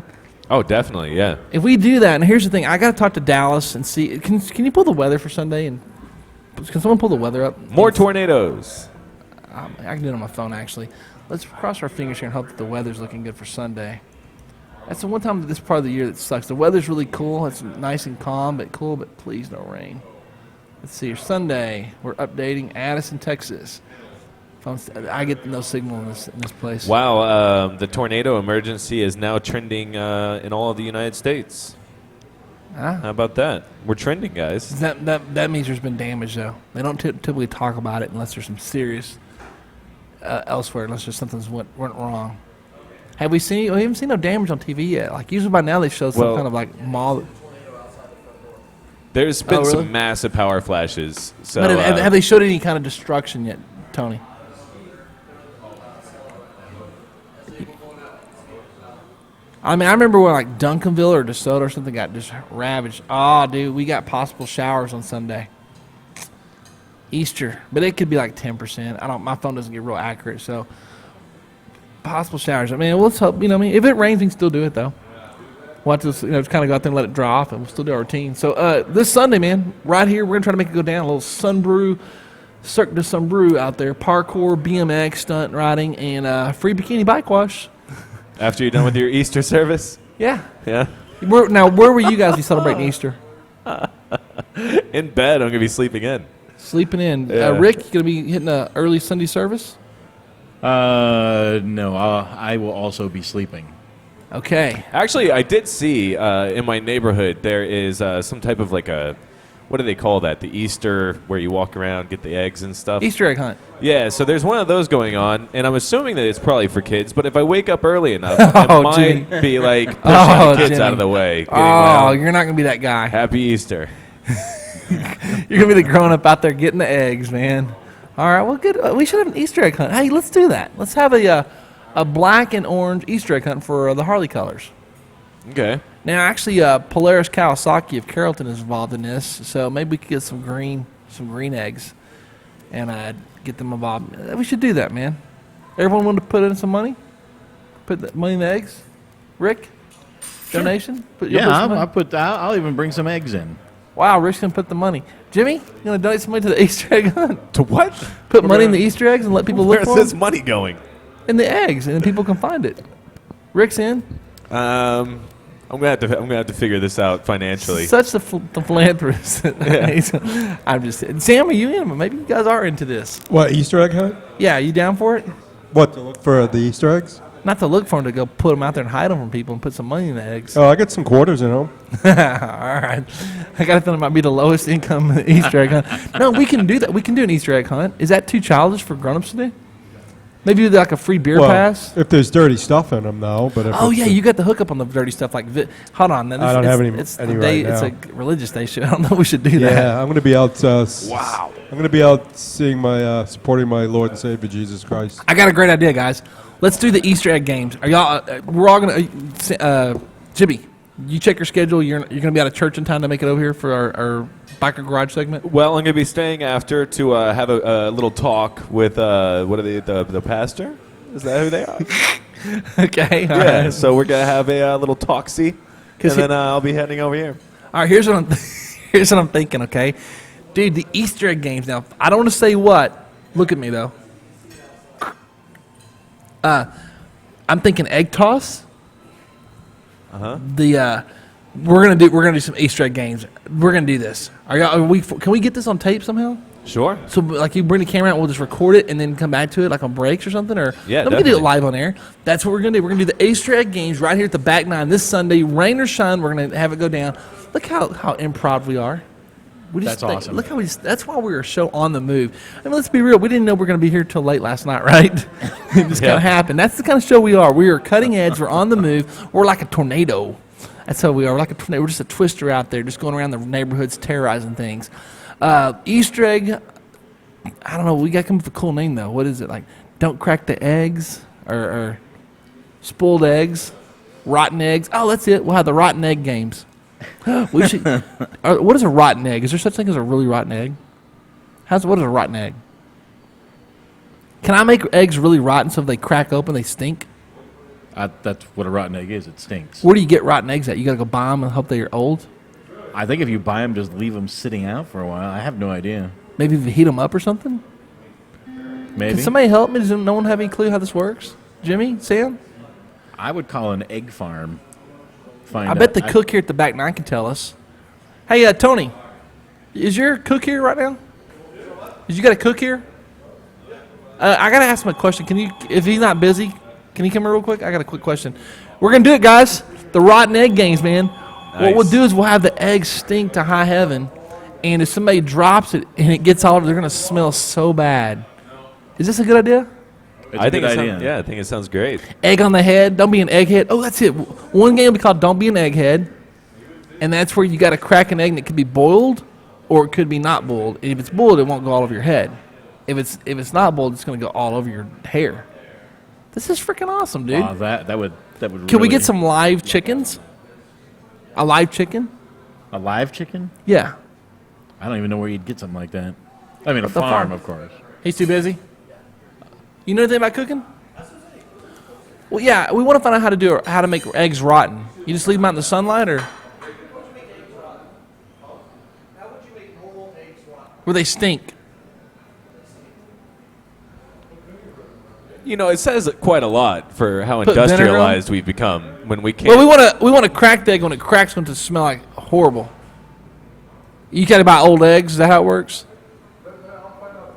Oh, definitely, yeah. If we do that, and here's the thing. I got to talk to Dallas and see. Can you pull the weather for Sunday? And can someone pull the weather up? More tornadoes. I can do it on my phone, actually. Let's cross our fingers here and hope that the weather's looking good for Sunday. That's the one time this part of the year that sucks. The weather's really cool. It's nice and calm, but cool, but please no rain. Let's see here. Sunday, we're updating Addison, Texas. I get no signal in this place. Wow, the tornado emergency is now trending in all of the United States. Huh? How about that? We're trending, guys. That means there's been damage, though. They don't typically talk about it unless there's some serious elsewhere, unless there's something's went wrong. We haven't seen no damage on TV yet. Like usually by now they show some kind of like mall. There's been really? some massive power flashes. So But have they showed any kind of destruction yet, Tony? I mean, I remember when like Duncanville or DeSoto or something got just ravaged. Oh, dude, we got possible showers on Sunday. Easter, but it could be like 10%. My phone doesn't get real accurate, so possible showers. I mean, let's hope. If it rains, we can still do it though. We'll have to, just kind of go out there and let it dry off, and we'll still do our routine. So this Sunday, man, right here, we're gonna try to make it go down. A little Cirque du Sunbrew out there, parkour, BMX, stunt riding, and free bikini bike wash. after you're done with your Easter service, Yeah. yeah, Where were you guys you celebrating Easter? in bed, I'm gonna be sleeping in. Sleeping in. Yeah. Rick, you gonna be hitting an early Sunday service? No, I will also be sleeping. Okay. Actually, I did see in my neighborhood there is some type of like what do they call that? The Easter where you walk around, get the eggs and stuff. Easter egg hunt. Yeah, so there's one of those going on, and I'm assuming that it's probably for kids. But if I wake up early enough, Oh, it might Jimmy. be like pushing Oh, the kids Jimmy. out of the way. Getting Oh, loud. you're not gonna be that guy. Happy Easter. You're gonna be the grown up out there getting the eggs, man. All right, well, good. We should have an Easter egg hunt. Hey, let's do that. Let's have a black and orange Easter egg hunt for the Harley colors. Okay. Now, actually, Polaris Kawasaki of Carrollton is involved in this, so maybe we could get some green eggs and get them involved. We should do that, man. Everyone want to put in some money? Put the money in the eggs? Rick? Donation? I'll even bring some eggs in. Wow, Rick's going to put the money. Jimmy, you going to donate some money to the Easter egg hunt? To what? Put money in the Easter eggs and let people look Where's for this them? money going? In the eggs, and then people can find it. Rick's in. I'm gonna have to figure this out financially. Such the philanthropist. I'm just Sam, are you in? Maybe you guys are into this. What, Easter egg hunt? Yeah, you down for it? What, to look for the Easter eggs? Not to look for them, to go put them out there and hide them from people and put some money in the eggs. Oh, I got some quarters in them. All right. I got a feeling it might be the lowest income Easter egg hunt. No, we can do that. We can do an Easter egg hunt. Is that too childish for grown-ups to do? Maybe do like a free beer pass? If there's dirty stuff in them, though. But if Oh, it's yeah, you got the hookup on the dirty stuff. Like, hold on. I don't have any It's any the day, right It's now. a religious day show. I don't know if we should do that. Yeah, I'm going to be out. Wow. I'm going to be out seeing my supporting my Lord and Savior Jesus Christ. I got a great idea, guys. Let's do the Easter egg games. Are y'all? We're all gonna. Jimmy, you check your schedule. You're gonna be out of church in time to make it over here for our biker garage segment. Well, I'm gonna be staying after to have a little talk with what are they? The pastor? Is that who they are? Okay. All Yeah. right. So we're gonna have a little talk-see, and then I'll be heading over here. All right. Here's what I'm thinking. Okay, dude, the Easter egg games. Now, I don't want to say what. Look at me though. I'm thinking egg toss. We're gonna do some Easter egg games. We're gonna do this. Can we get this on tape somehow? Sure. So, like, you bring the camera out, we'll just record it and then come back to it, like on breaks or something. Or Yeah, we can do it definitely. live on air. That's what we're gonna do. We're gonna do the Easter egg games right here at the back nine this Sunday, rain or shine. We're gonna have it go down. Look how improv we are. That's awesome. Look how that's why we're so on the move. I mean, let's be real. We didn't know we were going to be here till late last night, right? It just kind of happened. That's the kind of show we are. We are cutting edge. We're on the move. We're like a tornado. That's how we are. We're like a tornado. We're just a twister out there, just going around the neighborhoods, terrorizing things. Easter egg. I don't know. We got to come up with a cool name though. What is it like? Don't crack the eggs or spoiled eggs, rotten eggs. Oh, that's it. We'll have the rotten egg games. We should. What is a rotten egg? Is there such thing as a really rotten egg? What is a rotten egg? Can I make eggs really rotten so if they crack open they stink? That's what a rotten egg is. It stinks. Where do you get rotten eggs at? You got to go buy them and hope they're old. I think if you buy them, just leave them sitting out for a while. I have no idea. Maybe if you heat them up or something. Maybe. Can somebody help me? Does no one have any clue how this works? Jimmy, Sam? I would call an egg farm. I bet the cook here at the back nine can tell us. Hey, Tony, is your cook here right now? Is you got a cook here? I gotta ask him a question. Can you, if he's not busy, can he come here real quick? I got a quick question. We're gonna do it, guys. The rotten egg games, man. What we'll do is we'll have the eggs stink to high heaven, and if somebody drops it and it gets all over, they're gonna smell so bad. Is this a good idea? It's a good idea. I think it sounds great. Egg on the head. Don't be an egghead. Oh, that's it. One game will be called Don't Be an Egghead. And that's where you got to crack an egg and it could be boiled or it could be not boiled. And if it's boiled, it won't go all over your head. If it's not boiled, it's going to go all over your hair. This is freaking awesome, dude. Wow, that would Can we really- get some live chickens? A live chicken? a live chicken? Yeah. I don't even know where you'd get something like that. I mean, a The farm, farm. of course. He's too busy? You know anything about cooking? Well, yeah, we want to find out how to make eggs rotten. You just leave them out in the sunlight, or where they stink. You know, it says quite a lot for how Put vinegar on? industrialized we've become when we can't. Well, we want to crack the egg. When it cracks, it's going to smell like horrible. You got to buy old eggs. Is that how it works?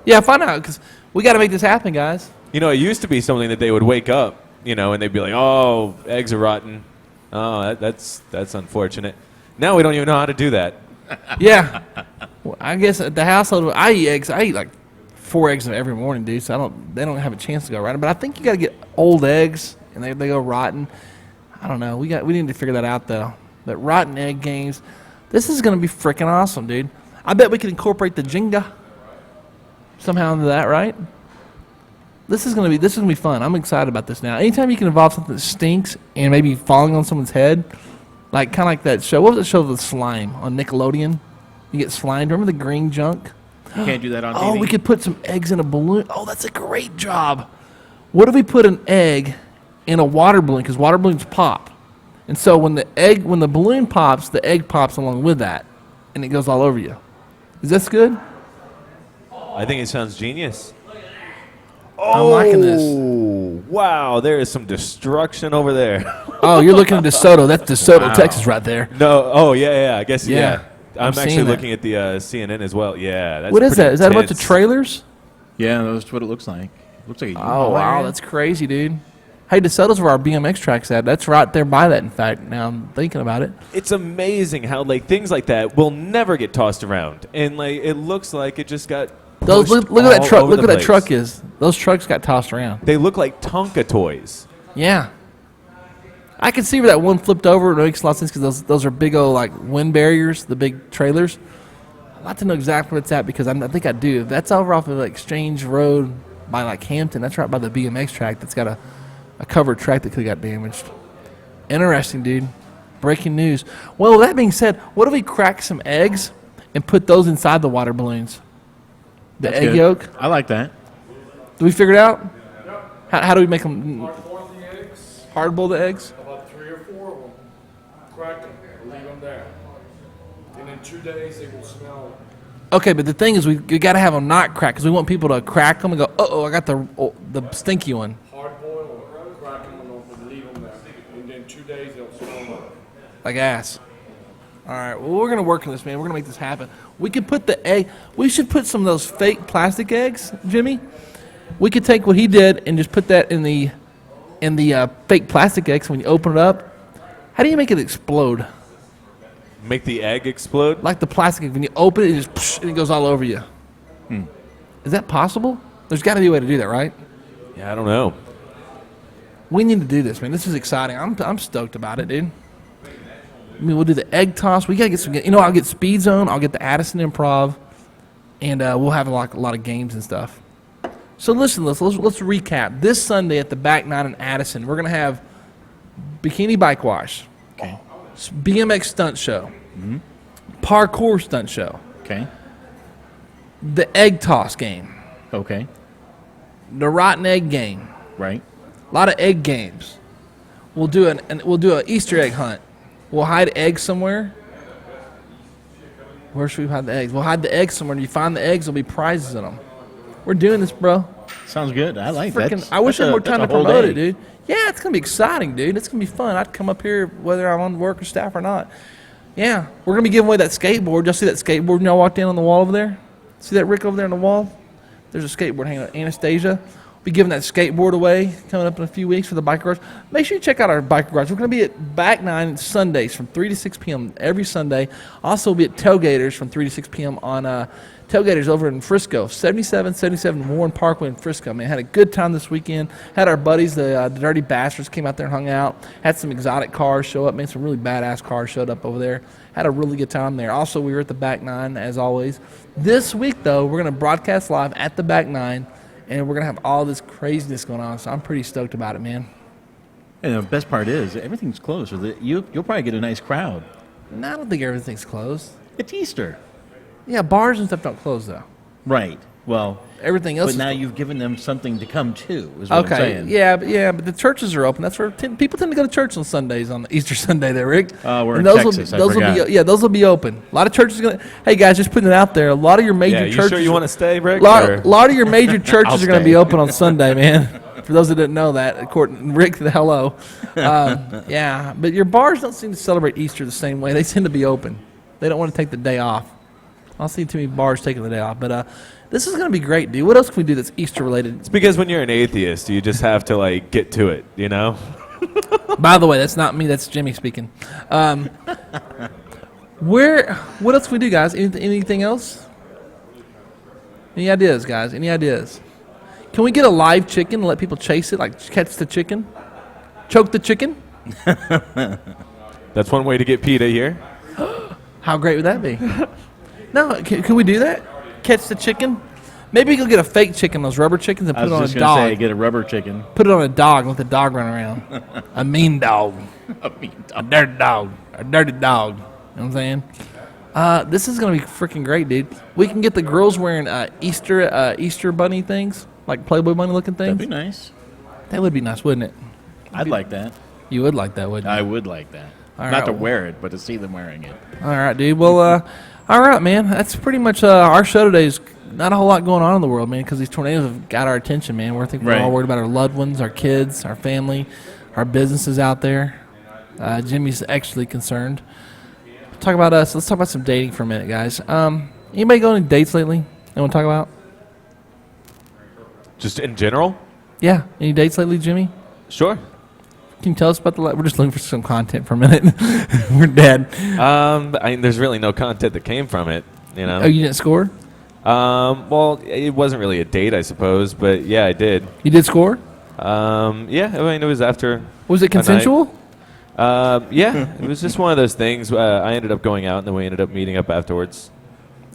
Yeah, find out because we got to make this happen, guys. You know, it used to be something that they would wake up, you know, and they'd be like, "Oh, eggs are rotten. Oh, that's unfortunate." Now we don't even know how to do that. Yeah. Well, I guess at the household, I eat eggs. I eat like 4 eggs every morning, dude. So they don't have a chance to go rotten. But I think you got to get old eggs, and they go rotten. I don't know. We need to figure that out though. But rotten egg games. This is gonna be freaking awesome, dude. I bet we could incorporate the Jenga. somehow into that, right? This is gonna be fun. I'm excited about this now. Anytime you can involve something that stinks and maybe falling on someone's head, like kind of like that show. What was the show with slime on Nickelodeon? You get slimed. Remember the green junk? You can't do that on TV. Oh, we could put some eggs in a balloon. Oh, that's a great job. What if we put an egg in a water balloon? Because water balloons pop. And so when the balloon pops, the egg pops along with that. And it goes all over you. Is this good? I think it sounds genius. I'm liking this. Oh, wow. There is some destruction over there. Oh, you're looking at DeSoto. That's DeSoto, Texas right there. No. Oh, yeah. I guess, yeah. I'm I'm seeing actually that. looking at the CNN as well. Yeah. That's What is pretty that? Is that a bunch of intense. trailers? Yeah, that's what it looks like. Looks like a Oh, U-Haul wow. area. That's crazy, dude. Hey, DeSoto's where our BMX track's at. That's right there by that, in fact, now I'm thinking about it. It's amazing how things like that will never get tossed around, and it looks like it just got. Look pushed at that all truck. over Look the what that place. truck is. Those trucks got tossed around. They look like Tonka toys. Yeah. I can see where that one flipped over. It makes a lot of sense because those are big old like wind barriers, the big trailers. I'd like to know exactly where it's at because I think I do. If that's over off of Exchange Road by like Hampton, that's right by the BMX track that's got a covered track that could have got damaged. Interesting, dude. Breaking news. Well, that being said, what if we crack some eggs and put those inside the water balloons? The That's egg good. yolk. I like that. Do we figure it out? How do we make them? Hard-boiled the eggs, Hard boil the eggs? about 3 or 4 of them. Crack them, leave them there. And in 2 days, they will smell. Okay, but the thing is, we got to have them not crack because we want people to crack them and go, I got the stinky one. Hard boil or crack them and leave them there. And then 2 days, they'll smell Like ass. All right, well, we're going to work on this, man. We're going to make this happen. We could put the egg, we should put some of those fake plastic eggs, Jimmy. We could take what he did and just put that in the fake plastic eggs. When you open it up, how do you make it explode? Make the egg explode. Like the plastic, when you open it, it just psh, and it goes all over you. Is that possible? There's got to be a way to do that, right? Yeah, I don't know. We need to do this, man. This is exciting. I'm stoked about it, dude. I mean, we'll do the egg toss. We gotta get some. I'll get Speed Zone. I'll get the Addison Improv, and we'll have a lot of games and stuff. So listen, let's recap. This Sunday at the Back Nine in Addison, we're gonna have bikini bike wash, Okay. BMX stunt show, parkour stunt show, Okay. the egg toss game, Okay. the rotten egg game. Right. A lot of egg games. We'll do an Easter egg hunt. We'll hide eggs somewhere. Where should we hide the eggs? We'll hide the eggs somewhere. And you find the eggs, there'll be prizes in them. We're doing this, bro. Sounds good. I like that. I wish I had more time to whole promote day. it, dude. Yeah, it's gonna be exciting, dude. It's gonna be fun. I'd come up here whether I'm on work or staff or not. Yeah, we're gonna be giving away that skateboard. Y'all see that skateboard y'all walked in on the wall over there? See that Rick over there on the wall? There's a skateboard hanging out. Anastasia. We'll be giving that skateboard away coming up in a few weeks for the Bike Garage. Make sure you check out our Bike Garage. We're going to be at Back 9 Sundays from 3 to 6 p.m. every Sunday. Also, we'll be at Tailgaters from 3 to 6 p.m. on Tailgaters over in Frisco, 7777 Warren Parkway in Frisco. Man, had a good time this weekend. Had our buddies, the Dirty Bastards, came out there and hung out. Had some exotic cars show up. Man, some really badass cars showed up over there. Had a really good time there. Also, we were at the Back 9, as always. This week, though, we're going to broadcast live at the Back 9. And we're going to have all this craziness going on, so I'm pretty stoked about it, man. And the best part is, everything's closed. So you'll probably get a nice crowd. No, I don't think everything's closed. It's Easter. Yeah, bars and stuff don't close, though. Right. Well, Everything else but is now closed. you've given them something to come to, is what I'm Okay, saying. but the churches are open. That's where people tend to go to church on Sundays, on Easter Sunday there, Rick. We're And in those Texas, I Those will forgot. be those will be open. A lot of churches are going to, hey guys, just putting it out there, a lot of your major Yeah, you churches. sure you want to stay, Rick? A lot of your major churches I'll are going to stay. be open on Sunday, man. For those that didn't know that, according Rick, hello. Yeah, but your bars don't seem to celebrate Easter the same way. They tend to be open. They don't want to take the day off. I don't see too many bars taking the day off. But this is going to be great, dude. What else can we do that's Easter related? It's because when you're an atheist, you just have to get to it, you know? By the way, that's not me. That's Jimmy speaking. What else can we do, guys? Anything else? Any ideas, guys? Any ideas? Can we get a live chicken and let people chase it, like catch the chicken? Choke the chicken? That's one way to get PETA here. How great would that be? No, can we do that? Catch the chicken? Maybe go get a fake chicken, those rubber chickens, and I put it was on just a going to dog. say, get a rubber chicken. Put it on a dog and let the dog run around. A mean dog. I mean, A dirty dog. A dirty dog. You know what I'm saying? This is going to be freaking great, dude. We can get the girls wearing Easter bunny things, like Playboy bunny looking that'd things. be nice. That would be nice, wouldn't it? I'd like that. You would like that, wouldn't you? I would like that. All Not right, to well- wear it, but to see them wearing it. All right, dude. Well, all right, man. That's pretty much our show today. Is not a whole lot going on in the world, man, because these tornadoes have got our attention, man. We're thinking we're all Right. worried about our loved ones, our kids, our family, our businesses out there. Jimmy's actually concerned. Talk about us. Let's talk about some dating for a minute, guys. Anybody go on any dates lately? You want to talk about? Just in general? Yeah. Any dates lately, Jimmy? Sure. Can you tell us about we're just looking for some content for a minute. We're dead. There's really no content that came from it, you know. Oh, you didn't score? Well, it wasn't really a date, I suppose, but yeah, I did. You did score? Yeah, I mean, it was after. Was it a night. consensual? Yeah, it was just one of those things. I ended up going out, and then we ended up meeting up afterwards.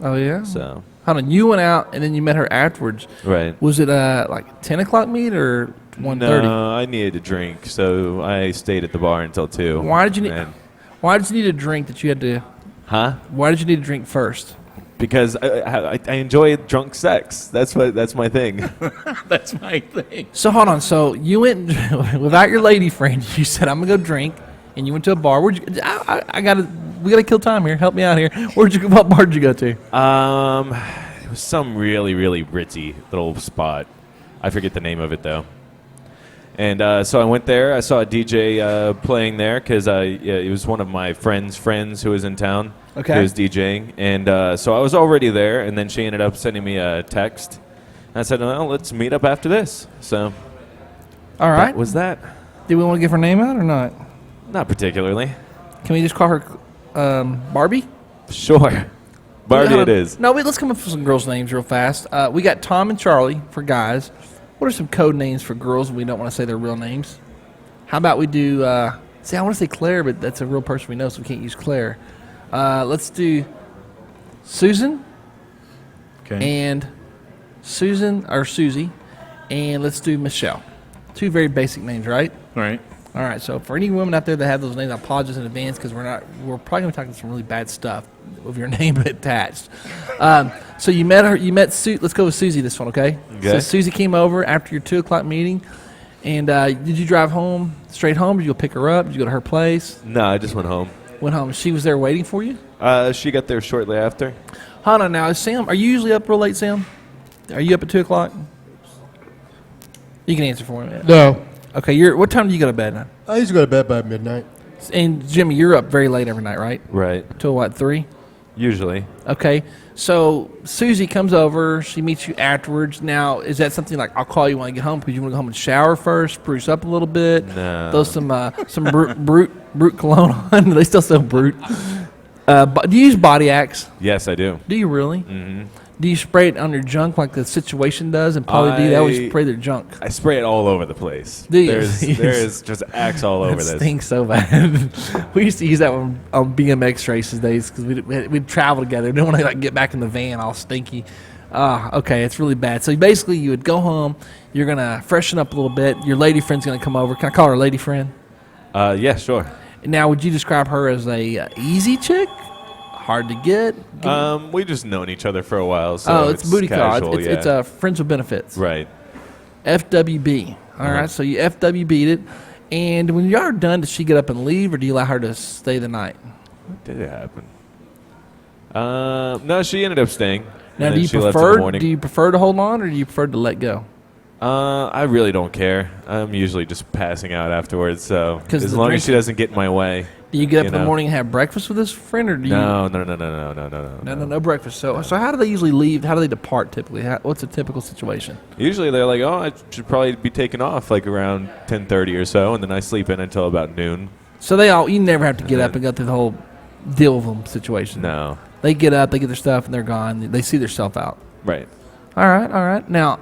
Oh, yeah? So, Hold on. You went out, and then you met her afterwards. right. Was it like 10 o'clock meet or 1:30? No, I needed a drink, so I stayed at the bar until 2. Why did you need? And- Why did you need a drink that you had to? Huh? Why did you need a drink first? Because I enjoy drunk sex. That's my thing. That's my thing. So hold on. So you went without your lady friend. You said I'm gonna go drink, and you went to a bar. Where'd you? We gotta kill time here. Help me out here. What bar did you go to? It was some really, really ritzy little spot. I forget the name of it though. And so I went there. I saw a DJ playing there because it was one of my friend's friends who was in town. Okay. Who was DJing. And so I was already there, and then she ended up sending me a text. And I said, well, let's meet up after this. So All right. that was that. Do we want to give her name out or not? Not particularly. Can we just call her Barbie? Sure. Barbie Hold it on. is. No, wait. Let's come up with some girls' names real fast. We got Tom and Charlie for guys. What are some code names for girls? We don't want to say their real names. How about we do? See, I want to say Claire, but that's a real person we know, so we can't use Claire. Let's do Susan Okay. and Susan or Susie, and let's do Michelle. Two very basic names, right? All right. All right. So for any women out there that have those names, I apologize in advance because we're probably going to be talking some really bad stuff with your name attached. So you met her. You met Let's go with Susie this one, okay? Okay. So Susie came over after your 2:00 meeting, and did you drive home straight home? Did you go pick her up? Did you go to her place? No, I just went home. Went home. She was there waiting for you. She got there shortly after. Hold on now, Sam. Are you usually up real late, Sam? Are you up at 2:00? You can answer for me. Man. No. Okay. What time do you go to bed now? I used to go to bed by midnight. And Jimmy, you're up very late every night, right? Right. Till what, 3? Usually. Okay. So Susie comes over. She meets you afterwards. Now, is that something like I'll call you when I get home because you want to go home and shower first, spruce up a little bit, No. throw some brute cologne on? They still sell brute. Do you use Body Axe? Yes, I do. Do you really? Mm-hmm. Do you spray it on your junk like the Situation does? And Pauly D, they always spray their junk. I spray it all over the place. Do you? There's just axe all over That this. stinks so bad. We used to use that one on BMX races days because we'd travel together. We didn't want to get back in the van all stinky. Okay, it's really bad. So basically, you would go home. You're gonna freshen up a little bit. Your lady friend's gonna come over. Can I call her a lady friend? Yeah, sure. Now, would you describe her as a easy chick? Hard to get? We just known each other for a while, so it's booty call. casual. It's friends with benefits. Right. FWB. All right, so you FWB'd it. And when you are done, does she get up and leave, or do you allow her to stay the night? What did it happen? No, she ended up staying. Now, and do then you she left in the prefer morning. do you prefer to hold on, or do you prefer to let go? I really don't care. I'm usually just passing out afterwards, so 'Cause as the long drink- as she doesn't get in my way. Do you get up You in the know. morning and have breakfast with this friend, or do you? No. No breakfast. So how do they usually leave? How do they depart typically? What's a typical situation? Usually they're like, oh, I should probably be taking off like around 10:30 or so, and then I sleep in until about noon. So you never have to get up and go through the whole deal with them situation. No. They get up, they get their stuff, and they're gone. They see themselves out. Right. All right. Now,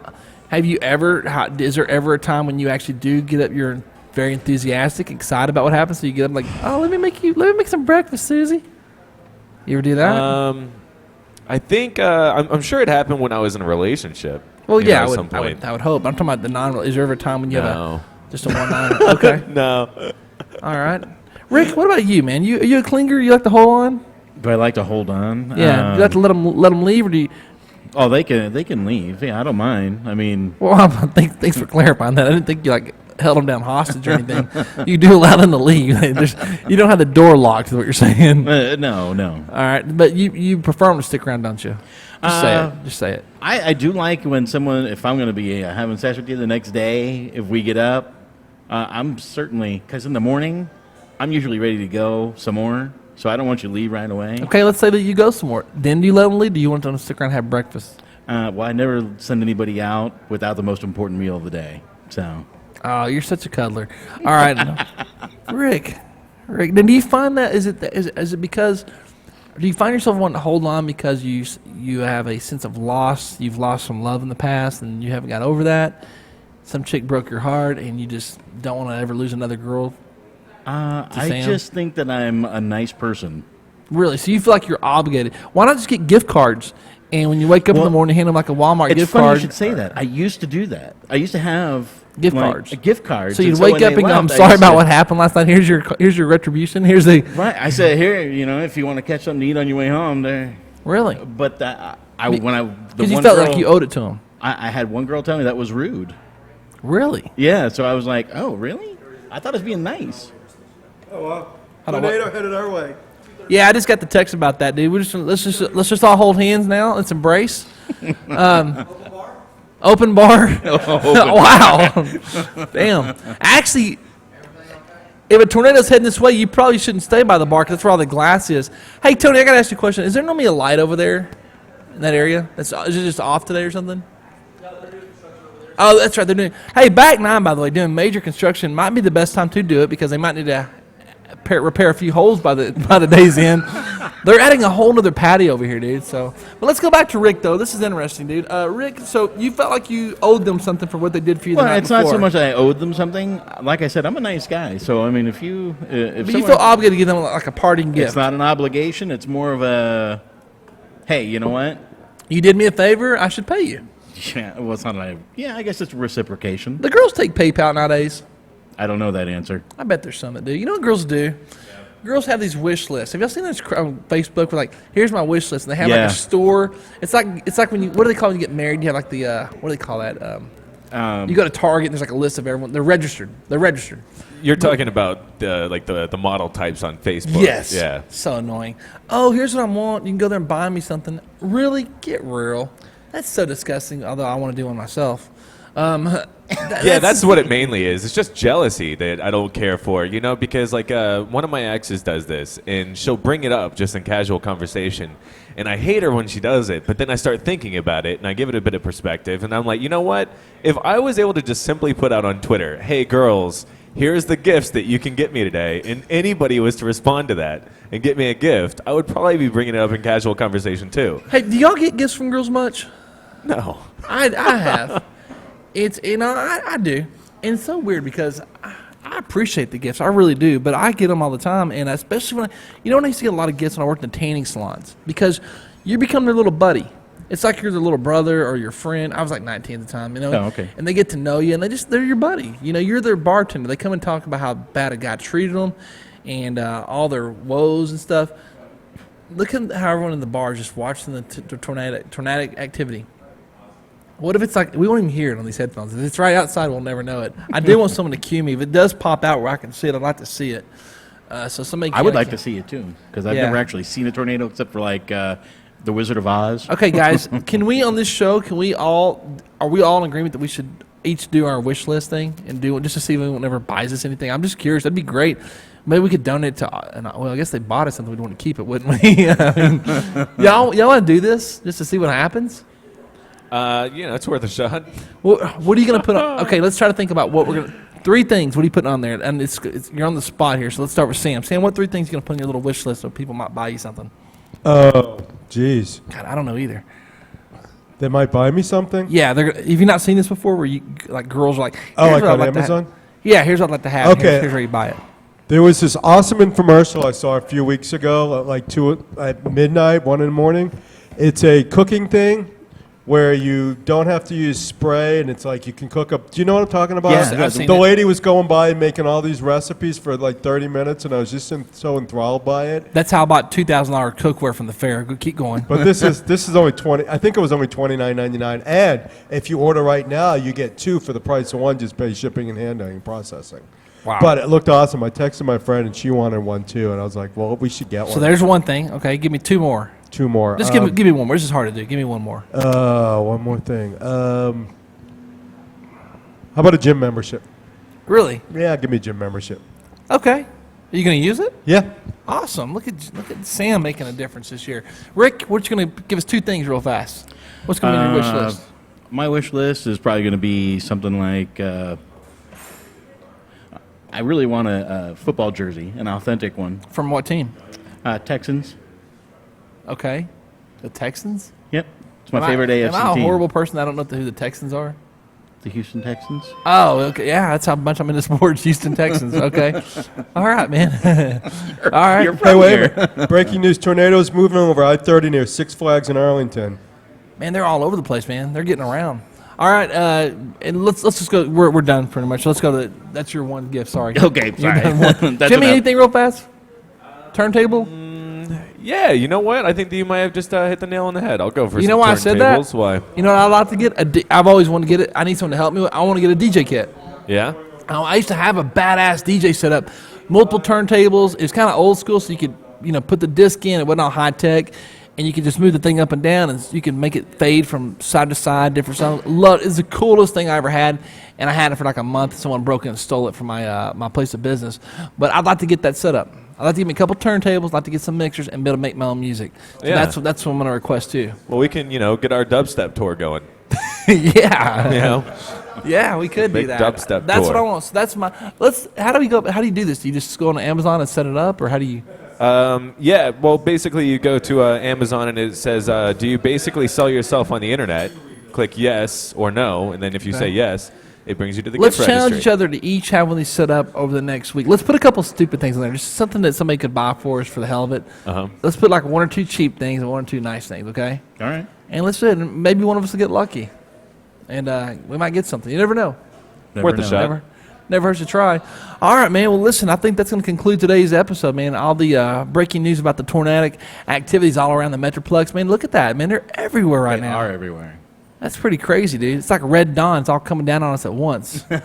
have you ever? Is there ever a time when you actually do get up? You're very enthusiastic, excited about what happens. So you get up like, oh, let me make some breakfast, Susie. You ever do that? I think I'm sure it happened when I was in a relationship. Well, you yeah, know, I at some would, I point. would. I would hope. I'm talking about the non. Is there ever a time when you have No. just a one-liner? Okay. No. All right. Rick, what about you, man? Are you a clinger? You like to hold on? Do I like to hold on? Yeah. You like to let them leave, or do you? Oh, they can leave. Yeah, I don't mind. I mean, Well, thanks for clarifying that. I didn't think you held them down hostage or anything. You do allow them to leave. You don't have the door locked. Is what you're saying? no. All right, but you prefer them to stick around, don't you? Just say it. Just say it. I do like when someone, if I'm going to be having sex with you the next day, if we get up, I'm certainly, because in the morning, I'm usually ready to go some more, so I don't want you to leave right away. Okay, let's say that you go somewhere. Then do you let them leave? Do you want them to stick around and have breakfast? Well, I never send anybody out without the most important meal of the day, so. Oh, you're such a cuddler. All right, Rick. Then do you find that is it because do you find yourself wanting to hold on because you have a sense of loss? You've lost some love in the past and you haven't got over that. Some chick broke your heart and you just don't want to ever lose another girl. I Sam? just think that I'm a nice person. Really? So you feel like you're obligated? Why not just get gift cards? And when you wake up in the morning, hand them like a Walmart It's gift funny card. you should say that. I used to do that. I used to have Gift like, cards. Gift cards. So you'd and wake when up they and go, "I'm left, I sorry used about to- what happened last night. Here's your retribution. Here's the." Right. I said, here, if you want to catch something to eat on your way home, there. Really? But that, Because you felt like you owed it to him. I had one girl tell me that was rude. Really? Yeah. So I was like, oh, really? I thought it was being nice. Oh, wow. Hold on, what? Tornado headed our way. Yeah, I just got the text about that, dude. Let's just all hold hands now. Let's embrace. Open bar. Wow. Damn. Actually, if a tornado's heading this way, you probably shouldn't stay by the bar because that's where all the glass is. Hey, Tony, I got to ask you a question. Is there normally a light over there in that area? Is it just off today or something? Oh, that's right. They're doing. Hey, back 9, by the way, doing major construction might be the best time to do it because they might need to repair a few holes by the day's end. They're adding a whole other patio over here, dude. So, but let's go back to Rick though. This is interesting, dude. Rick, so you felt like you owed them something for what they did for you the Well, night it's before. not so much that I owed them something. Like I said, I'm a nice guy. So I mean, if But you someone- feel obligated to give them like a parting gift. it's not an obligation. It's more of a, hey, you know what? You did me a favor, I should pay you. Yeah, well, it's not like, yeah, I guess it's reciprocation. The girls take PayPal nowadays. I don't know that answer. I bet there's some that do. You know what girls do? Girls have these wish lists. Have y'all seen this on Facebook? Where like, here's my wish list, and they have like Yeah. a store. It's like when you what do they call when you get married? You have like the what do they call that? You go to Target and there's like a list of everyone. They're registered. You're talking about the model types on Facebook. Yes. Yeah. So annoying. Oh, here's what I want. You can go there and buy me something. Really? Get real. That's so disgusting. Although I want to do one myself. Yeah, that's what it mainly is. It's just jealousy that I don't care for, because like one of my exes does this, and she'll bring it up just in casual conversation, and I hate her when she does it. But then I start thinking about it, and I give it a bit of perspective, and I'm like, you know what? If I was able to just simply put out on Twitter, "Hey girls, here's the gifts that you can get me today," and anybody was to respond to that and get me a gift, I would probably be bringing it up in casual conversation too. Hey, do y'all get gifts from girls much? No. I have. It's I do, and it's so weird because I appreciate the gifts, I really do, but I get them all the time, and especially when when I used to get a lot of gifts when I worked in tanning salons because you become their little buddy. It's like you're their little brother or your friend. I was like 19 at the time, Oh, okay. and they get to know you, and they're your buddy. You're their bartender. They come and talk about how bad a guy treated them, and all their woes and stuff. Look at how everyone in the bar is just watching the tornadic activity. What if it's like, we won't even hear it on these headphones. If it's right outside, we'll never know it. I do want someone to cue me. If it does pop out where I can see it, I'd like to see it. So somebody. I would like to see it too, because I've Yeah. never actually seen a tornado except for like The Wizard of Oz. Okay, guys, can we on this show, are we all in agreement that we should each do our wish list thing and do it just to see if anyone ever buys us anything? I'm just curious. That'd be great. Maybe we could donate to, well, I guess they bought us something. We'd want to keep it, wouldn't we? I mean, y'all want to do this just to see what happens? It's worth a shot. What are you going to put on? Okay, let's try to think about what we're going to. 3 things. What are you putting on there? And it's you're on the spot here, so let's start with Sam. Sam, what 3 things are you going to put on your little wish list so people might buy you something? Oh, jeez. God, I don't know either. They might buy me something? Yeah, have you not seen this before where you like girls are like, Oh, "Here's like what I'd on like to have." Amazon? Yeah, here's what I'd like to have. Okay. Here's where you buy it. There was this awesome infomercial I saw a few weeks ago, at like 2 at midnight, 1 in the morning. It's a cooking thing where you don't have to use spray, and it's like you can cook up. Do you know what I'm talking about? Yeah, I've seen The it. lady was going by and making all these recipes for like 30 minutes, and I was just so enthralled by it. That's how I bought $2,000 cookware from the fair. Keep going. But this is only 20. I think it was only $29.99. And if you order right now, you get 2 for the price of 1. Just pay shipping and handling and processing. Wow. But it looked awesome. I texted my friend, and she wanted one too. And I was like, well, we should get one. So there's one thing. Okay, give me 2 more. 2 more. Just give me one more. This is hard to do. Give me one more. One more thing. How about a gym membership? Really? Yeah, give me a gym membership. Okay. Are you going to use it? Yeah. Awesome. Look at Sam making a difference this year. Rick, we're just going to give us 2 things real fast. What's going to be on your wish list? My wish list is probably going to be something like I really want a football jersey, an authentic one. From what team? Texans. Okay. The Texans? Yep. It's my favorite AFC Am I a team. horrible person? I don't know who the Texans are. The Houston Texans. Oh, okay. Yeah, that's how much I'm into sports. Houston Texans. Okay. All right, man. All right. You're Hey, from wait here. a minute. Breaking news. Tornadoes moving over I-30 near Six Flags in Arlington. Man, they're all over the place, man. They're getting around. All right, and let's just go. We're done pretty much. Let's go to that's your one gift. Sorry. Okay, You're sorry. done one. That's Jimmy, enough. anything real fast? Turntable. Yeah, you know what? I think that you might have just hit the nail on the head. I'll go for You some know why I said that? turntables. Why? You know what I'd like to get? I've always wanted to get it. I need someone to help me with. I want to get a DJ kit. Yeah? I used to have a badass DJ setup, multiple turntables. It's kind of old school, so you could put the disc in. It wasn't all high tech, and you could just move the thing up and down, and you can make it fade from side to side, different sounds. It's the coolest thing I ever had, and I had it for like a month. Someone broke it and stole it from my place of business. But I'd like to get that set up. I'd like to get me a couple turntables. I'd like to get some mixers and be able to make my own music. So Yeah. that's what I'm going to request too. Well, we can, get our dubstep tour going. Yeah. You know? Yeah, we could Big do that. dubstep That's tour. what I want. So that's my. How do you do this? Do you just go on Amazon and set it up, or how do you? Yeah, well, basically you go to Amazon and it says, do you basically sell yourself on the internet? Click yes or no, and then if you say yes, it brings you to the Let's gift challenge registry. each other to each have one of these set up over the next week. Let's put a couple stupid things in there, just something that somebody could buy for us for the hell of it. Uh-huh. Let's put like 1 or 2 cheap things and 1 or 2 nice things, okay? All right. And let's do it. And maybe one of us will get lucky, and we might get something. You never know. Never Worth a know. shot. Never hurts to try. All right, man. Well, listen, I think that's going to conclude today's episode, man. All the breaking news about the tornadic activities all around the Metroplex, man. Look at that, man. They're everywhere right They now. are everywhere. That's pretty crazy, dude. It's like red dawn. It's all coming down on us at once. All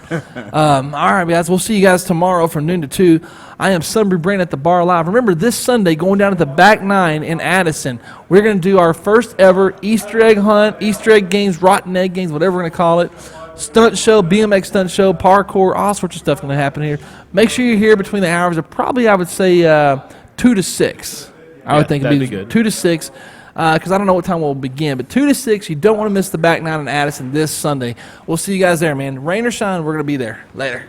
right, guys. We'll see you guys tomorrow from noon to 2. I am Sunbury Brand at the Bar Live. Remember, this Sunday, going down to the Back 9 in Addison, we're going to do our first ever Easter egg hunt, Easter egg games, rotten egg games, whatever we're going to call it. Stunt show, BMX stunt show, parkour, all sorts of stuff going to happen here. Make sure you're here between the hours of probably, I would say, 2 to 6. I would think it'd that'd be good. 2 to 6. Because I don't know what time we'll begin. But 2 to 6, you don't want to miss the Back 9 in Addison this Sunday. We'll see you guys there, man. Rain or shine, we're going to be there. Later.